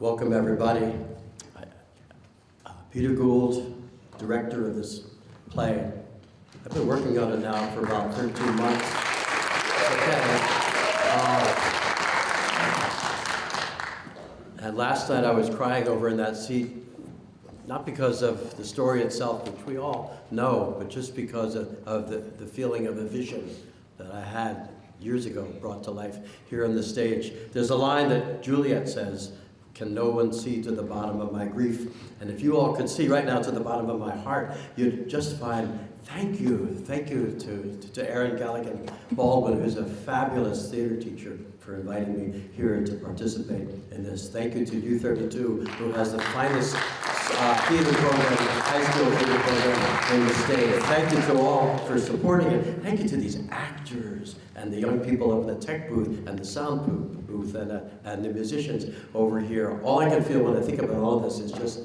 Welcome, everybody. Peter Gould, director of this play. I've been working on it now for about 13 months. Okay. And last night I was crying over in that seat, not because of the story itself, which we all know, but just because of the feeling of a vision that I had years ago brought to life here on the stage. There's a line that Juliet says, "Can no one see to the bottom of my grief?" And if you all could see right now to the bottom of my heart, you'd just find thank you to Aaron Galligan Baldwin, who's a fabulous theater teacher, for inviting me here to participate in this. Thank you to U32, who has the finest theater program, high school theater program in the state. Thank you to all for supporting it. Thank you to these actors and the young people over the tech booth and the sound booth and the musicians over here. All I can feel when I think about all this is just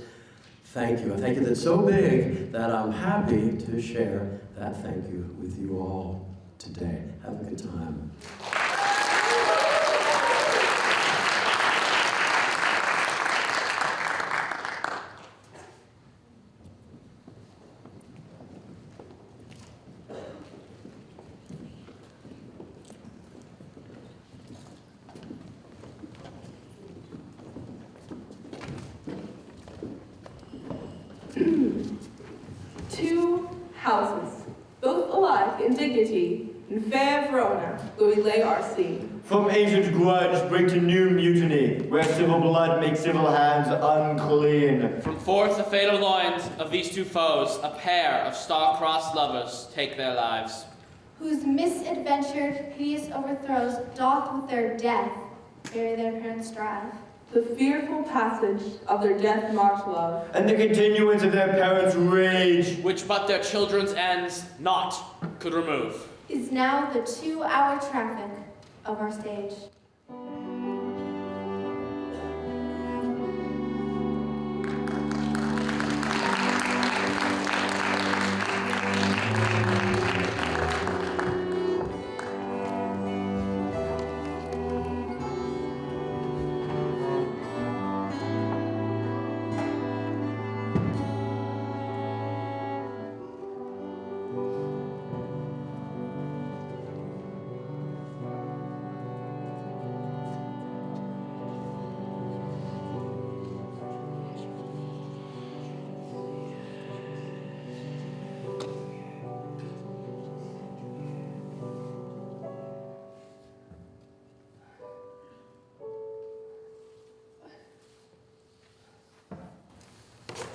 thank you. A thank you that's so big that I'm happy to share that thank you with you all today. Have a good time. Two houses, both alike in dignity, in fair Verona, where we lay our scene. From ancient grudge break to new mutiny, where civil blood makes civil hands unclean. From forth the fatal loins of these two foes, a pair of star-crossed lovers take their lives. Whose misadventured, hideous overthrows doth with their death bury their parents' strive. the fearful passage of their death march love, and the continuance of their parents' rage, which but their children's ends not could remove, is now the 2-hour traffic of our stage.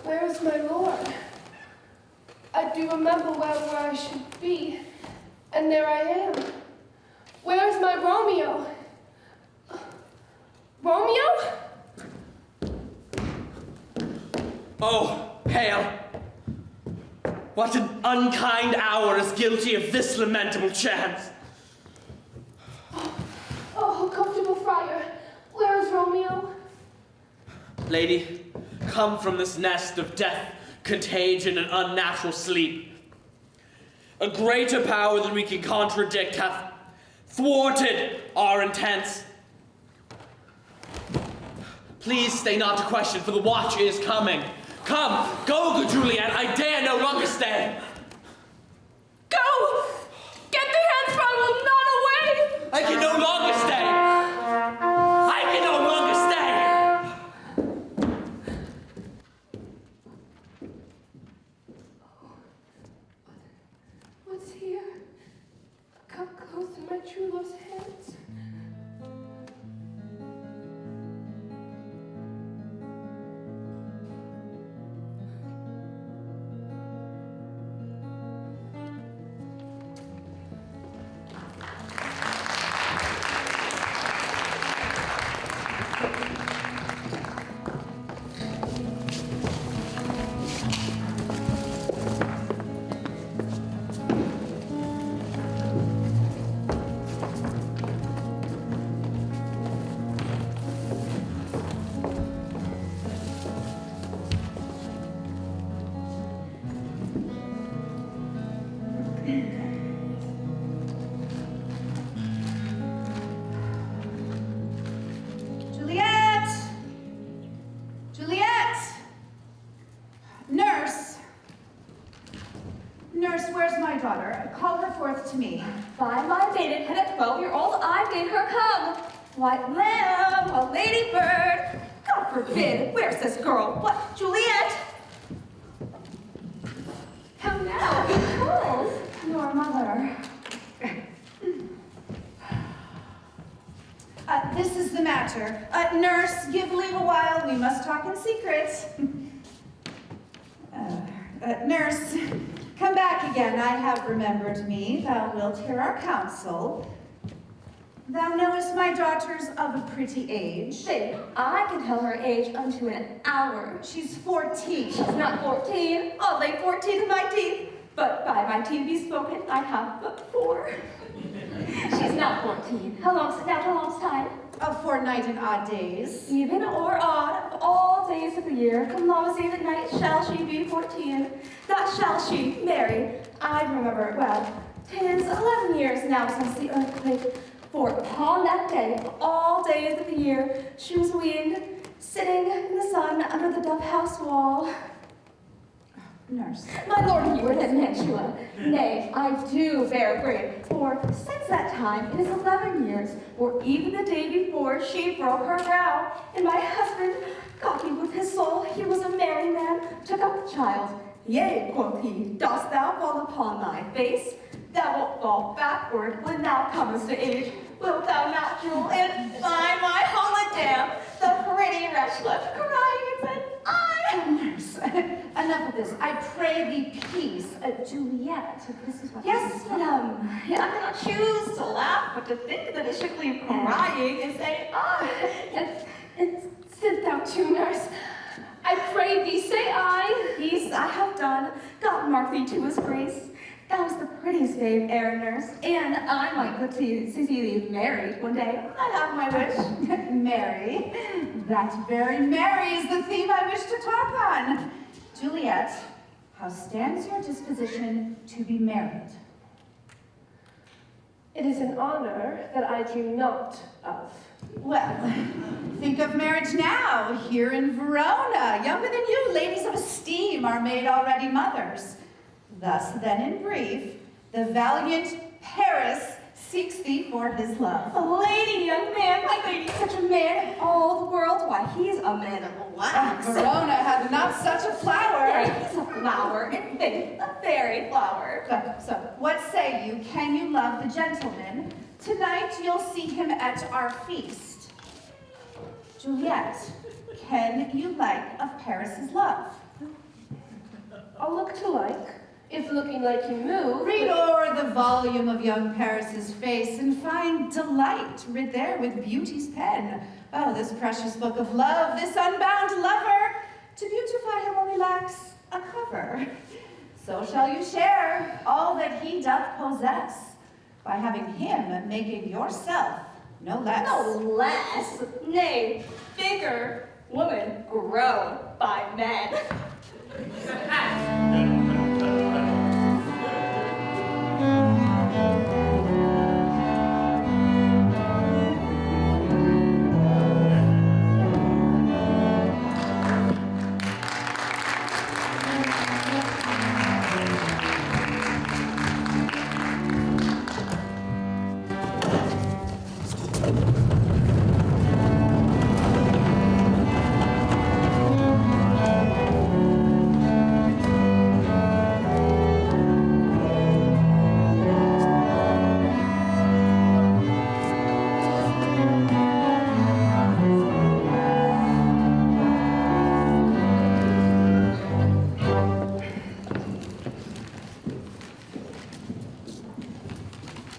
Where is my lord? I do remember where I should be, and there I am. Where is my Romeo? Romeo? Oh, hail! What an unkind hour is guilty of this lamentable chance! Oh, comfortable friar, where is Romeo? Lady, come from this nest of death, contagion, and unnatural sleep. A greater power than we can contradict hath thwarted our intents. Please stay not to question, for the watch is coming. Come, go, good Juliet, I dare no longer stay. Go! Get the hands from him, not away! I can no longer stay. I can no longer stay. What's here? Come close to my true love's hands. Juliet! Juliet! Nurse! Nurse, where's my daughter? Call her forth to me. By my maiden head at 12-year-old, I bid her come. White lamb, a lady bird. God forbid, where's this girl? What, Juliet? Come now, be cold. Your mother. This is the matter. Nurse, give leave a while. We must talk in secret. Nurse, come back again. I have remembered me. Thou wilt hear our counsel. Thou knowest my daughter's of a pretty age. Say, I can tell her age unto an hour. She's 14. She's not 14. I'll lay 14 in my teeth. But by my teeth be spoken, I have but 4. She's not 14. How long's time? A fortnight and odd days. Even or odd, of all days of the year, come Lama's Eve at night, shall she be 14. That shall she, marry. I remember it well. 'Tis 11 years now since the earthquake. For upon that day, of all days of the year, she was weaned, sitting in the sun under the dove house wall. Nurse. My lord Heward and Mantua, nay, I do bear grave, for since that time it is 11 years, for even the day before she broke her vow, and my husband, cocky with his soul, he was a married man, took up the child. Yea, quoth he, dost thou fall upon thy face? Thou wilt fall backward when thou comest to age. Wilt thou not, Jewel, and find my hologram, the pretty wretch left crying and said, Nurse, enough of this. I pray thee, peace. Juliet, this is what Yes, madam. I cannot choose to laugh, but to think that it should leave crying and say, and too, nurse. I pray thee, say I. Peace I have done, God mark thee to his grace. Thou was the prettiest babe e'er nurse, and I might live to see thee married one day. I have my wish. Mary. That very Mary is the theme I wish to talk on. Juliet, how stands your disposition to be married? It is an honor that I dream not of. Well, think of marriage now, here in Verona. Younger than you, ladies of esteem are made already mothers. Thus, then, in brief, the valiant Paris seeks thee for his love. A lady, young man, my lady, such a man in all the world. Why, he's a man of wax. Verona had not such a flower. Yeah, he's a flower, in faith, a fairy flower. So, what say you? Can you love the gentleman? Tonight you'll see him at our feast. Juliet, can you like of Paris's love? I'll look to like, if looking like you move. Read o'er the volume of young Paris's face and find delight writ there with beauty's pen. Oh, this precious book of love, this unbound lover, to beautify him only lacks a cover. So shall you share all that he doth possess, by having him making yourself no less. No less, nay, bigger woman grown by men.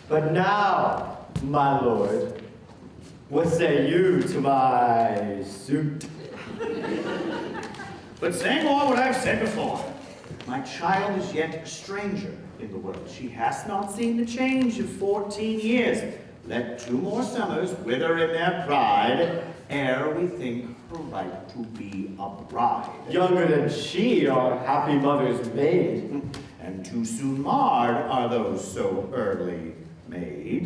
But now, my lord, what say you to my suit? But say more what I've said before. My child is yet a stranger in the world. She has not seen the change of 14 years. Let 2 more summers wither in their pride, ere we think her right to be a bride. Younger than she, our happy mother's maid. And too soon marred are those so early made.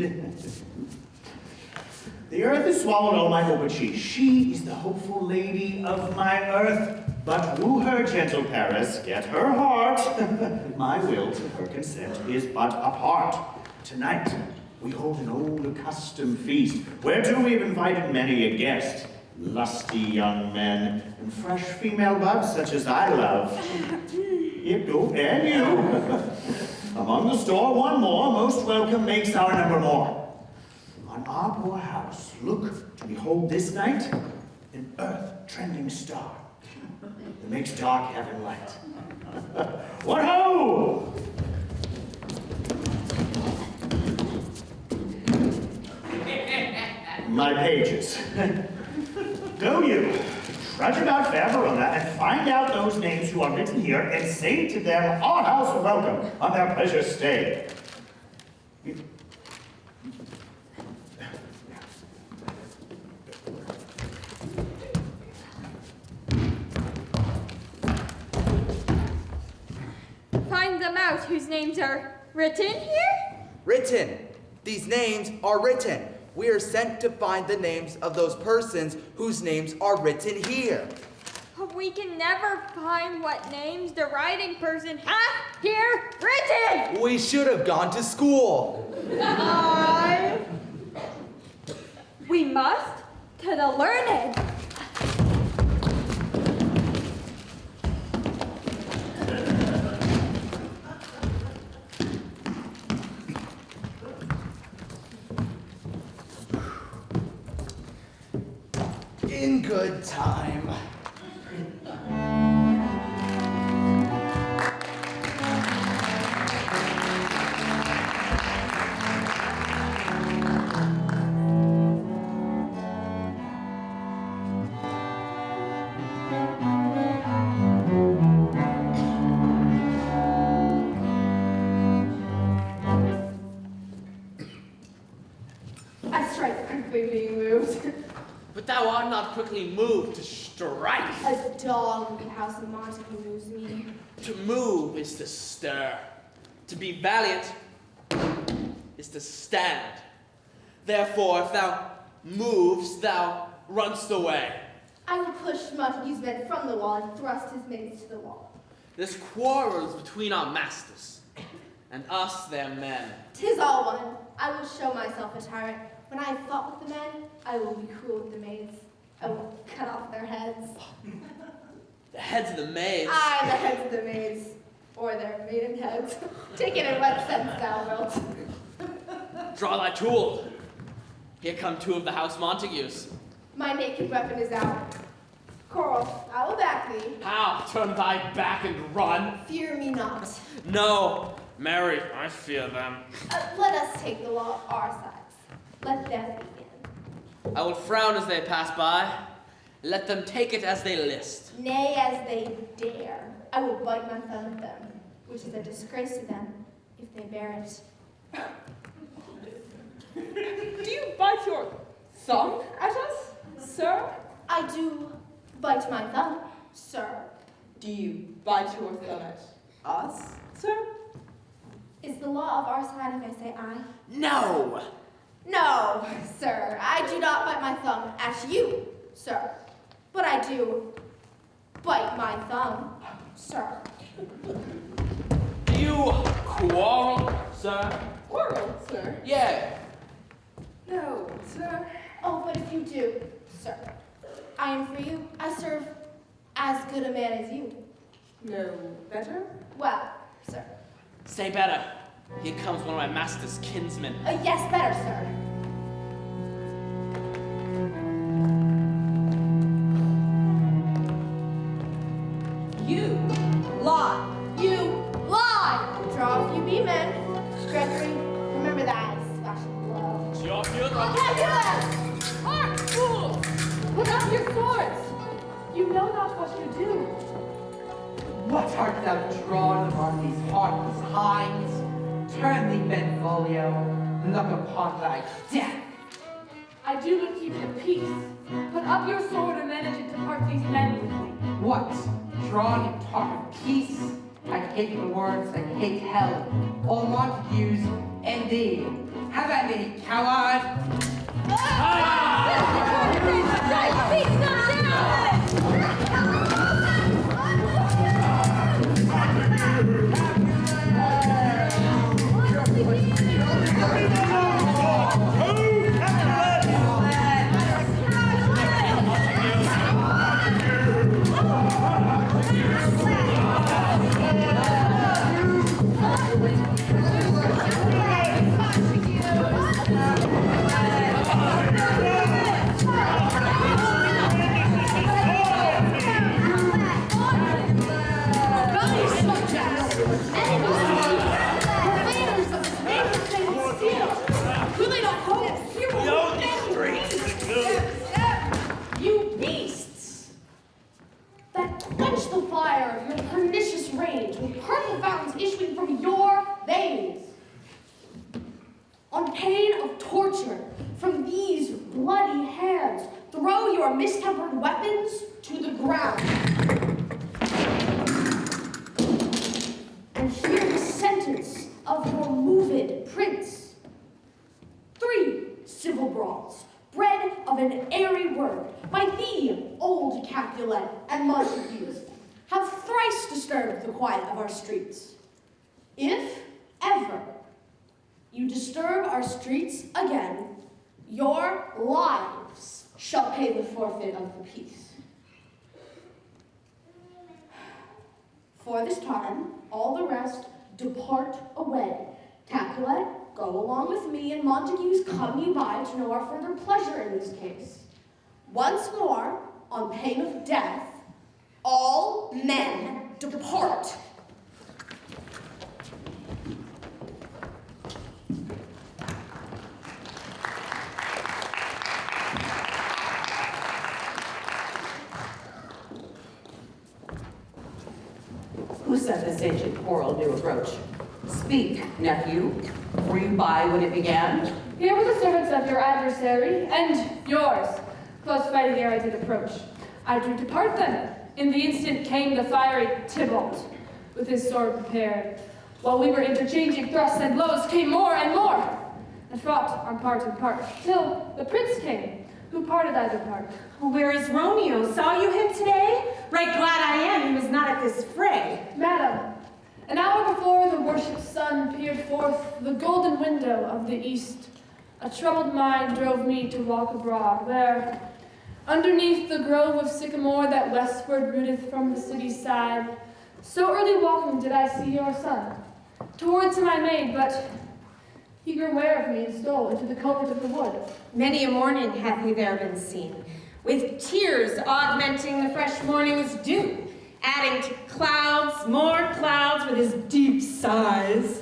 The earth has swallowed all my hope, but she is the hopeful lady of my earth. But woo her, gentle Paris, get her heart. My will to her consent is but a part. Tonight we hold an old accustomed feast, whereto we've invited many a guest. Lusty young men and fresh female buds such as I love. Yep, go and you. Among the store, one more, most welcome makes our number more. On our poor house, look to behold this night an earth-trending star that makes dark heaven light. What ho! My pages. Go you, trudge about fair Verona and find out those names who are written here and say to them our house of welcome on their pleasure stay. Find them out whose names are written here? Written. These names are written. We are sent to find the names of those persons whose names are written here. But we can never find what names the writing person has here written! We should have gone to school. We must to the learned. In good time. thou art not quickly moved to strike. A dog of the house of Montague moves me. To move is to stir. To be valiant is to stand. Therefore, if thou moves, thou runst away. I will push Montague's men from the wall and thrust his maids to the wall. This quarrel is between our masters, and us their men. 'Tis all one. I will show myself a tyrant. When I have fought with the men, I will be cruel with the maids. I will cut off their heads. The heads of the maids. Aye, the heads of the maids. Or their maiden heads. Take it in what sense thou wilt. Draw thy tool. Here come two of the house Montagues. My naked weapon is out. Coral, I will back thee. How? Turn thy back and run? Fear me not. No, Mary, I fear them. Let us take the law our sides. Let death begin. I will frown as they pass by. Let them take it as they list. Nay, as they dare. I will bite my thumb at them, which is a disgrace to them, if they bear it. Do you bite your thumb at us, sir? I do bite my thumb, sir. Do you bite your thumb at us, sir? Is the law of our side if I say aye? No! No, sir. I do not bite my thumb at you, sir. But I do bite my thumb, sir. Do you quarrel, sir? Quarrel, sir? Yeah. No, sir. Oh, but if you do, sir, I am for you. I serve as good a man as you. No better? Well, sir. Say better. Here comes one of my master's kinsmen. Yes, better, sir. You lie. You lie. Draw if you be men. Gregory, remember that splashing blow. Hark, fools! Put up your swords! You know not what you do. What art thou drawn upon these heartless hinds? Turn thee, Benvolio, look upon thy death. I do but keep the peace. Put up your sword and manage it to part these men with me. What? Drawn and talk of peace? I hate the words, I hate hell. All Montagues, indeed. Have at me, coward! You beasts that quench the fire of your pernicious rage with purple fountains issuing from your veins. On pain of torture from these bloody hands, throw your mistempered weapons to the ground. And hear the sentence of your moved prince. 3 civil brawls, bred of an airy word, by thee, old Capulet and Montagues, have thrice disturbed the quiet of our streets. If ever you disturb our streets again, your lives shall pay the forfeit of the peace. For this time, all the rest depart away. Capulet, go along with me, and Montagues, come you by to know our further pleasure in this case. Once more, on pain of death, all men depart. Who said this ancient quarrel knew approach? Speak, nephew. Were you by when it began? Here were the servants of your adversary and yours. Close fighting ere I did approach. I drew to part them. In the instant came the fiery Tybalt, with his sword prepared. While we were interchanging thrusts and blows, came more and more, and fought on part and part, till the prince came, who parted either part. Where is Romeo? Saw you him today? Right glad I am he was not at this fray. Madam, an hour before the worshipped sun peered forth the golden window of the east, a troubled mind drove me to walk abroad, where, underneath the grove of sycamore that westward rooteth from the city's side, so early walking did I see your son. Towards him I made, but he grew ware of me and stole into the covert of the wood. Many a morning hath he there been seen, with tears augmenting the fresh morning's dew, adding to clouds, more clouds with his deep sighs.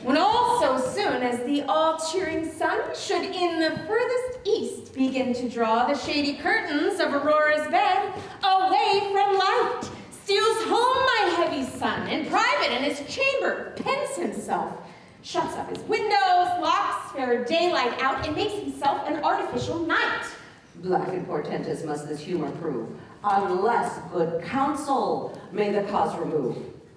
When all so soon as the all-cheering sun should in the furthest east begin to draw the shady curtains of Aurora's bed away from light, steals home my heavy son, in private in his chamber, pens himself, shuts up his windows, locks fair daylight out, and makes himself an artificial night. Black and portentous must this humor prove, unless good counsel may the cause remove.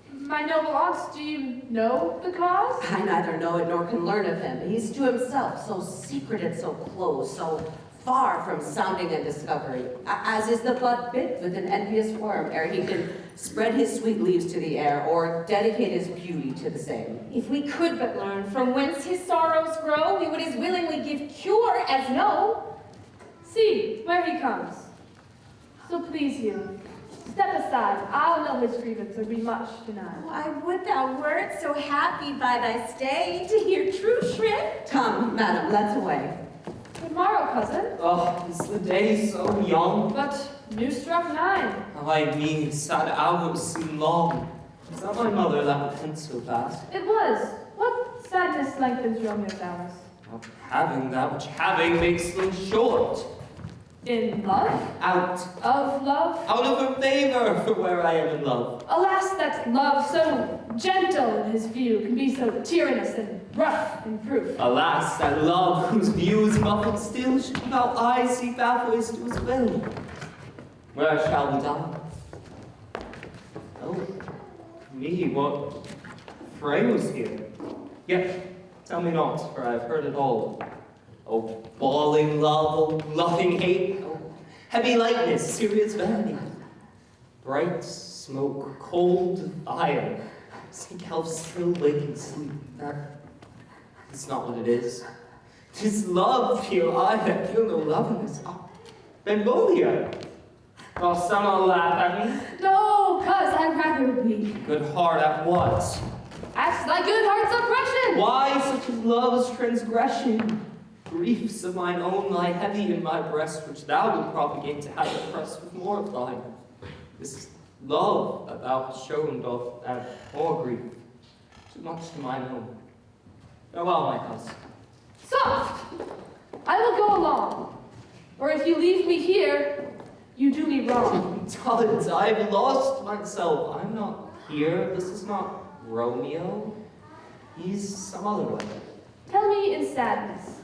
My noble aunts, do you know the cause? I neither know it nor can learn of him. He's to himself, so secret and so close, so far from sounding and discovery, as is the bud bit with an envious worm, ere he can spread his sweet leaves to the air, or dedicate his beauty to the same. If we could but learn from whence his sorrows grow, we would as willingly give cure as know. See, where he comes. So please you, step aside. I'll know his grievance, or be much denied. I would thou wert so happy by thy stay to hear true shrift. Come, madam, let's away. Good morrow, cousin. Oh, is the day so young? But new struck 9. I mean, sad hours seem long. Is that my mother that would hint so fast? It was. What sadness lengthens Romeo's hours? Not having that which having makes them short. In love? Out. Of love? Out of her favor for where I am in love. Alas, that love, so gentle in his view, can be so tyrannous and rough in proof. Alas, that love whose views muffled still should without eyes see pathways to his will. Where shall we die? Oh, me, what fray was here? Yet, tell me not, for I have heard it all. Oh, bawling love, oh, loving hate, oh, heavy lightness, serious vanity. Bright smoke, cold fire, seek elf still wake and sleep. That is not what it is. 'Tis love, feel I, that feel no love in this. Oh, Benvolio! Oh, some will laugh at me. No, cuz I'd rather weep. Good heart at what? Ask thy good heart's oppression. Why such love's transgression? Griefs of mine own lie heavy in my breast, which thou wilt propagate to have oppressed with more of thine. This love that thou hast shown doth add more grief, too much to mine own. Farewell, my cousin. Soft! I will go along, or if you leave me here, you do me wrong. Tuds, I've lost myself. I'm not here. This is not Romeo. He's some other way. Tell me in sadness,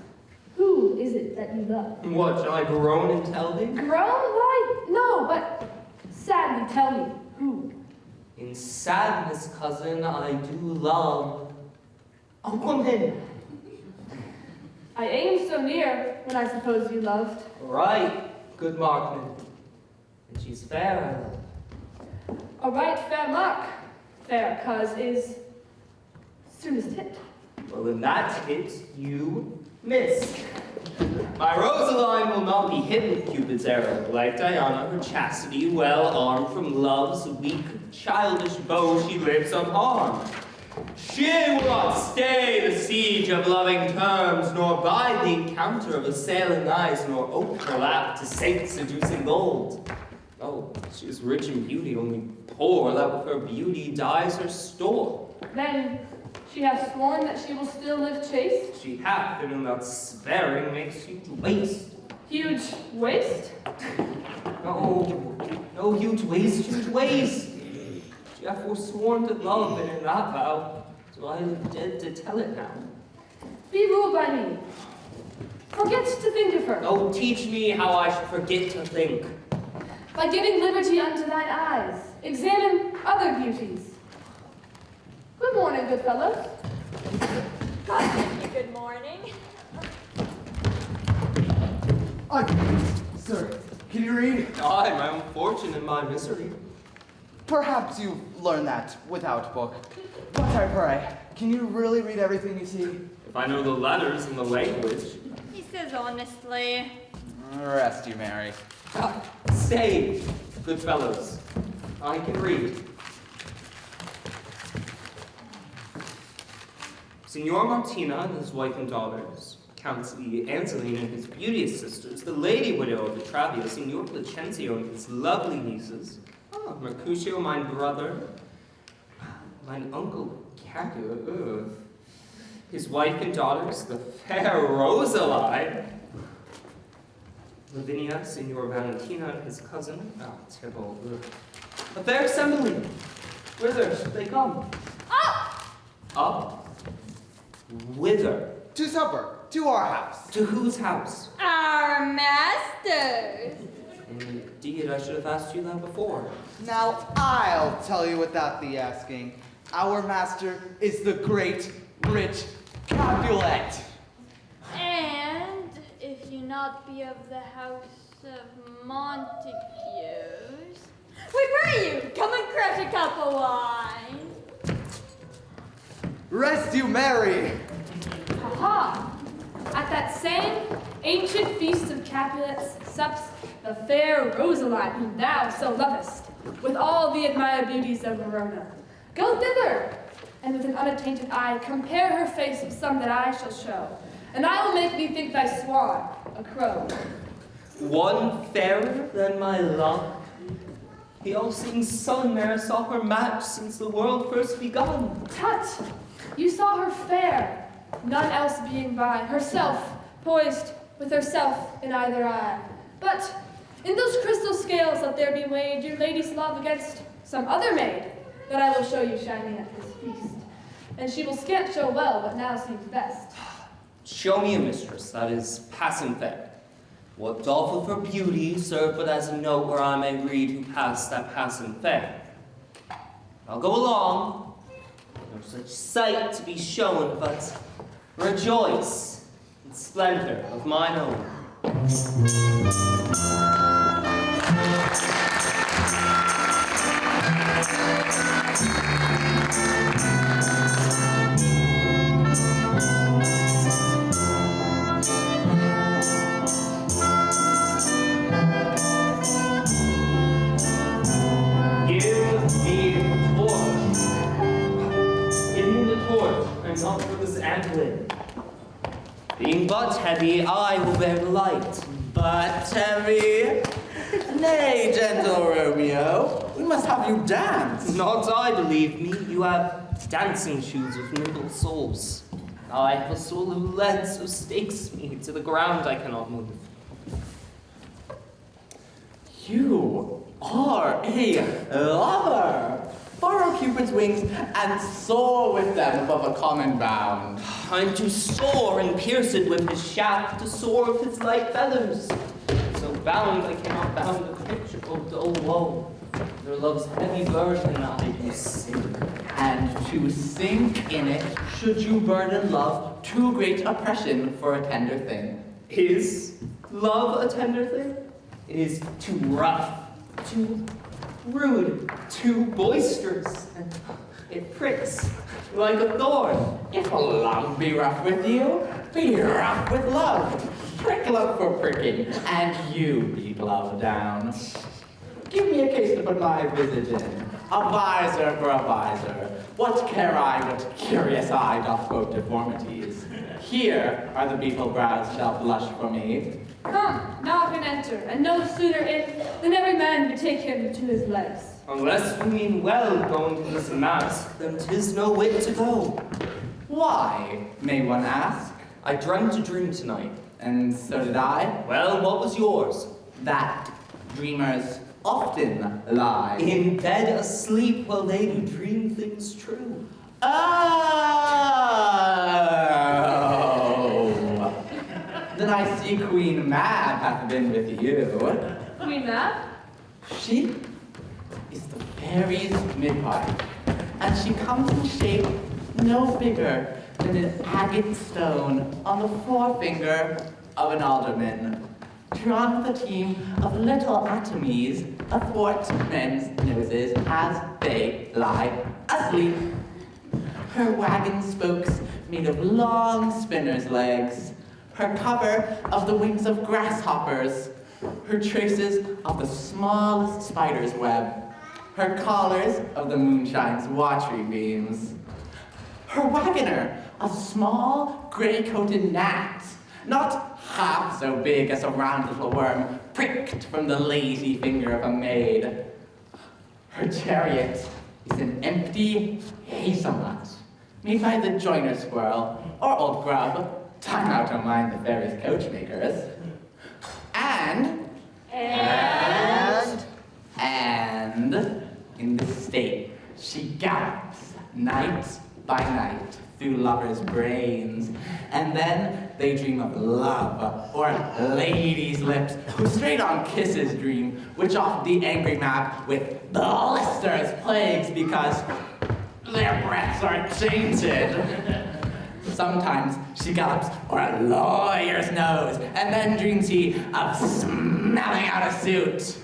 who is it that you love? What, shall I groan and tell thee? Groan? Why, no, but sadly tell me, who? In sadness, cousin, I do love a woman. I aimed so near when I suppose you loved. Right, good markman. And she's fair, I love. A right fair mark, fair cuz is soonest hit. Well, in that hit, you miss. My Rosaline will not be hit with Cupid's arrow. Like Diana, her chastity, well armed from love's weak, childish bow, she lives unharmed. She will not stay the siege of loving terms, nor bide the encounter of assailing eyes, nor ope her lap to saint-seducing gold. Oh, she is rich in beauty, only poor that with her beauty dies her store. Then she hath sworn that she will still live chaste? She hath, and in that swearing makes huge waste. Huge waste? No huge waste, huge waste. She hath forsworn to love, and in that vow, do I live dead to tell it now. Be ruled by me. Forget to think of her. Oh, teach me how I should forget to think. By giving liberty unto thine eyes, examine other beauties. Good morning, good fellows. Thank you, good morning. Sir, can you read? I, my own fortune and my misery. Perhaps you've learned that without book. But I pray, can you really read everything you see? If I know the letters and the language. He says honestly. Rest you, Mary. Say, good fellows, I can read. Signor Martina and his wife and daughters, Counts Anselina and his beauteous sisters, the lady widow of Vitravia, Signor Placentio and his lovely nieces, Mercutio, my brother, mine uncle Cacu, his wife and daughters, the fair Rosalie, Lavinia, Signor Valentina, and his cousin, Tybalt, a fair assembly. Whither should they come? Up! Up? Whither? To supper, to our house. To whose house? Our masters. Indeed, I should have asked you that before. Now I'll tell you without the asking. Our master is the great, rich Capulet. And if you not be of the house of Montagues, we pray you, come and crush a cup of wine. Rest you, Mary. Aha! At that same ancient feast of Capulets sups the fair Rosaline whom thou so lovest, with all the admired beauties of Verona. Go thither, and with an unattainted eye compare her face with some that I shall show, and I will make thee think thy swan a crow. One fairer than my love. The all-seeing sun ne'er saw her match since the world first begun. Tut! You saw her fair, none else being by, herself poised with herself in either eye. But in those crystal scales let there be weighed your lady's love against some other maid that I will show you shining at this feast. And she will scant show well what now seems best. Show me a mistress that is passing fair. What doth of her beauty serve but as a note where I may read who passed that passing fair? I'll go along. No such sight to be shown, but rejoice in splendor of mine own. And not for this antlet. Being but heavy, I will bear the light. But heavy? Nay, gentle Romeo, we must have you dance. Not I, believe me. You have dancing shoes with nimble soles. I have a soul of lead, so stakes me to the ground I cannot move. You are a lover. Borrow Cupid's wings and soar with them above a common bound. I'm to soar and pierce it with his shaft, to soar with his light feathers. So bound I cannot bound a picture, oh dull woe. Their love's heavy burden I do sink. And to sink in it, should you burden love, too great oppression for a tender thing. Is love a tender thing? It is too rough, too rude, too boisterous, and it pricks like a thorn. If love be rough with you, be rough with love. Prick love for pricking, and you be love down. Give me a case to put my visage in, a visor for a visor. What care I what curious eye doth quote deformities? Here are the beetle brows shall blush for me. Come, knock and enter, and no sooner in than every man betake him to his legs. Unless you mean well going to this mask, then 'tis no whit to go. Why, may one ask? I dreamt a dream tonight. And so did I. Well, what was yours? That dreamers often lie. In bed asleep while they do dream things true. Oh! Then I see Queen Mab hath been with you. Queen Mab? She is the fairy's midwife, and she comes in shape no bigger than an agate stone on the forefinger of an alderman, drawn with a team of little atomies athwart men's noses as they lie asleep. Her wagon spokes made of long spinner's legs, her cover of the wings of grasshoppers, her traces of the smallest spider's web, her collars of the moonshine's watery beams. Her wagoner, a small, gray-coated gnat, not half so big as a round little worm pricked from the lazy finger of a maid. Her chariot is an empty hazelnut, made by the joiner squirrel, or old grub, time out don't mind the fairy's coachmakers. And in this state, she gallops night by night through lovers' brains, and then they dream of love, or ladies' lips, who straight on kisses dream, which oft the angry Mab with blisters plagues because their breaths are tainted. Sometimes she gallops o'er a lawyer's nose, and then dreams he of smelling out a suit.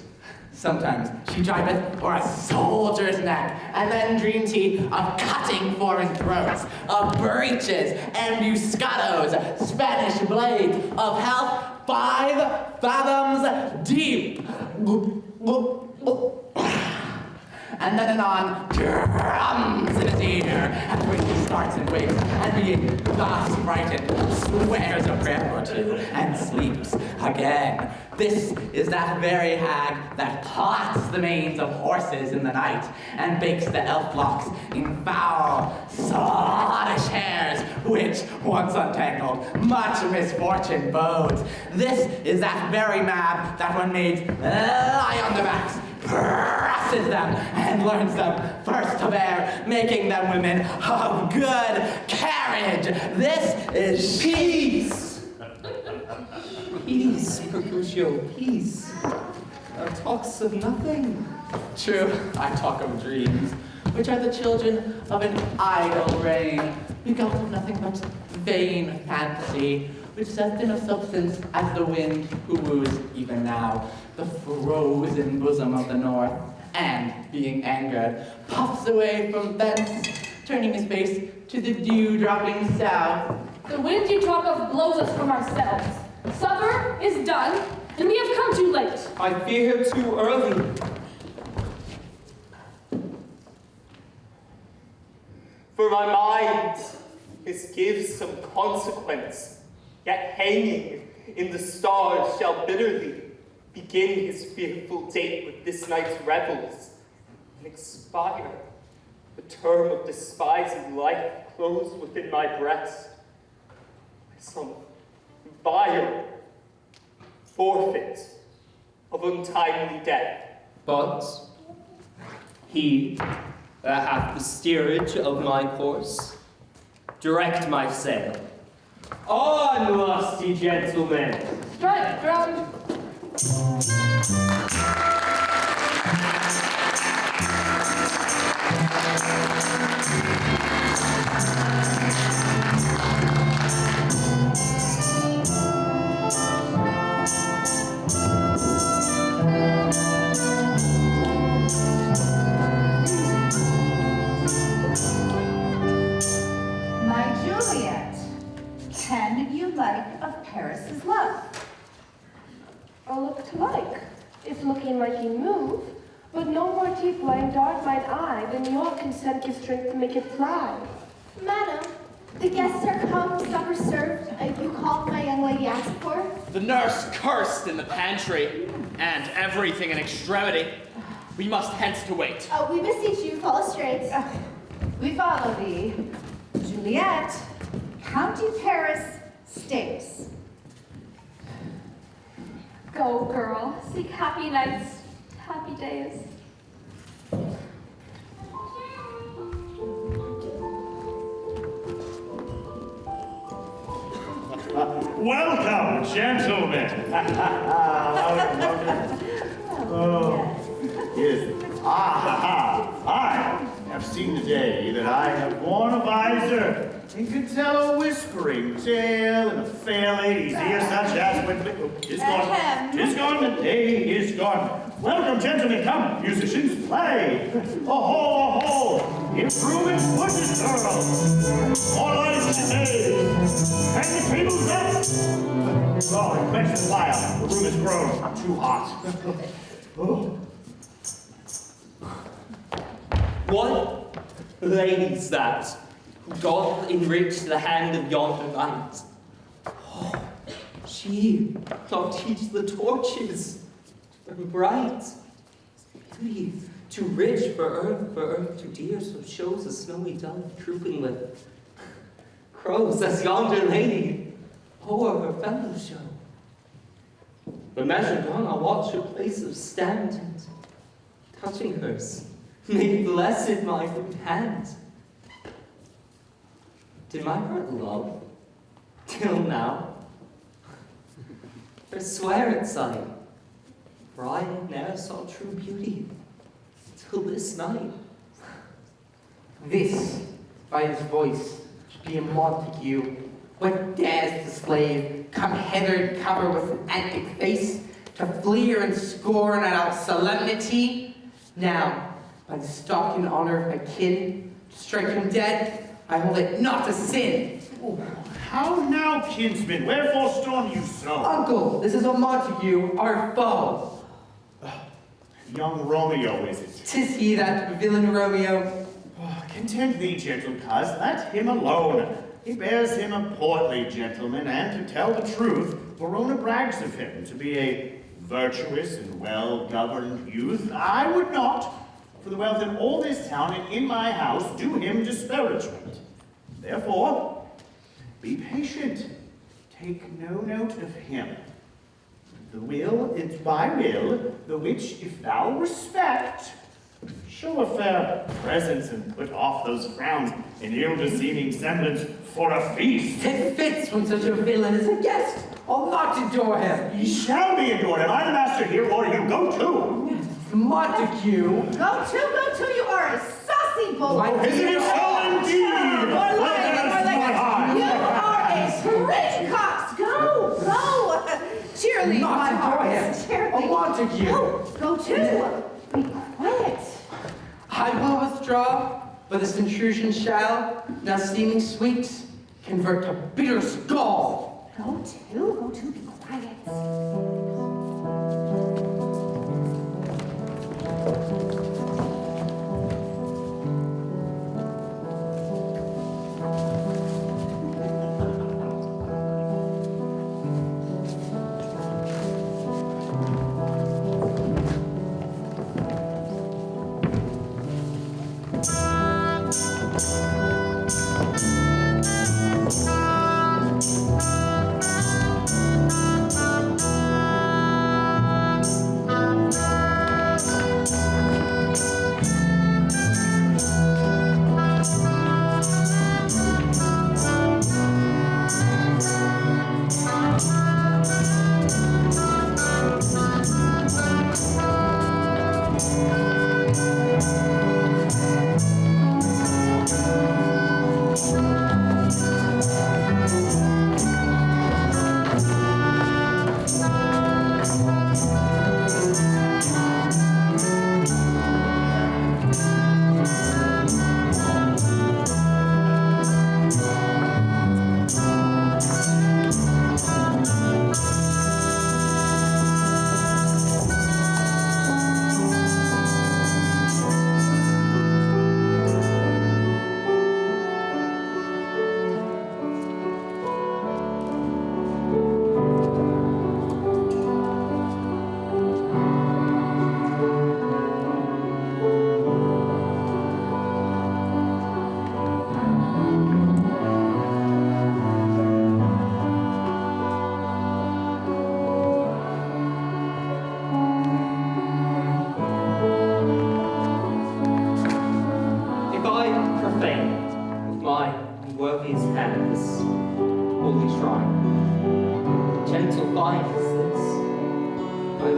Sometimes she driveth o'er a soldier's neck, and then dreams he of cutting foreign throats, of breeches, embuscados, Spanish blades, of health 5 fathoms deep. And then anon drums in his ear, and when he starts and wakes, and being thus frightened, swears a prayer or two, and sleeps again. This is that very hag that plots the manes of horses in the night, and bakes the elf locks in foul, sluttish hairs, which, once untangled, much misfortune bodes. This is that very Mab that when maids lie on their backs, presses them and learns them first to bear, making them women of good carriage. This is peace. Peace, Mercutio, peace. Thou talks of nothing. True, I talk of dreams, which are the children of an idle brain, begot of nothing but vain fantasy, which is as thin of substance as the wind who woos even now the frozen bosom of the north, and, being angered, puffs away from thence, turning his face to the dew-dropping south. The wind you talk of blows us from ourselves. Supper is done, and we have come too late. I fear too early. For my mind misgives some consequence, yet hanging in the stars shall bitterly begin his fearful date with this night's revels, and expire. The term of despised life close within my breast by some vile forfeit of untimely death. But he that hath the steerage of my course, direct my sail. On, lusty gentlemen! Strike, drum! My Juliet, can you like of Paris's love? I'll look to like, if looking like you move, but no more deep lying dark mine eye than your consent gives strength to make it fly. Madam, the guests are come, supper served. You called my young lady asked for? The nurse cursed in the pantry, and everything in extremity. We must hence to wait. Oh, we beseech you, follow straight. We follow thee. Juliet, County Paris states. Go, girl. Seek happy nights, happy days. Welcome gentlemen. Welcome, welcome. Oh, yes. I have seen the day that I have worn a visor and could tell a whispering tale in a fair lady's ear, such as when... Oh, it's gone. It's gone. The day is gone. Welcome, gentlemen. Come, musicians, play. A-ho, improvement pushing girl. All lights today. Hang the tables up. Oh, quench the fire. The room is grown too hot. Oh. What lady's that, who doth enrich the hand of yonder knight? Oh, she doth teach the torches, burn bright. Beauty too rich for earth too dear, so shows a snowy dove trooping with crows as yonder lady o'er her fellow show. The measure done, I'll watch her place of stand, and touching hers, may blessed my good hand. Did my heart love till now? I swear it, sight, for I ne'er saw true beauty till this night. This, by his voice, should be a Montague. What dares the slave come hither and cover with an antic face, to fleer and scorn at our solemnity? Now, by the stock and honor of my kin, to strike him dead, I hold it not a sin. Oh, how now, kinsman? Wherefore storm you so? Uncle, this is a Montague, our foe. Young Romeo, is it? 'Tis he, that villain Romeo. Oh, content thee, gentle coz, let him alone. He bears him a portly gentleman, and to tell the truth, Verona brags of him to be a virtuous and well-governed youth. I would not, for the wealth in all this town and in my house, do him disparagement. Therefore, be patient. Take no note of him. The will is my will, the which, if thou respect, show a fair presence and put off those frowns and ill-beseeming semblance for a feast. It fits when such a villain is a guest. I'll not adore him. He shall be adored. Am I the master here, or you? Go to. Montague. Go to, you are a saucy bull. Isn't it so indeed? More like you are a rich cox. Go. Cheerily, Not my adore heart. him. Cheerily. A Montague. Go to. Be quiet. I will withdraw, but this intrusion shall, now seeming sweet, convert to bitter gall. Go to, be quiet.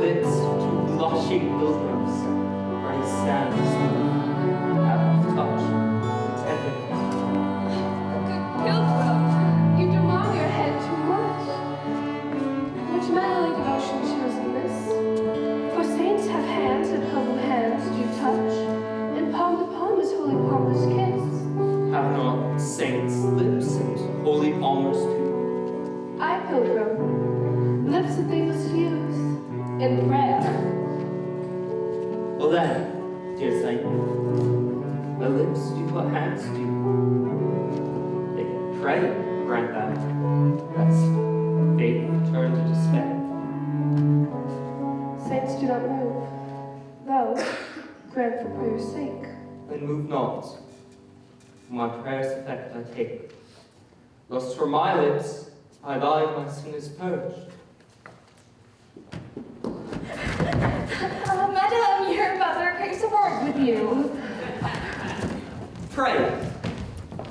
lips, two blushing pilgrims, where he stands out of touch, tender. Pilgrim, you demand your head too much. Much manly devotion shows in this. For saints have hands, and humble hands do touch, and palm to palm is holy palmer's kiss. Have not saints lips and holy palmers too? I, pilgrim, lips that they must use in prayer. Well then, dear saint, the lips do what hands do. They can pray, grant that, lest faith turn to despair. Saints do not move, though grant for prayer's sake. Then move not. My prayer's effect I take. Lest for my lips I lie my sin is purged. Madam, your mother craves a word with you. Pray,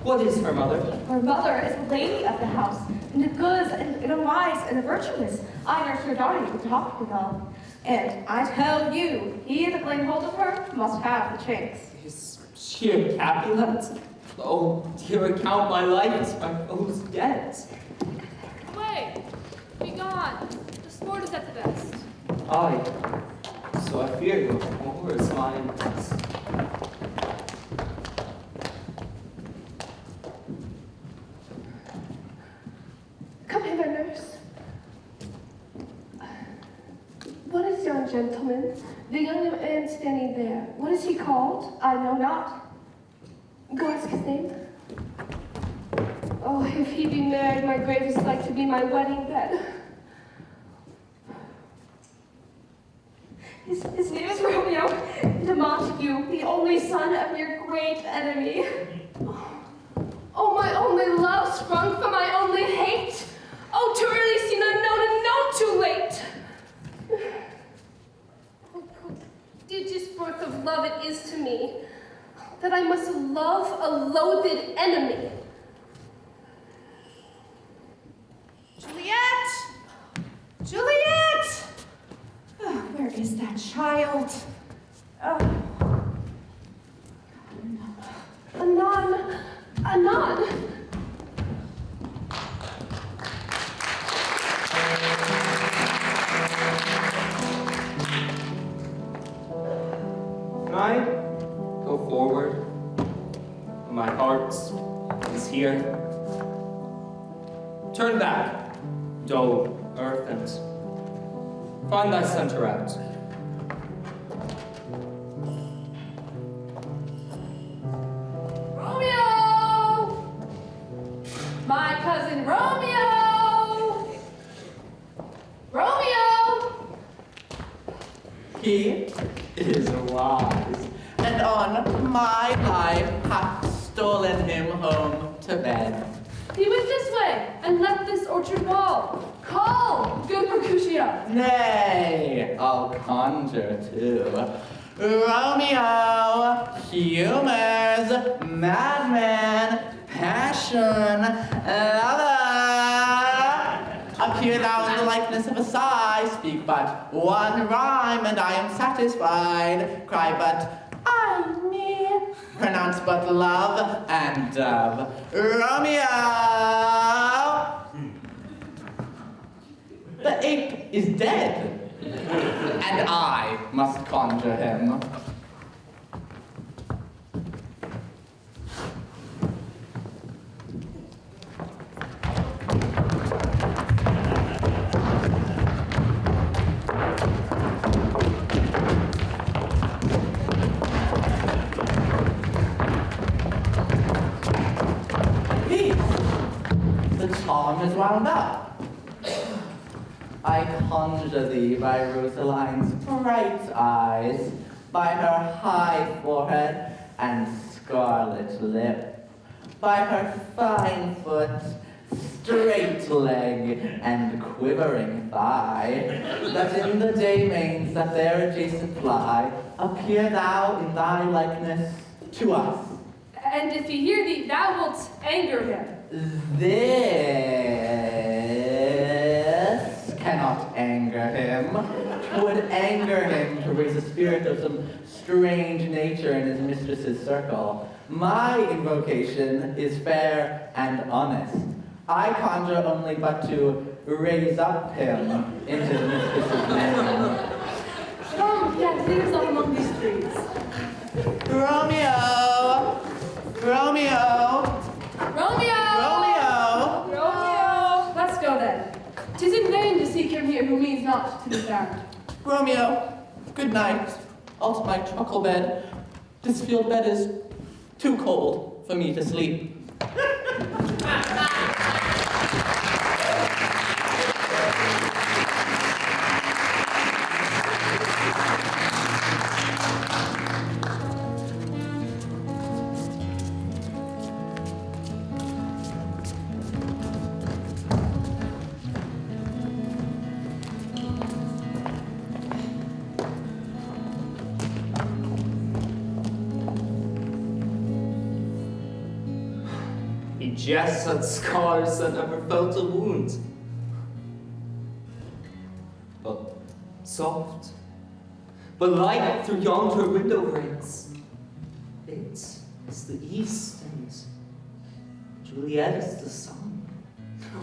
what is her mother? Her mother is the lady of the house, and the good and the wise and the virtuous. I nurse her daughter to talk with them. And I tell you, he that laid hold of her must have the chinks. Is she a Capulet? Oh, dear, account my life as my foe's debt. Away! Be gone! The sport is at the best. Aye, so I fear you more is my impulse. Come hither, nurse. What is yon gentleman? The young man standing there. What is he called? I know not. Go ask his name. Oh, if he be married, my grave is like to be my wedding bed. His name is Romeo de Montague, the only son of your great enemy. Oh, my only love sprung from my only hate. Oh, too early seen unknown and known too late. Oh, prodigious birth of love it is to me, that I must love a loathed enemy. Juliet! Juliet! Oh, where is that child? Oh. Anon, anon. Can I go forward? My heart is here. Turn back, dull earth, and find thy center out. Romeo! My cousin Romeo! Romeo! He is wise, and on my life hath stolen him home to bed. He went this way and left this orchard wall. Call, good Mercutio. Nay, I'll conjure too. Romeo, humors, madman, passion, lover. Appear thou in the likeness of a sigh, speak but one rhyme, and I am satisfied. Cry but I me, pronounce but love and dove. Romeo! The ape is dead, and I must conjure him. The charm is wound up. I conjure thee by Rosaline's bright eyes, by her high forehead and scarlet lip, by her fine foot, straight leg, and quivering thigh, that in the daymanes that there adjacent lie, appear thou in thy likeness to us. And if he hear thee, thou wilt anger him. This cannot anger him. 'Twould anger him to raise a spirit of some strange nature in his mistress's circle. My invocation is fair and honest. I conjure only but to raise up him into the mistress's name. Come, yeah, leave yourself among these trees. Romeo! Romeo! Romeo! Romeo! Romeo! Let's go then. 'Tis in vain to seek him here who means not to be found. Romeo, good night. Out my truckle bed. This field bed is too cold for me to sleep. He jests at scars that never felt a wound. But soft, but light through yonder window breaks. It is the east, and Juliet is the sun.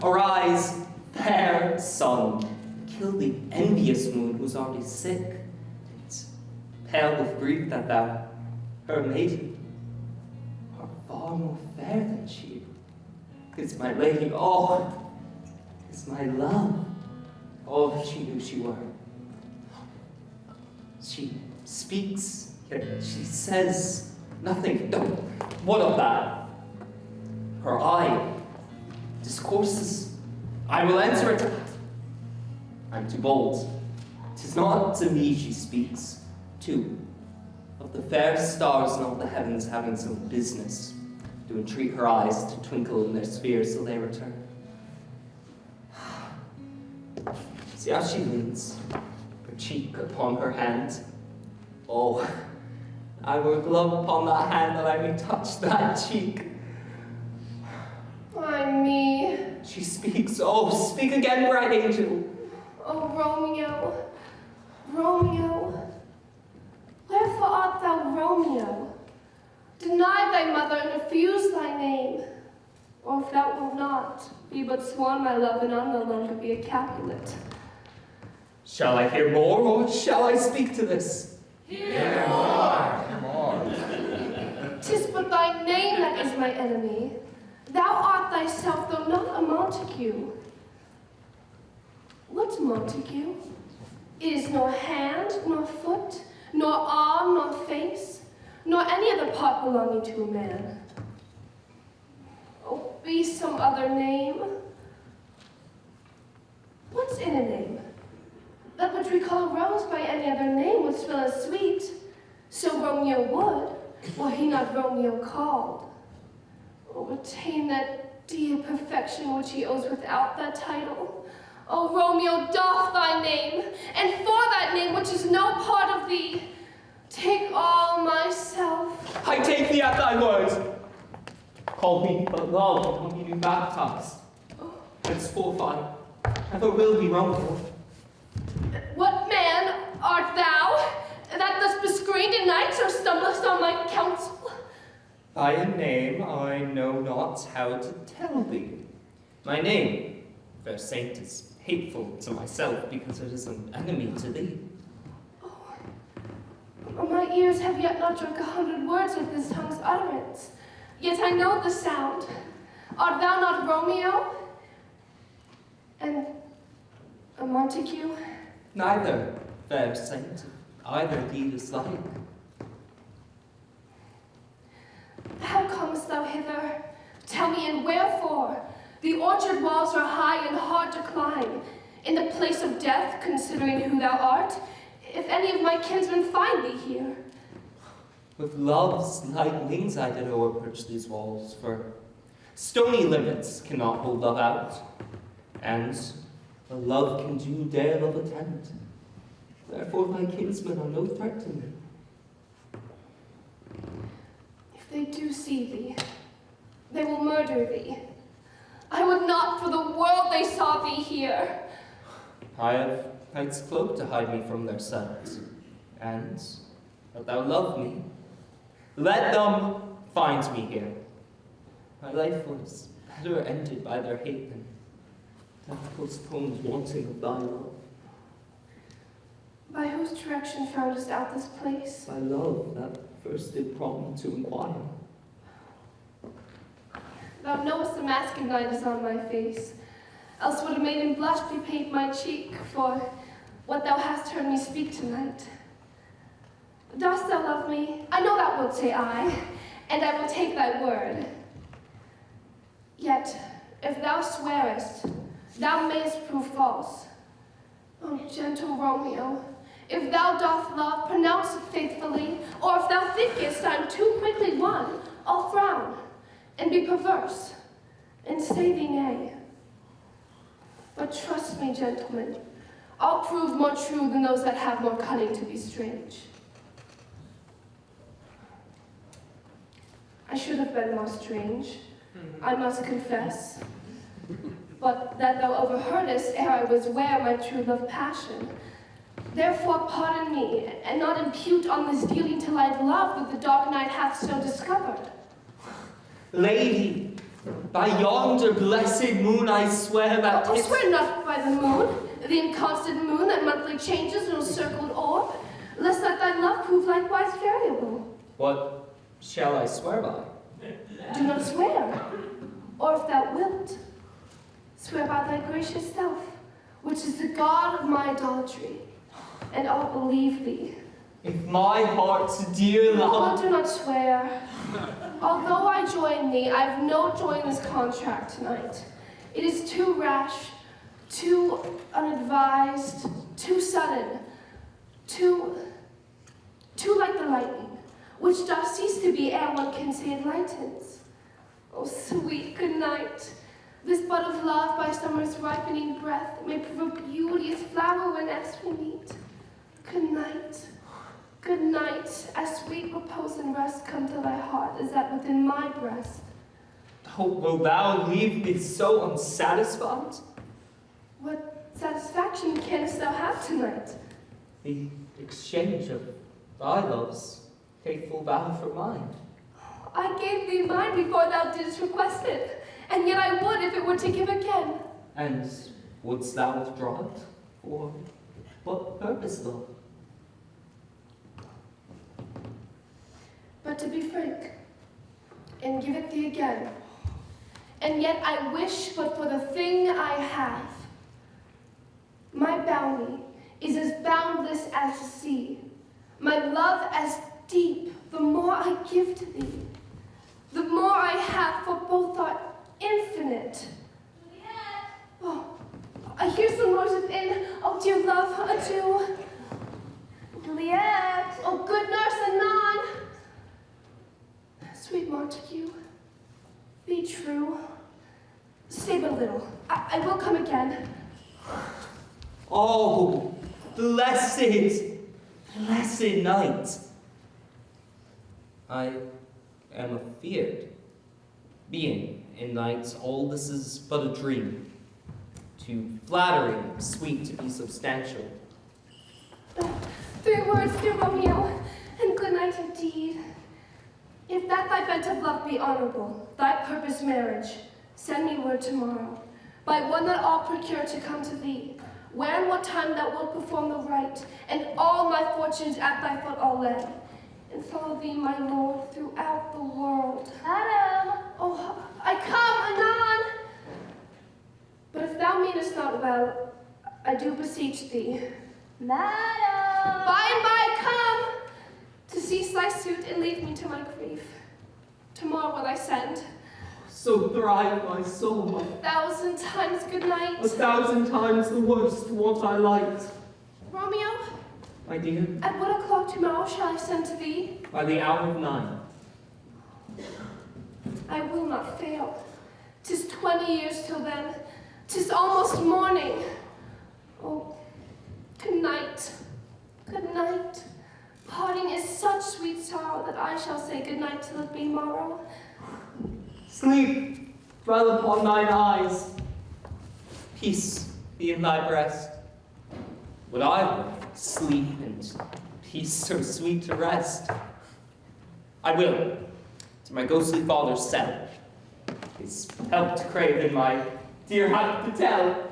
Arise, fair sun, kill the envious moon who's already sick. It's pale with grief that thou, her maiden, art far more fair than she. It's my lady, oh, it's my love. Oh, if she knew she were. She speaks, yet she says nothing. No, what of that? Her eye discourses. I will answer it. I'm too bold. 'Tis not to me she speaks, too. Of the fair stars in all the heavens having some business to entreat her eyes to twinkle in their spheres till they return. See how she leans, her cheek upon her hand. Oh, I were a glove upon that hand that I may touch that cheek. Why me? She speaks. Oh, speak again, bright angel. Oh, Romeo, Romeo, wherefore art thou Romeo? Deny thy mother and refuse thy name. Or if thou wilt not, be but sworn my love, and I'll no longer be a Capulet. Shall I hear more, or shall I speak to this? Hear more. 'Tis but thy name that is my enemy. Thou art thyself, though not a Montague. What's Montague? It is nor hand, nor foot, nor arm, nor face, nor any other part belonging to a man. Oh, be some other name. What's in a name? That which we call a rose by any other name would smell as sweet. So Romeo would, were he not Romeo called. Oh, retain that dear perfection which he owes without that title. Oh, Romeo, doff thy name, and for that name which is no part of thee, take all myself. I take thee at thy words. Call me but love when you do baptize. Henceforth I never will be Romeo. What man art thou, that thus bescreened in night so stumblest on my counsel? Thy name I know not how to tell thee. My name, fair saint, is hateful to myself because it is an enemy to thee. Oh, my ears have yet not drunk 100 words of this tongue's utterance, yet I know the sound. Art thou not Romeo? And a Montague? Neither, fair saint, either deed is like. How comest thou hither? Tell me, and wherefore? The orchard walls are high and hard to climb. In the place of death, considering who thou art, if any of my kinsmen find thee here. With love's light wings I did o'erperch these walls, for stony limits cannot hold love out, and a love can do dare love attempt. Therefore my kinsmen are no threat to me. If they do see thee, they will murder thee. I would not for the world they saw thee here. I have night's cloak to hide me from their sight. And, if thou love me, let them find me here. My life was better ended by their hate than postponed wanting of thy love. By whose direction foundest out this place? By love that first did prompt me to inquire. Thou knowest the mask of night is on my face, else would a maiden blush bepaint my cheek for what thou hast heard me speak tonight. Dost thou love me? I know thou wilt say aye, and I will take thy word. Yet, if thou swearest, thou mayest prove false. Oh, gentle Romeo, if thou doth love, pronounce it faithfully, or if thou thinkest I'm too quickly won, I'll frown, and be perverse, and say thee nay. But trust me, gentlemen, I'll prove more true than those that have more cunning to be strange. I should have been more strange, I must confess. But that thou overheardest ere I was ware my true love passion. Therefore pardon me, and not impute on this dealing to light love that the dark night hath so discovered. Lady, by yonder blessed moon I swear that I swear not by the moon, the inconstant moon that monthly changes in a circled orb, lest that thy love prove likewise variable. What shall I swear by? Do not swear, or if thou wilt, swear by thy gracious self, which is the God of my idolatry, and I'll believe thee. If my heart's dear love... Oh, do not swear. Although I join thee, I've no joy in this contract tonight. It is too rash, too unadvised, too sudden, too like the lightning, which doth cease to be ere one can say it lightens. Oh, sweet good night. This bud of love by summer's ripening breath may prove a beauteous flower when next we meet. Good night. Good night, as sweet repose and rest come to thy heart as that within my breast. Oh, will thou leave me so unsatisfied? What satisfaction canst thou have tonight? The exchange of thy love's faithful vow for mine. I gave thee mine before thou didst request it, and yet I would if it were to give again. And wouldst thou withdraw it? For what purpose, though? But to be frank, and give it thee again. And yet I wish but for the thing I have. My bounty is as boundless as the sea, my love as deep. The more I give to thee, the more I have, for both are infinite. Juliet! Oh, I hear some noise within. Oh, dear love, adieu. Juliet! Oh, good nurse anon. Sweet Montague, be true. Stay but a little. I will come again. Oh, blessed night. I am afeard. Being in night, all this is but a dream. Too flattering, sweet to be substantial. 3 words, dear Romeo, and good night indeed. If that thy bent of love be honorable, thy purpose marriage, send me word tomorrow, by one that I'll procure to come to thee, where and what time thou wilt perform the rite, and all my fortunes at thy foot I'll lay, and follow thee, my lord, throughout the world. Madam! Oh, I come anon! But if thou meanest not well, I do beseech thee. Madam! By and by come! To cease thy suit and leave me to my grief. Tomorrow will I send. So thrive my soul. 1,000 times good night. 1,000 times the worst what I liked. Romeo, My dear, at what o'clock tomorrow shall I send to thee? by the hour of 9. I will not fail. 'Tis 20 years till then. 'Tis almost morning. Oh, good night. Good night. Parting is such sweet sorrow that I shall say good night till it be morrow. Sleep, dwell upon thine eyes. Peace be in thy breast. would I live, sleep, and peace so sweet to rest. I will, to my ghostly father's cell, his help to crave in my dear heart to tell.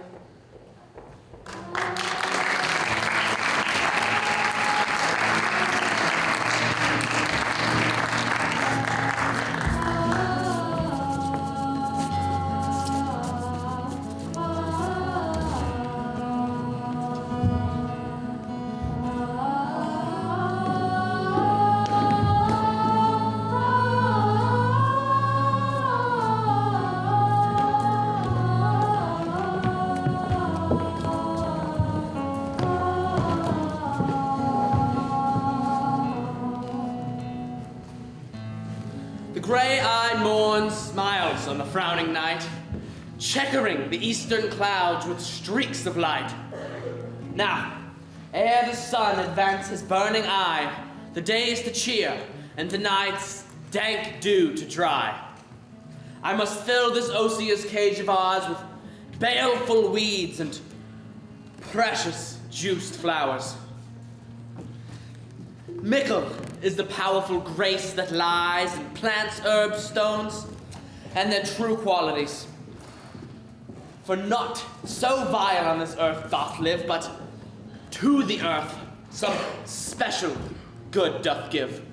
The gray-eyed morn smiles on the frowning night, checkering the eastern clouds with streaks of light. Now, ere the sun advance his burning eye, the days to cheer and the night's dank dew to dry, I must fill this osiers cage of ours with baleful weeds and precious juiced flowers. Mickle is the powerful grace that lies in plants, herbs, stones, and their true qualities. For naught so vile on this earth doth live, but to the earth some special good doth give.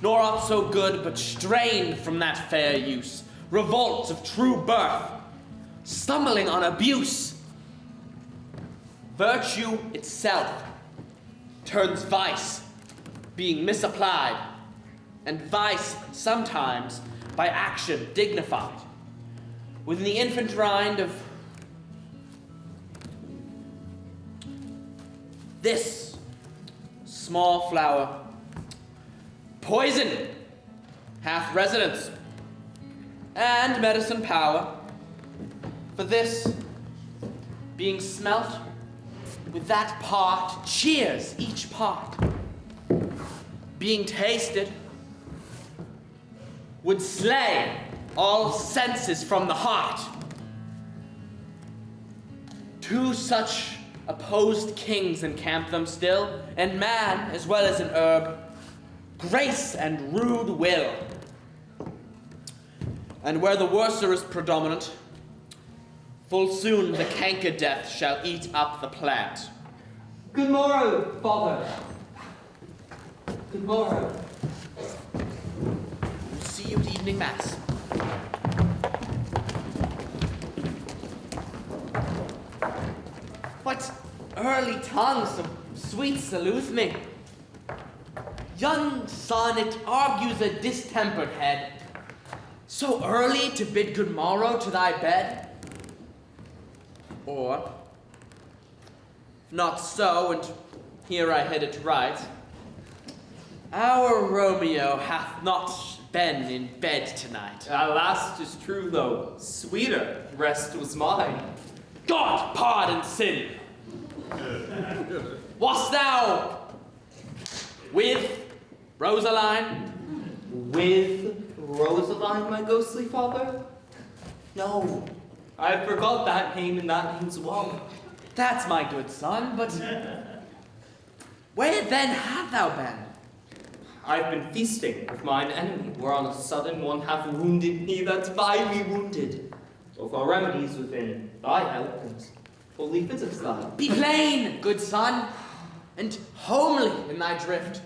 Nor aught so good but strained from that fair use, revolts of true birth, stumbling on abuse. Virtue itself turns vice, being misapplied, and vice sometimes by action dignified. Within the infant rind of this small flower, poison hath residence and medicine power. For this, being smelt with that part, cheers each part. Being tasted, would slay all senses from the heart. Two such opposed kings encamp them still, and man, as well as an herb, grace and rude will. And where the worser is predominant, full soon the canker death shall eat up the plant. Good morrow, father. Good morrow. We'll see you at evening mass. What early tongue so sweet salutes me? Young son, it argues a distempered head. So early to bid good morrow to thy bed? Or, if not so, and here I hit it right, our Romeo hath not been in bed tonight. At last is true, though. Sweeter rest was mine. God pardon sin! Wast thou with Rosaline? With Rosaline, my ghostly father? No, I forgot that name and that name's well. That's my good son, but where then hast thou been? I've been feasting with mine enemy, where on a sudden one hath wounded me that by me wounded. Both our remedies within thy help and fully visits thine. Be plain, good son, and homely in thy drift.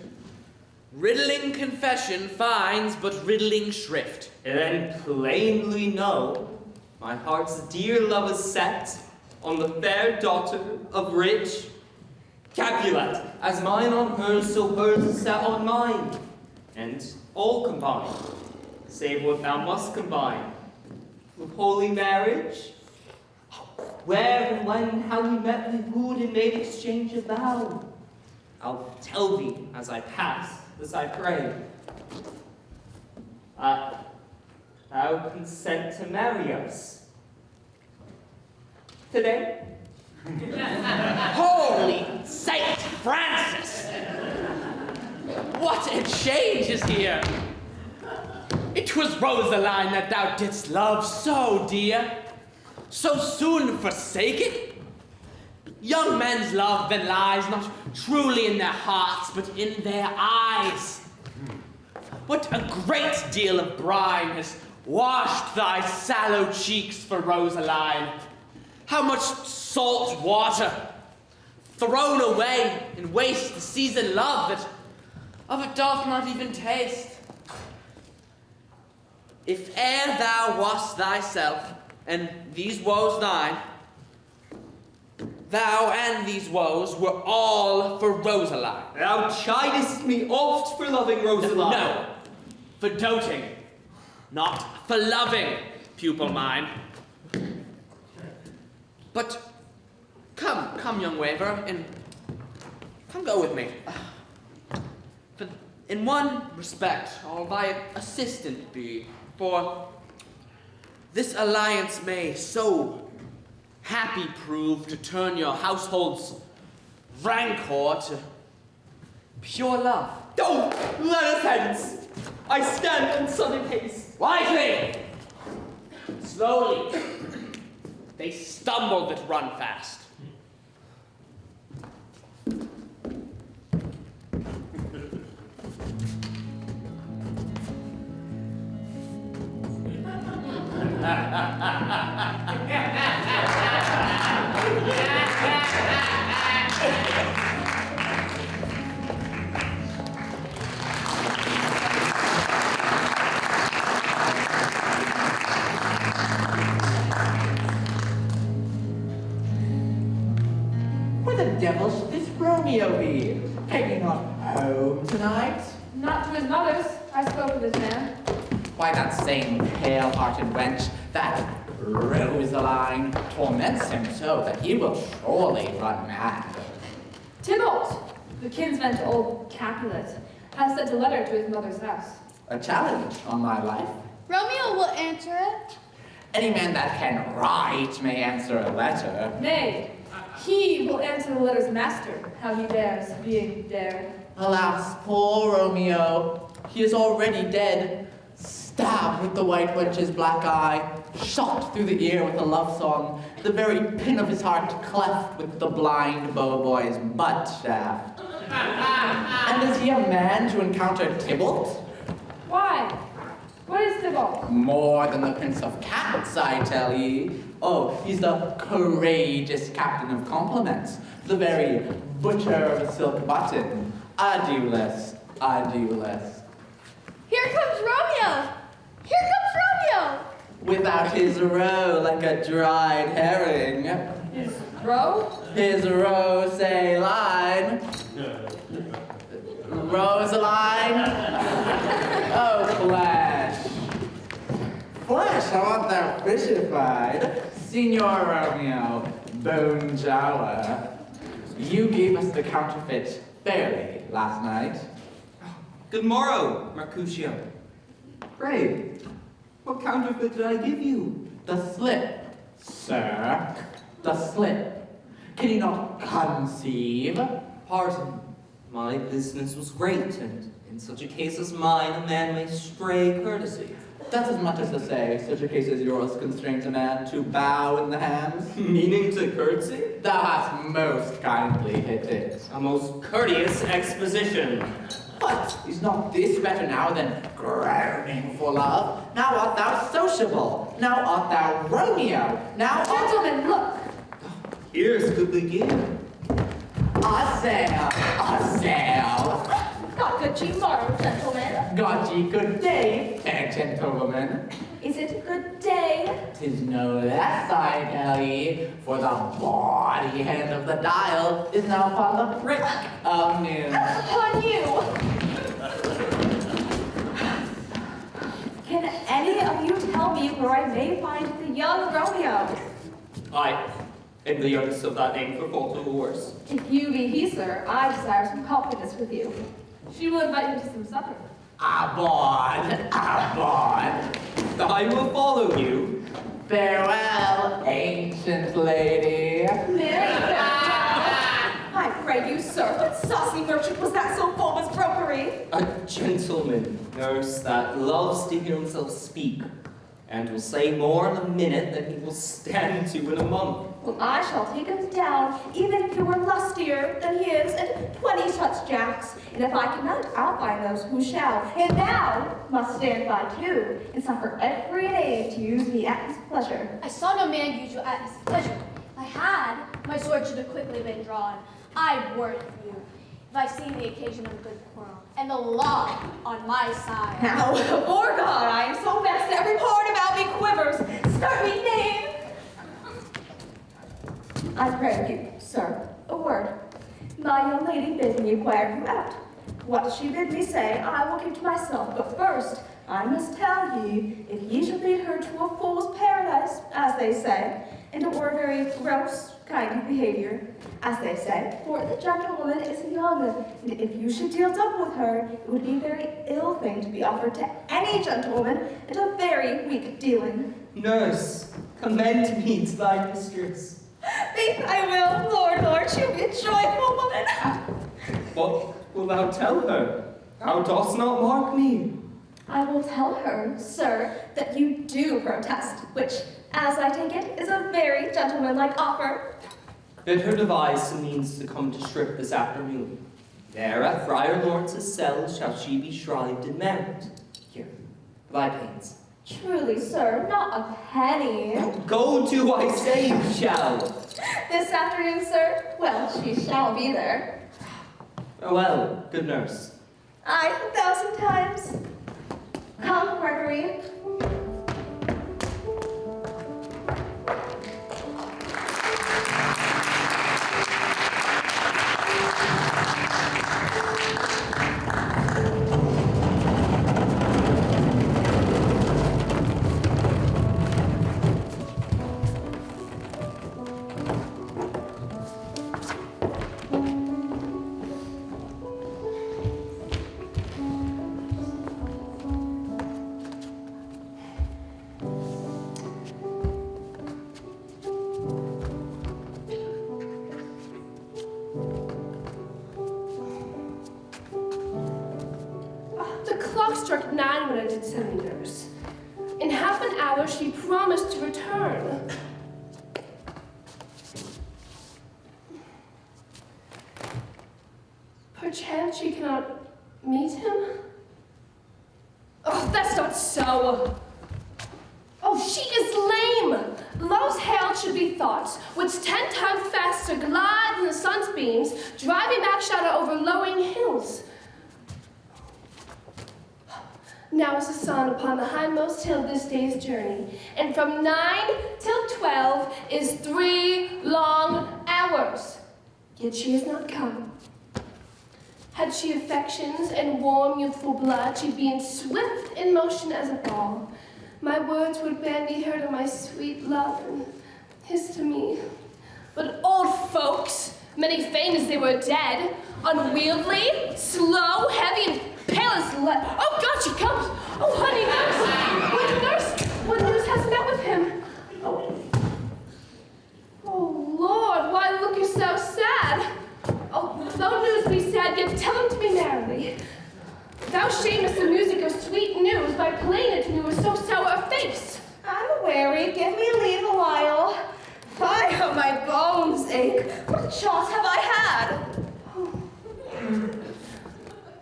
Riddling confession finds but riddling shrift. And then plainly know my heart's dear love is set on the fair daughter of rich Capulet, as mine on hers, so hers is set on mine, and all combined, save what thou must combine, with holy marriage, where and when, how we met, we wooed and made exchange of vow. I'll tell thee as I pass, as I pray. Thou consent to marry us today? Holy Saint Francis! What a change is here! It was Rosaline that thou didst love so dear, so soon forsaken. Young men's love then lies not truly in their hearts, but in their eyes. What a great deal of brine has washed thy sallow cheeks for Rosaline. How much salt water thrown away in waste the seasoned love that of it doth not even taste. If e'er thou wast thyself, and these woes thine, thou and these woes were all for Rosaline. Thou chidest me oft for loving Rosaline. No, for doting, not for loving, pupil mine. But come, young waver, and come go with me. For in one respect, I'll thy assistant be, for this alliance may so happy prove to turn your household's rancor to pure love. Don't let us hence. I stand on sudden haste. Wisely! Slowly. They stumble that run fast. Where the devil should this Romeo be? Taking on home tonight? Not to his mother's. I spoke with this man. Why, that same pale-hearted wench, that Rosaline, torments him so that he will surely run mad. Tybalt, the kinsman to old Capulet, has sent a letter to his mother's house. A challenge on my life. Romeo will answer it. Any man that can write may answer a letter. Nay, he will answer the letter's master, how he dares, being dared. Alas, poor Romeo, he is already dead. Stabbed with the white wench's black eye, shot through the ear with a love song, the very pin of his heart cleft with the blind bow boy's butt shaft. And is he a man to encounter Tybalt? Why? What is Tybalt? More than the Prince of Cats, I tell ye. Oh, he's the courageous captain of compliments, the very butcher of a silk button. Adieu-less, adieu-less. Here comes Romeo! Here comes Romeo! Without his roe like a dried herring. His roe? His Rosaline. Rosaline? Oh, flesh. Flesh, I want that fishified. Signor Romeo, bone jower. You gave us the counterfeit fairly last night. Good morrow, Mercutio. Pray, what counterfeit did I give you? The slip, sir. The slip. Can you not conceive? Pardon, my business was great, and in such a case as mine, a man may stray courtesy. That's as much as to say, such a case as yours constrains a man to bow in the hams. Meaning to curtsy? Thou hast most kindly hit it. A most courteous exposition. What? Is not this better now than groaning for love? Now art thou sociable. Now art thou Romeo. Now art... Gentlemen, look! Here's goodly gear. A sail, a sail. Got good cheap morrow, gentlemen. Got ye good day, fair gentlewoman. Is it a good day? 'Tis no less, I tell ye, for the body hand of the dial is now upon the prick of noon. Upon you! Can any of you tell me where I may find the young Romeo? I am the youngest of that name for fault or worse. If you be he, sir, I desire some confidence with you. She will invite you to some supper. Aboard, aboard. I will follow you. Farewell, ancient lady. I pray you, sir, what saucy merchant was that so full of his brokery? A gentleman, nurse, that loves to hear himself speak, and will say more in a minute than he will stand to in a month. well, I shall take him down, even if he were lustier than he is, and 20 such jacks. And if I cannot, I'll find those who shall. And thou must stand by too, and suffer every knave to use me at his pleasure. I saw no man use you at his pleasure. If I had, my sword should have quickly been drawn. I warrant you, if I seen the occasion of a good quarrel, and the law on my side. Now, before God, I am so vexed that every part about me quivers. Start me, knave! I pray you, sir, a word. My young lady bid me inquire you out. What she bid me say, I will keep to myself. But first, I must tell ye, if ye shall lead her to a fool's paradise, as they say, and to very gross kind of behavior, as they say, for the gentlewoman is young, and if you should deal dumb with her, it would be a very ill thing to be offered to any gentlewoman, and a very weak dealing. Nurse, commend me to thy mistress. Faith I will, Lord, she'll be a joyful woman. What wilt thou tell her? Thou dost not mark me. I will tell her, sir, that you do protest, which, as I take it, is a very gentlemanlike offer. Bid her devise some means to come to Strip this afternoon. There at Friar Lawrence's cell shall she be shrived and married. Here, for thy pains. Truly, sir, not a penny. Go to, I say you shall. This afternoon, sir? Well, she shall be there. Farewell, good nurse. Aye, 1,000 times. Come, Gregory. Struck 9 when I did send the nurse. In half an hour, she promised to return. Perchance she cannot meet him? Oh, that's not so. Oh, she is lame. Love's hail should be thoughts, which 10 times faster glide in the sun's beams, driving back shadow over lowing hills. Now is the sun upon the hindmost hill this day's journey, and from 9 till 12 is 3 long hours. Yet she has not come. Had she affections and warm youthful blood, she'd be in swift in motion as a ball. My words would bandy her to my sweet love, and his to me. But old folks, many fain as they were dead, unwieldy, slow, heavy, and pale as lead. Oh, God, she comes! Oh, honey, nurse! What news has met with him? Oh, Lord, why look you so sad? Oh, though news be sad, yet tell him to me merrily. Thou shamest the music of sweet news by playing it to me with so sour a face. I'm weary, give me leave a while. Fie, how my bones ache. What shots have I had?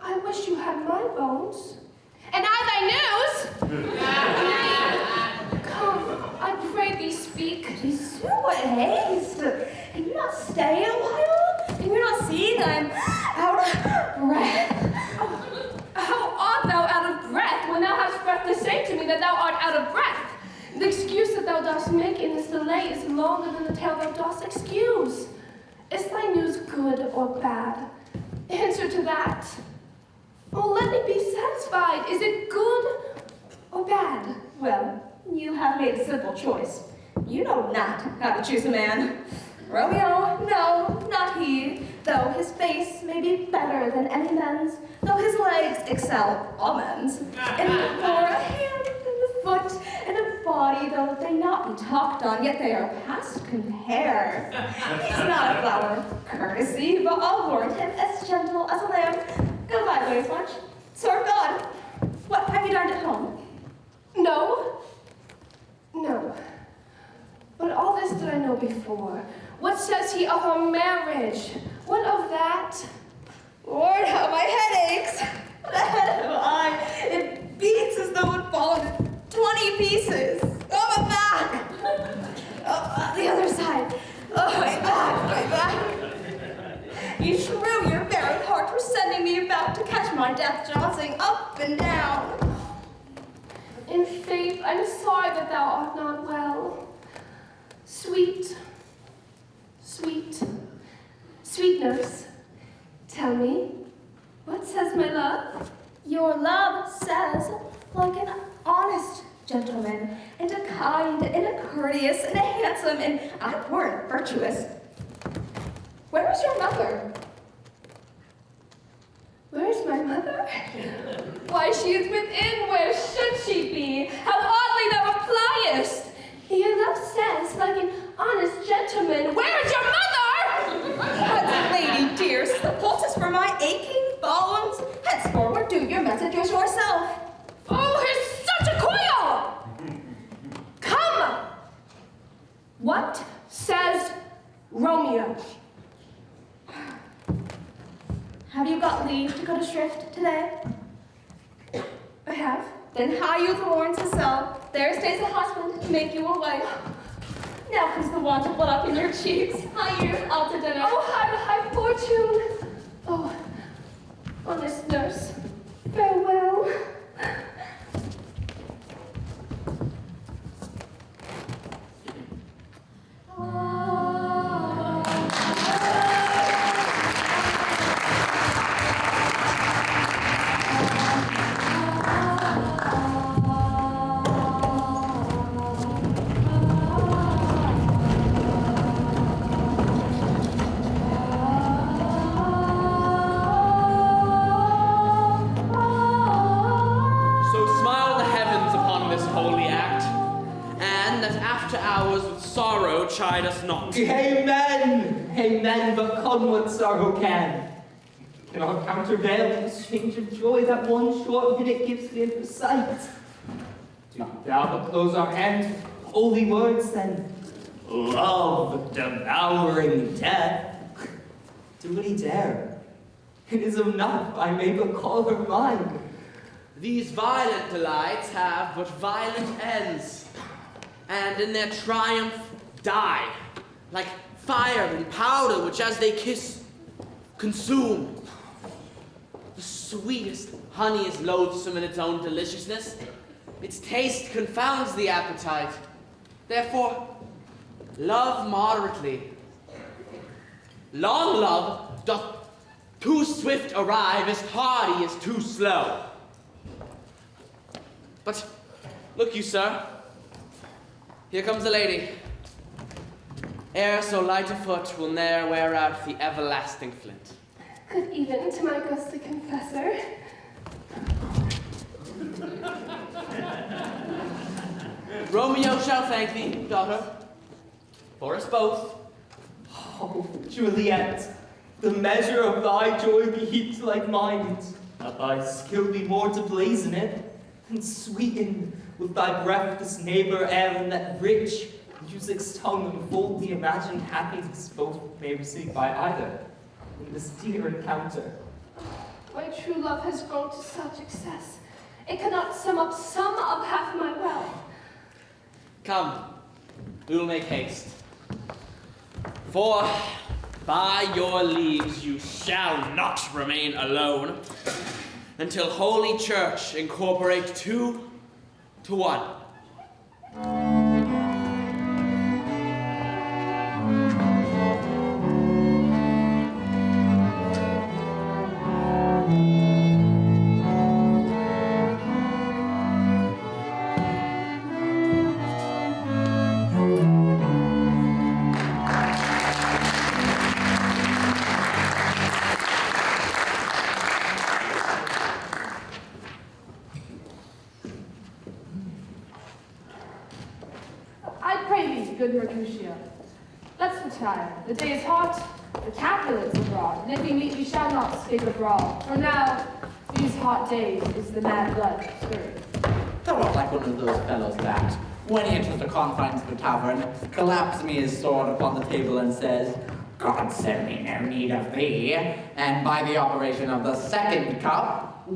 I wish you had my bones. And I thy news! Come, I pray thee speak. What haste? Can you not stay a while? Can you not see that I'm out of breath? How art thou out of breath when thou hast breath to say to me that thou art out of breath? The excuse that thou dost make in this delay is longer than the tale thou dost excuse. Is thy news good or bad? Answer to that. Oh, let me be satisfied. Is it good or bad? Well, you have made a simple choice. You know not how to choose a man. Romeo, no, not he, though his face may be better than any men's, though his legs excel all men's, and for a hand and a foot and a body, though they not be talked on, yet they are past compare. He's not a flower of courtesy, but I'll warrant him as gentle as a lamb. Go thy ways, wench. Serve God. What, have you dined at home? No. But But all this did I know before. What says he of our marriage? What of that? Lord, how my head aches. The head of I, it beats as though it would fall into 20 pieces. Oh, my back. Oh, the other side. Oh, my back. You shrew your very heart for sending me about to catch my death jostling up and down. In faith, I am sorry that thou art not well. Sweet nurse, tell me, what says my love? Your love says, like an honest gentleman, and a kind, and a courteous, and a handsome, and I weren't virtuous. Where is your mother? Where is my mother? Why, she is within. Where should she be? How oddly thou appliest! Your love says, like an honest gentleman, where is your mother? But, lady dear, the poultice for my aching bones. Henceforward, do your messages yourself. Oh, he's such a quail! Come! What says Romeo? Have you got leave to go to shrift today? I have. Then hie you the warrants to sell. There stays the husband to make you a wife. Now comes the want of blood up in your cheeks. Hie you out to dinner. Oh, high fortune! Oh, honest nurse, farewell. Chide us not. Amen! Amen, but come what sorrow can. Cannot countervail the exchange of joy that one short minute gives me in her sight. Do thou but close our hands with holy words, then. Love devouring death. Do what he dare. It is enough, I may but call her mine. These violent delights have but violent ends, and in their triumph die, like fire and powder, which as they kiss, consume. The sweetest honey is loathsome in its own deliciousness. Its taste confounds the appetite. Therefore, love moderately. Long love doth too swift arrive, as tardy is too slow. But look you, sir, here comes the lady. Ere so light a foot will ne'er wear out the everlasting flint. Good even to my ghostly confessor. Romeo shall thank thee, daughter, for us both. Oh, Juliet, the measure of thy joy be heaped like mine, that thy skill be more to blazon it, and sweeten with thy breath this neighbor air, and that rich music's tongue unfold the imagined happiness both may receive by either in this dear encounter. My true love has grown to such excess, it cannot sum up some of half my wealth. Come, we will make haste. For by your leaves you shall not remain alone until Holy Church incorporate 2 to 1. Good Mercutio, let's retire. The day is hot, the Capulets abroad, and if we meet, we shall not escape a brawl. For now, these hot days is the mad blood stirring. Thou art like one of those fellows that, when he enters the confines of the tavern, claps me his sword upon the table and says, God send me no need of thee. And by the operation of the second cup,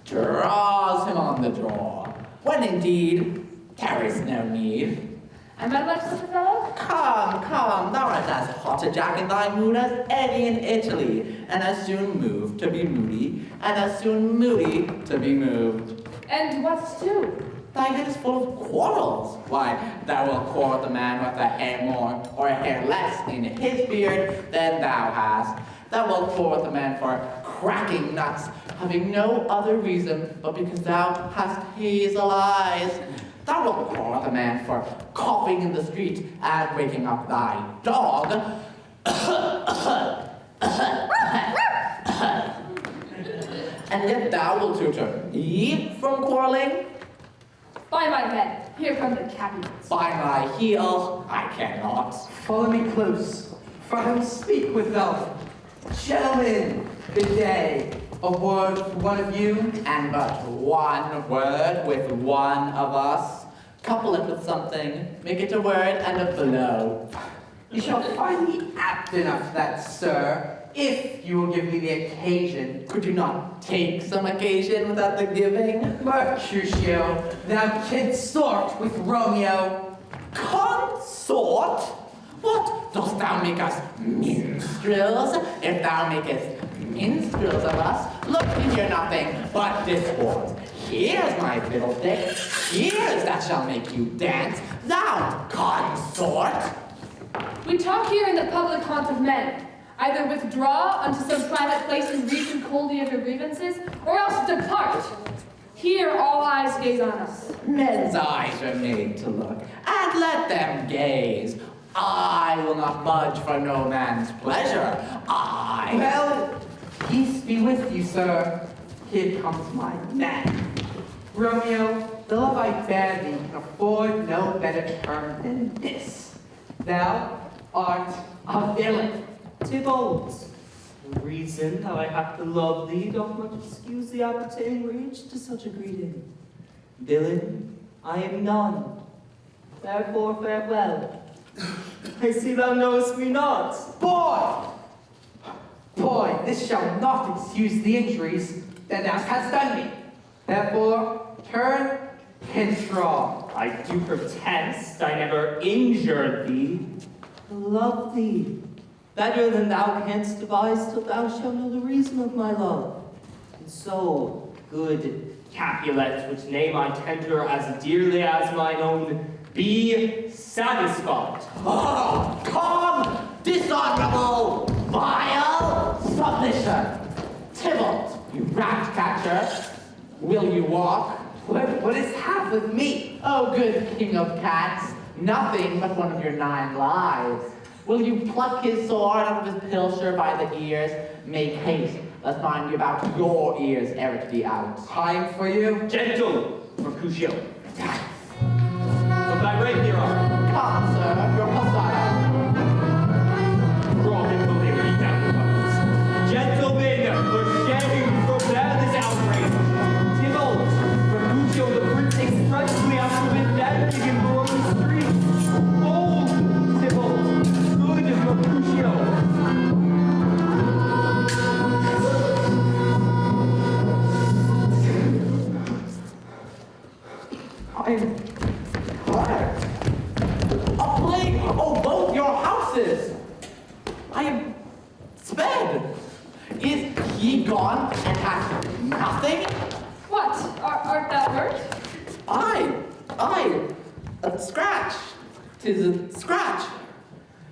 draws him on the draw, when indeed there is no need. Am I like such a fellow? Come, thou art as hot a jack in thy mood as any in Italy, and as soon moved to be moody, and as soon moody to be moved. And what's two? Thy head is full of quarrels. Why, thou wilt quarrel with the man with a hair more or a hair less in his beard than thou hast. Thou wilt quarrel with the man for cracking nuts, having no other reason but because thou hast hazel eyes. Thou wilt quarrel with a man for coughing in the street and waking up thy dog. And yet thou wilt tutor me from quarreling? By my head, here come the Capulets. By my heel, I cannot. Follow me close, for I will speak with them. Gentlemen, good day. A word with one of you, And but one word with one of us. Couple it with something, make it a word and a blow. you shall find me apt enough that, sir, if you will give me the occasion. Could you not take some occasion without the giving? Mercutio, thou consort with Romeo. Consort? What? Dost thou make us minstrels? If thou makest minstrels of us, look we hear nothing but discord. Here's my fiddlestick, here's that shall make you dance, thou consort! We talk here in the public haunt of men. Either withdraw unto some private place and reason coldly of your grievances, or else depart. Here all eyes gaze on us. Men's eyes are made to look, and let them gaze. I will not budge for no man's pleasure. Well, peace be with you, sir. Here comes my man. Romeo, the love I bear thee can afford no better term than this. Thou art a villain. Tybalt, the reason how I have to love thee doth not excuse the appertaining rage to such a greeting. Villain, I am none. Therefore farewell. I see thou knowest me not. Boy, this shall not excuse the injuries that thou hast done me. Therefore, turn pinstraw. I do protest I never injured thee. I love thee better than thou canst devise till thou shalt know the reason of my love. And so, good Capulet, which name I tender as dearly as mine own, be satisfied. Oh, come, dishonorable, vile submission. Tybalt, you rat catcher, will you walk? What is half with me? Oh, good king of cats, nothing but one of your 9 lives. Will you pluck his sword out of his pilcher by the ears? Make haste, lest mine give out your ears ere it be out. Time for you. Gentle, Mercutio. From thy right hero. Come, sir, your posada. Draw him the liberty down the bones. Gentlemen, for shame, forbear this outrage. Tybalt, Mercutio, the prince expressly after vendetta in Roman streets. Old Tybalt, good Mercutio. I am tired. A plague, oh, both your houses. I am sped. Is he gone and hath nothing? What? Art thou hurt? A scratch. 'Tis a scratch.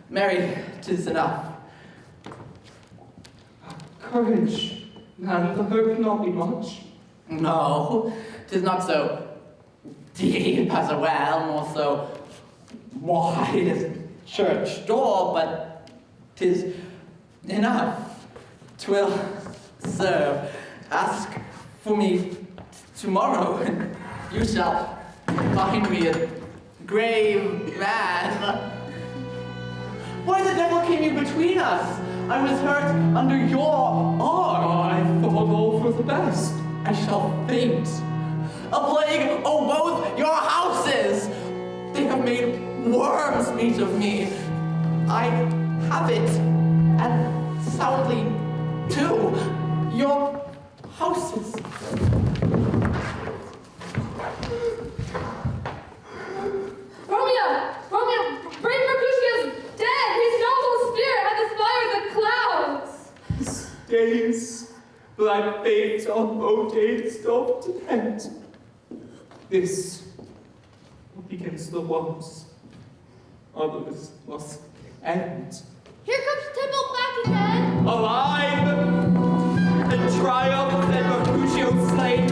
Mary, 'tis enough. Courage, man, the hurt cannot be much. No, 'tis not so deep as a well, nor so wide as church door, but 'tis enough. 'Twill serve. Ask for me tomorrow, and you shall find me a grave man. Why the devil came you between us? I was hurt under your arm. I thought all for the best. I shall faint. A plague, oh, both your houses! They have made worms meat of me. I have it, and soundly, too. Your houses. Romeo, brave Mercutio's dead. His noble spirit had aspired the clouds. Days, thy fate on no days doth depend. This begins the once, others must end. Here comes Tybalt back again. Alive! In triumph and Mercutio slain.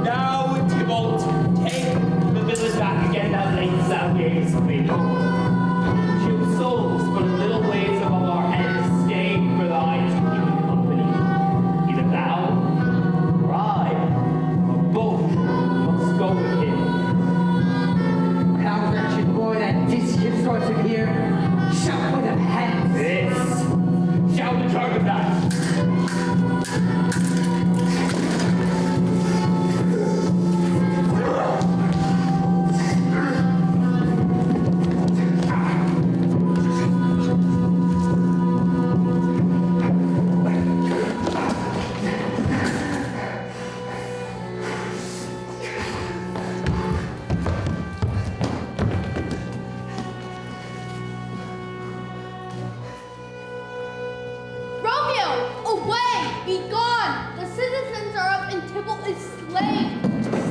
Now, Tybalt, take the village back again that late thou gavest me. Mercutio's souls but a little ways above our heads, stay for thy to keep him company. Either thou or I, or both, must go with him. Thou wretched boy that didst give swords of here, shall put them hence. This shall determine that. Romeo, away! Be gone! The citizens are up and Tybalt is slain.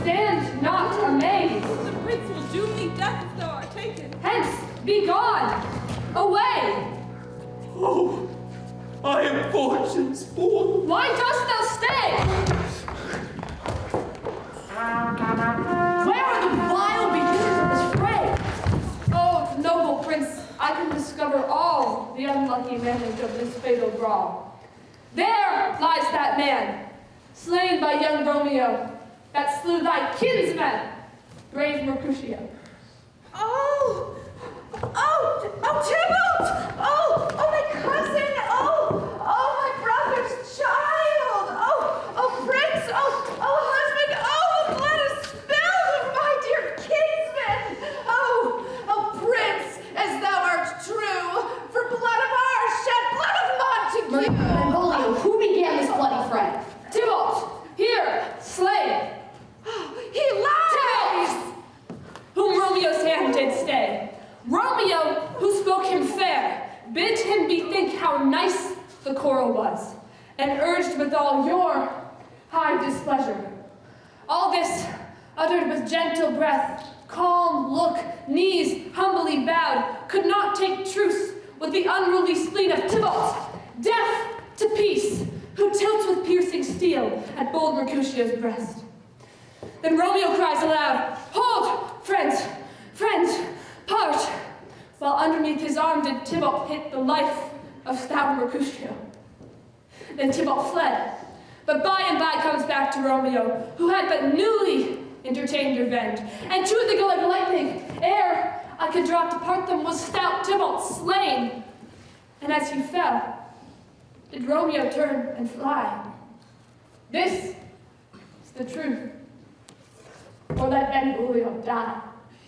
Stand not amazed. The prince will doom thee death if thou art taken. Hence, be gone. Away. Oh, I am fortune's fool. Why dost thou stay? Where are the vile beginnings of this fray? Oh, noble prince, I can discover all the unlucky manage of this fatal brawl. There lies that man, slain by young Romeo, that slew thy kinsman, brave Mercutio. Oh, Tybalt! Oh, my cousin! Oh, my brother's child! Oh, prince! Oh, husband! Oh, the blood is spilled of my dear kinsman! Oh, prince, as thou art true, for blood of ours shed blood of Montague! Benvolio, who began this bloody fray? Tybalt, here, slain. He lies! Whom Romeo's hand did stay. Romeo, who spoke him fair, bid him bethink how nice the quarrel was, and urged with all your high displeasure. All this uttered with gentle breath, calm look, knees humbly bowed, could not take truce with the unruly spleen of Tybalt, deaf to peace, who tilts with piercing steel at bold Mercutio's breast. Then Romeo cries aloud, "Hold, friends, part!" While underneath his arm did Tybalt hit the life of stout Mercutio. Then Tybalt fled, but by and by comes back to Romeo, who had but newly entertained revenge. And to the go like lightning, ere I could draw to part them, was stout Tybalt slain. And as he fell, did Romeo turn and fly. This is the truth. Or let Benvolio die.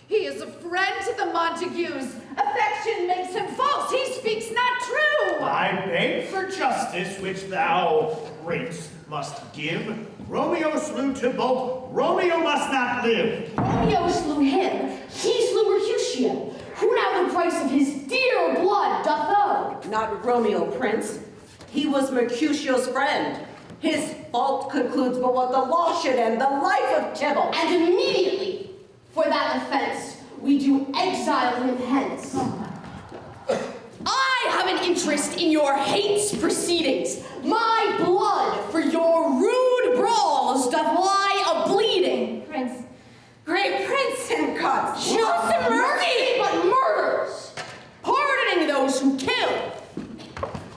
He is a friend to the Montagues. Affection makes him false. He speaks not true. I beg for justice, which thou, prince, must give. Romeo slew Tybalt. Romeo must not live. Romeo slew him. He slew Mercutio. Who now the price of his dear blood doth owe? Not Romeo, prince. He was Mercutio's friend. His fault concludes but what the law should end, the life of Tybalt. And immediately, for that offense, we do exile him hence. I have an interest in your hate's proceedings. My blood for your rude brawls doth lie a-bleeding. Prince, great prince and gods, just mercy but murders, pardoning those who kill.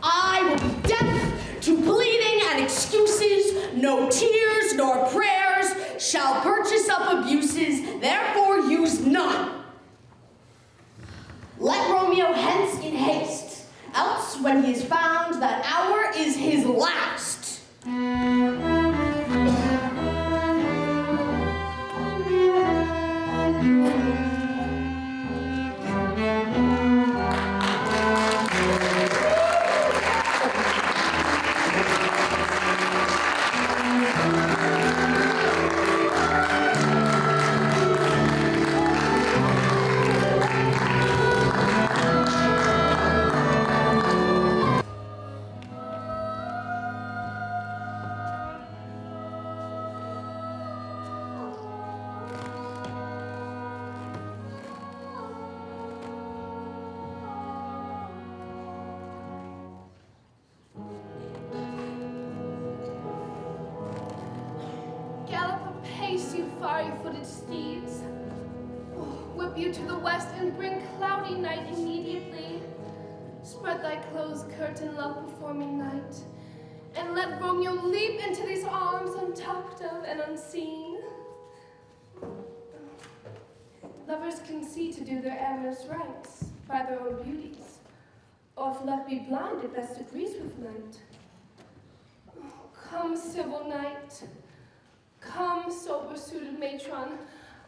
I will be deaf to pleading and excuses, no tears nor prayers shall purchase up abuses, therefore use none. Let Romeo hence in haste, else when he is found, that hour is his last. fiery-footed steeds. Oh, whip you to the west and bring cloudy night immediately. Spread thy closed curtain, love, before me, night, and let Romeo leap into these arms untalked of and unseen. Lovers can see to do their amorous rites by their own beauties, or if left be blind, it best agrees with night. Oh, come, civil knight, come, sober-suited matron,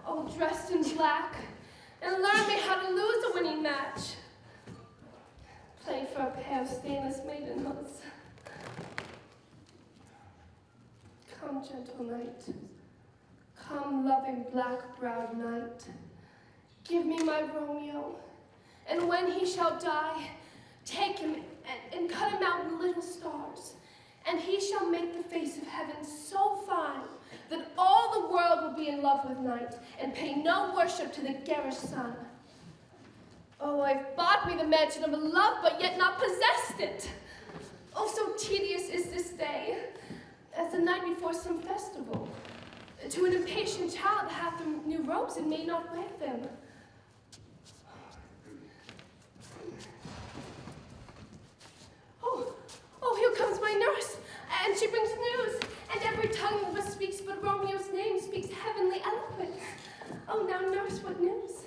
all dressed in black, and learn me how to lose a winning match. Play for a pair of stainless maidenhoods. Come, gentle knight, come, loving black-browed knight, give me my Romeo, and when he shall die, take him and cut him out in little stars, and he shall make the face of heaven so fine that all the world will be in love with night and pay no worship to the garish sun. Oh, I've bought me the mansion of love, but yet not possessed it. Oh, so tedious is this day, as the night before some festival. To an impatient child that hath new robes and may not wear them. Oh, here comes my nurse, and she brings news, and every tongue that speaks but Romeo's name speaks heavenly eloquence. Oh, now, nurse, what news?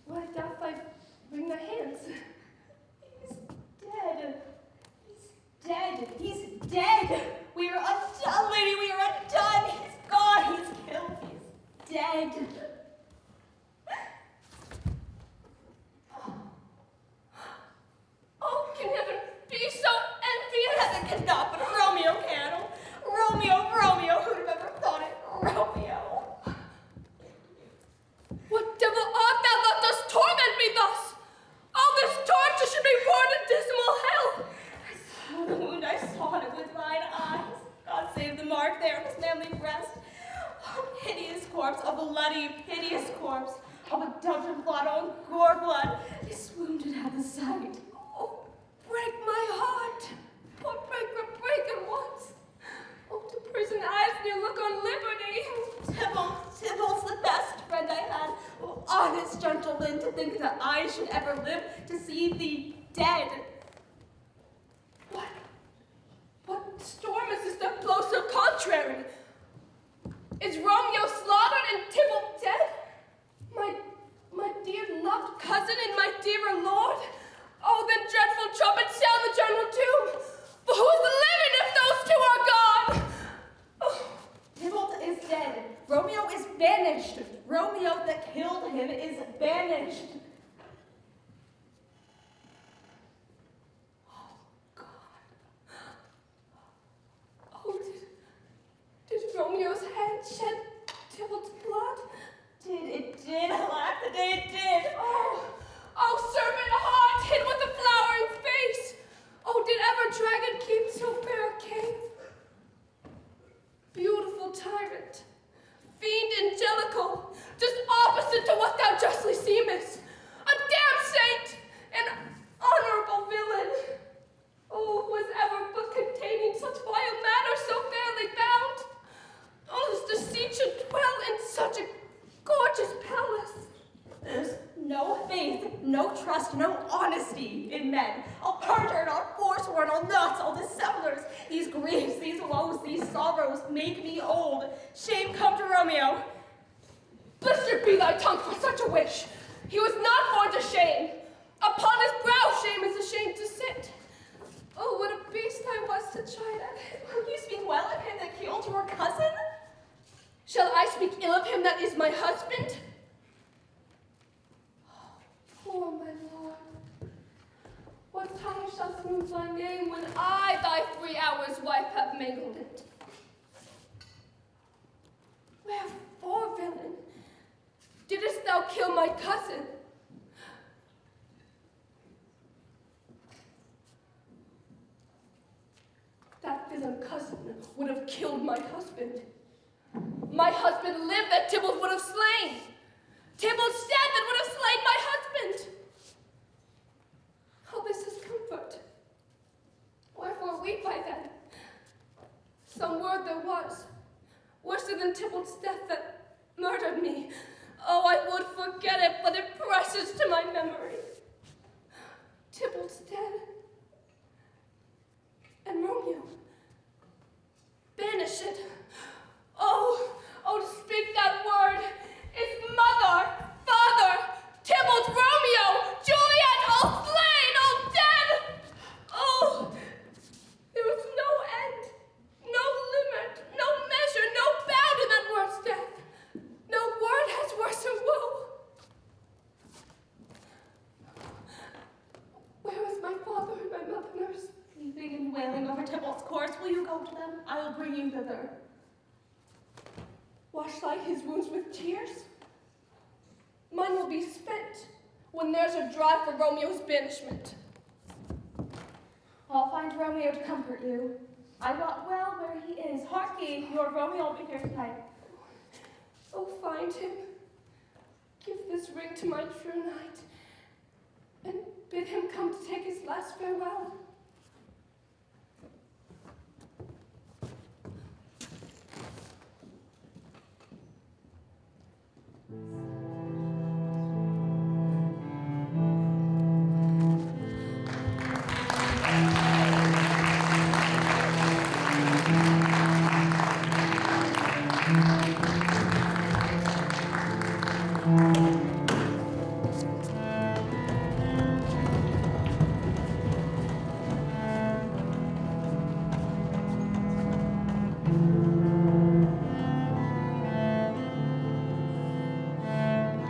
What doth I wring thy hands? He's dead. He's dead. He's dead. We are undone, lady. We are undone. He's gone. He's killed. He's dead. Oh, can heaven be so envious? Heaven cannot, but Romeo can. Oh, Romeo, who'd have ever thought it? Romeo. What devil art thou that dost torment me thus? All this torture should be poured in dismal hell. I saw the wound. I saw it with mine eyes. God save the mark there on his manly breast. A hideous corpse, a bloody, piteous corpse, of a dungeon blood, oh, gore blood. He swooned at the sight. Oh, break my heart. Oh, break it once. Oh, to prison eyes near look on liberty. Tybalt's the best friend I had. Oh, honest gentleman, to think that I should ever live to see thee dead. What storm is this that blows so contrary? Is Romeo slaughtered and Tybalt dead? My dear loved cousin and my dearer lord? Oh, then dreadful trumpet sound the general doom. For who is living if those two are gone? Oh. Tybalt is dead. Romeo is banished. Romeo that killed him is banished. Oh, God. Oh, did Romeo's hand shed Tybalt's blood? It did, alack, the day it did. Oh, serpent heart, hid with a flowering face. Oh, did ever dragon keep so fair a cave? Beautiful tyrant, fiend angelical, just opposite to what thou justly seemest. A damned saint, an honorable villain. Oh, was ever but containing such vile matter so fairly bound? Oh, this deceit should dwell in such a gorgeous palace. There's no faith, no trust, no honesty in men. All perjured, all forsworn, all nuts, all dissemblers. These griefs, these woes, these sorrows make me old. Shame come to Romeo. Blistered be thy tongue for such a wish. He was not born to shame. Upon his brow shame is ashamed to sit. Oh, what a beast I was to chide at. You speak well of him that killed your cousin? Shall I speak ill of him that is my husband? Poor my lord, what tongue shall smooth thy name when I, thy 3 hours wife, have mangled it? Wherefore, villain, didst thou kill my cousin? That villain cousin would have killed my husband. My husband lived that Tybalt would have slain. Tybalt's dead that would have slain my husband. Oh, this is comfort. Wherefore weep I then? Some word there was, worse than Tybalt's death that murdered me. Oh, I would forget it, but it presses to my memory. Tybalt's dead. And Romeo, banish it. Oh, to speak that word. It's mother, father, Tybalt, Romeo, Juliet, all slain, all dead. Oh, there was no end, no limit, no measure, no bound in that word's death. No word has worse woe. Where is my father and my mother nurse? Weeping and wailing over Tybalt's corpse. Will you go to them? I will bring you thither. Wash thy his wounds with tears. Mine will be spent when there's a drive for Romeo's banishment. I'll find Romeo to comfort you. I wot well where he is. Hark ye, your Romeo will be here tonight. Oh, find him. Give this ring to my true knight, and bid him come to take his last farewell.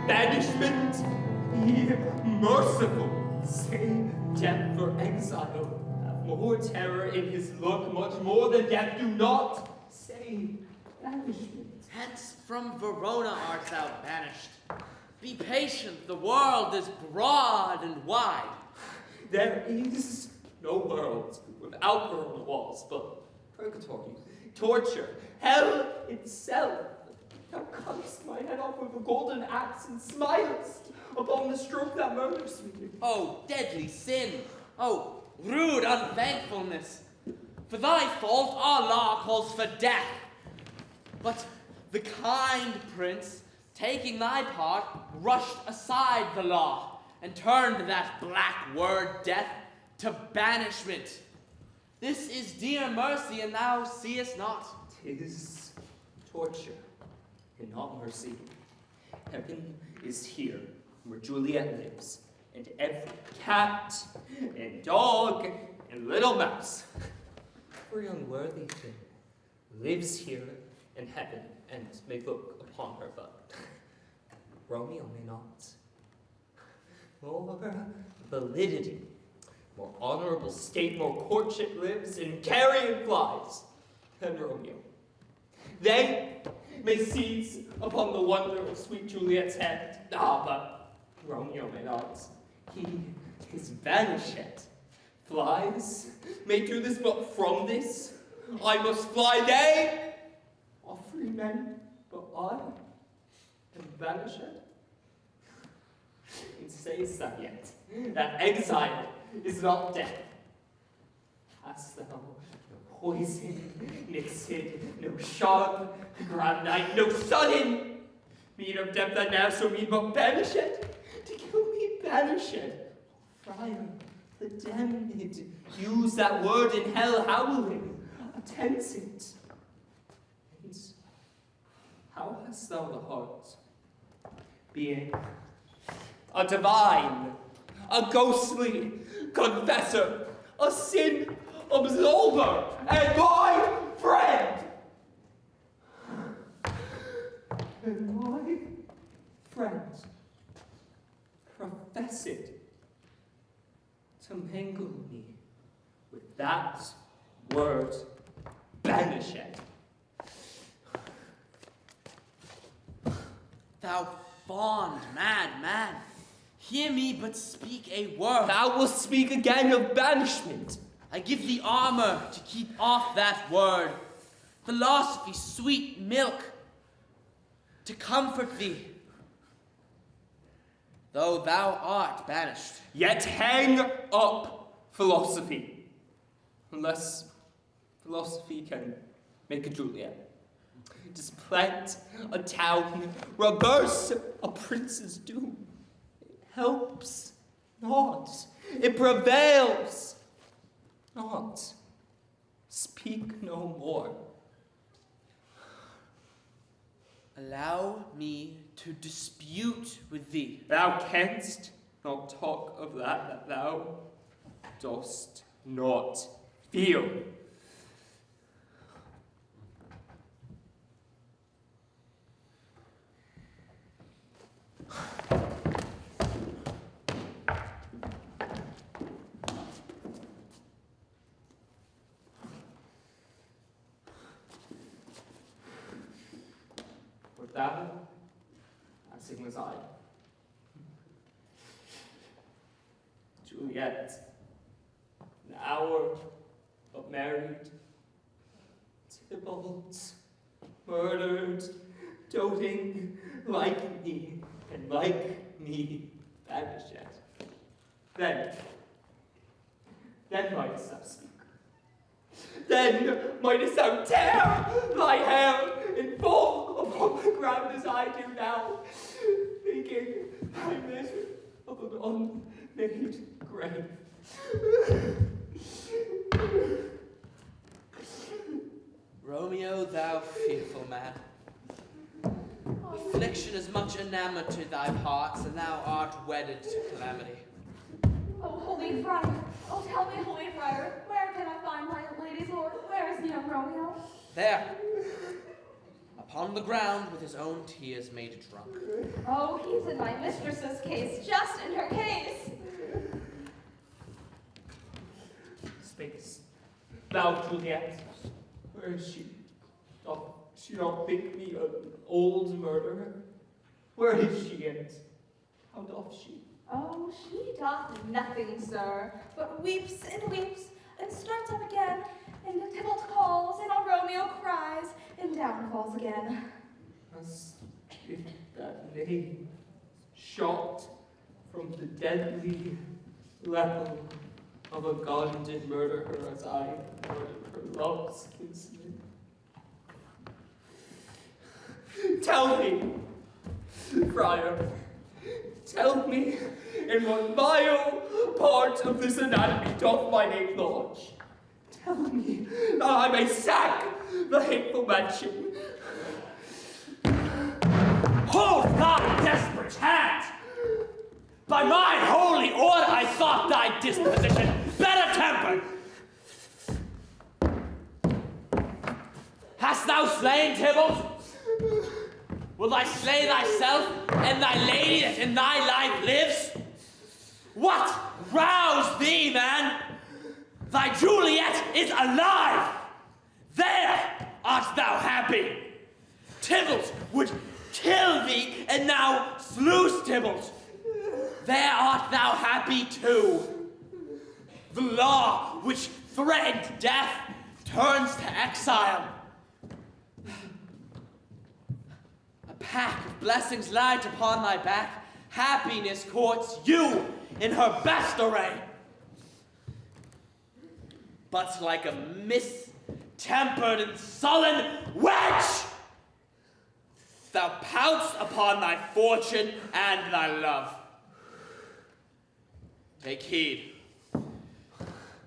Banishment, be merciful. Say death for exile. Have more terror in his look, much more than death. Do not say banishment. Hence from Verona art thou banished. Be patient, the world is broad and wide. There is no world without Verona walls, but purgatory, torture, hell itself. Thou cuttest my head off with a golden axe and smilest upon the stroke that murders me. Oh, deadly sin! Oh, rude unthankfulness! For thy fault our law calls for death. But the kind prince, taking thy part, rushed aside the law and turned that black word death to banishment. This is dear mercy, and thou seest not. 'Tis torture and not mercy. Heaven is here, where Juliet lives, and every cat and dog and little mouse, every unworthy thing, lives here in heaven and may look upon her, but Romeo may not. More validity, more honorable state, more courtship lives in carrion flies than Romeo. They may seize upon the wonder of sweet Juliet's hand. But Romeo may not. He is banished. Flies may do this, but from this I must fly. They are free men, but I am banished. It says that yet, that exile is not death. Hast thou no poison mixed, no sharp granite, no sudden mean of death that now so mean, but banished, to kill me banished. Friar, the damned, use that word in hell howling, attends it. And how hast thou the heart, being a divine, a ghostly confessor, a sin absolver, and my friend? And my friend professed to mingle me with that word banished. Thou fond mad man, hear me but speak a word. Thou wilt speak again of banishment. I give thee armor to keep off that word, philosophy, sweet milk, to comfort thee, though thou art banished. Yet hang up philosophy, unless philosophy can make a Juliet. Displant a town, reverse a prince's doom. It helps not, it prevails not. Speak no more. Allow me to dispute with thee. Thou canst not talk of that thou dost not feel. With that, I signify. Juliet, an hour of married, Tybalt, murdered, doting, like me, and like me, vanished. Then mightst thou speak. Then mightst thou tear thy hair in full upon the ground as I do now, thinking thy measure of an unmade grave. Romeo, thou fearful man, affliction is much enamored to thy parts, and thou art wedded to calamity. Oh, holy friar, oh, tell me, holy friar, where can I find my lady's lord? Where is young Romeo? There, upon the ground with his own tears made drunk. Oh, he's in my mistress's case, just in her case. Space. Thou, Juliet, where is she? Doth she not think me an old murderer? Where is she, and how doth she? Oh, she doth nothing, sir, but weeps, and starts up again, and the Tybalt calls, and our Romeo cries, and down falls again. As if that name shot from the deadly level of a gun did murder her as I murdered her love's kinsman. Tell me, friar, tell me in what vile part of this anatomy doth my name lodge. Tell me that I may sack the hateful mansion. Hold thy desperate hand! By my holy order, I thought thy disposition better tempered. Hast thou slain Tybalt? Will thou slay thyself and thy lady that in thy life lives? What roused thee, man? Thy Juliet is alive! There art thou happy! Tybalt would kill thee, and thou slewest Tybalt. There art thou happy too. The law which threatened death turns to exile. A pack of blessings light upon thy back. Happiness courts you in her best array. But like a mistempered and sullen wench, thou pouts upon thy fortune and thy love. Take heed.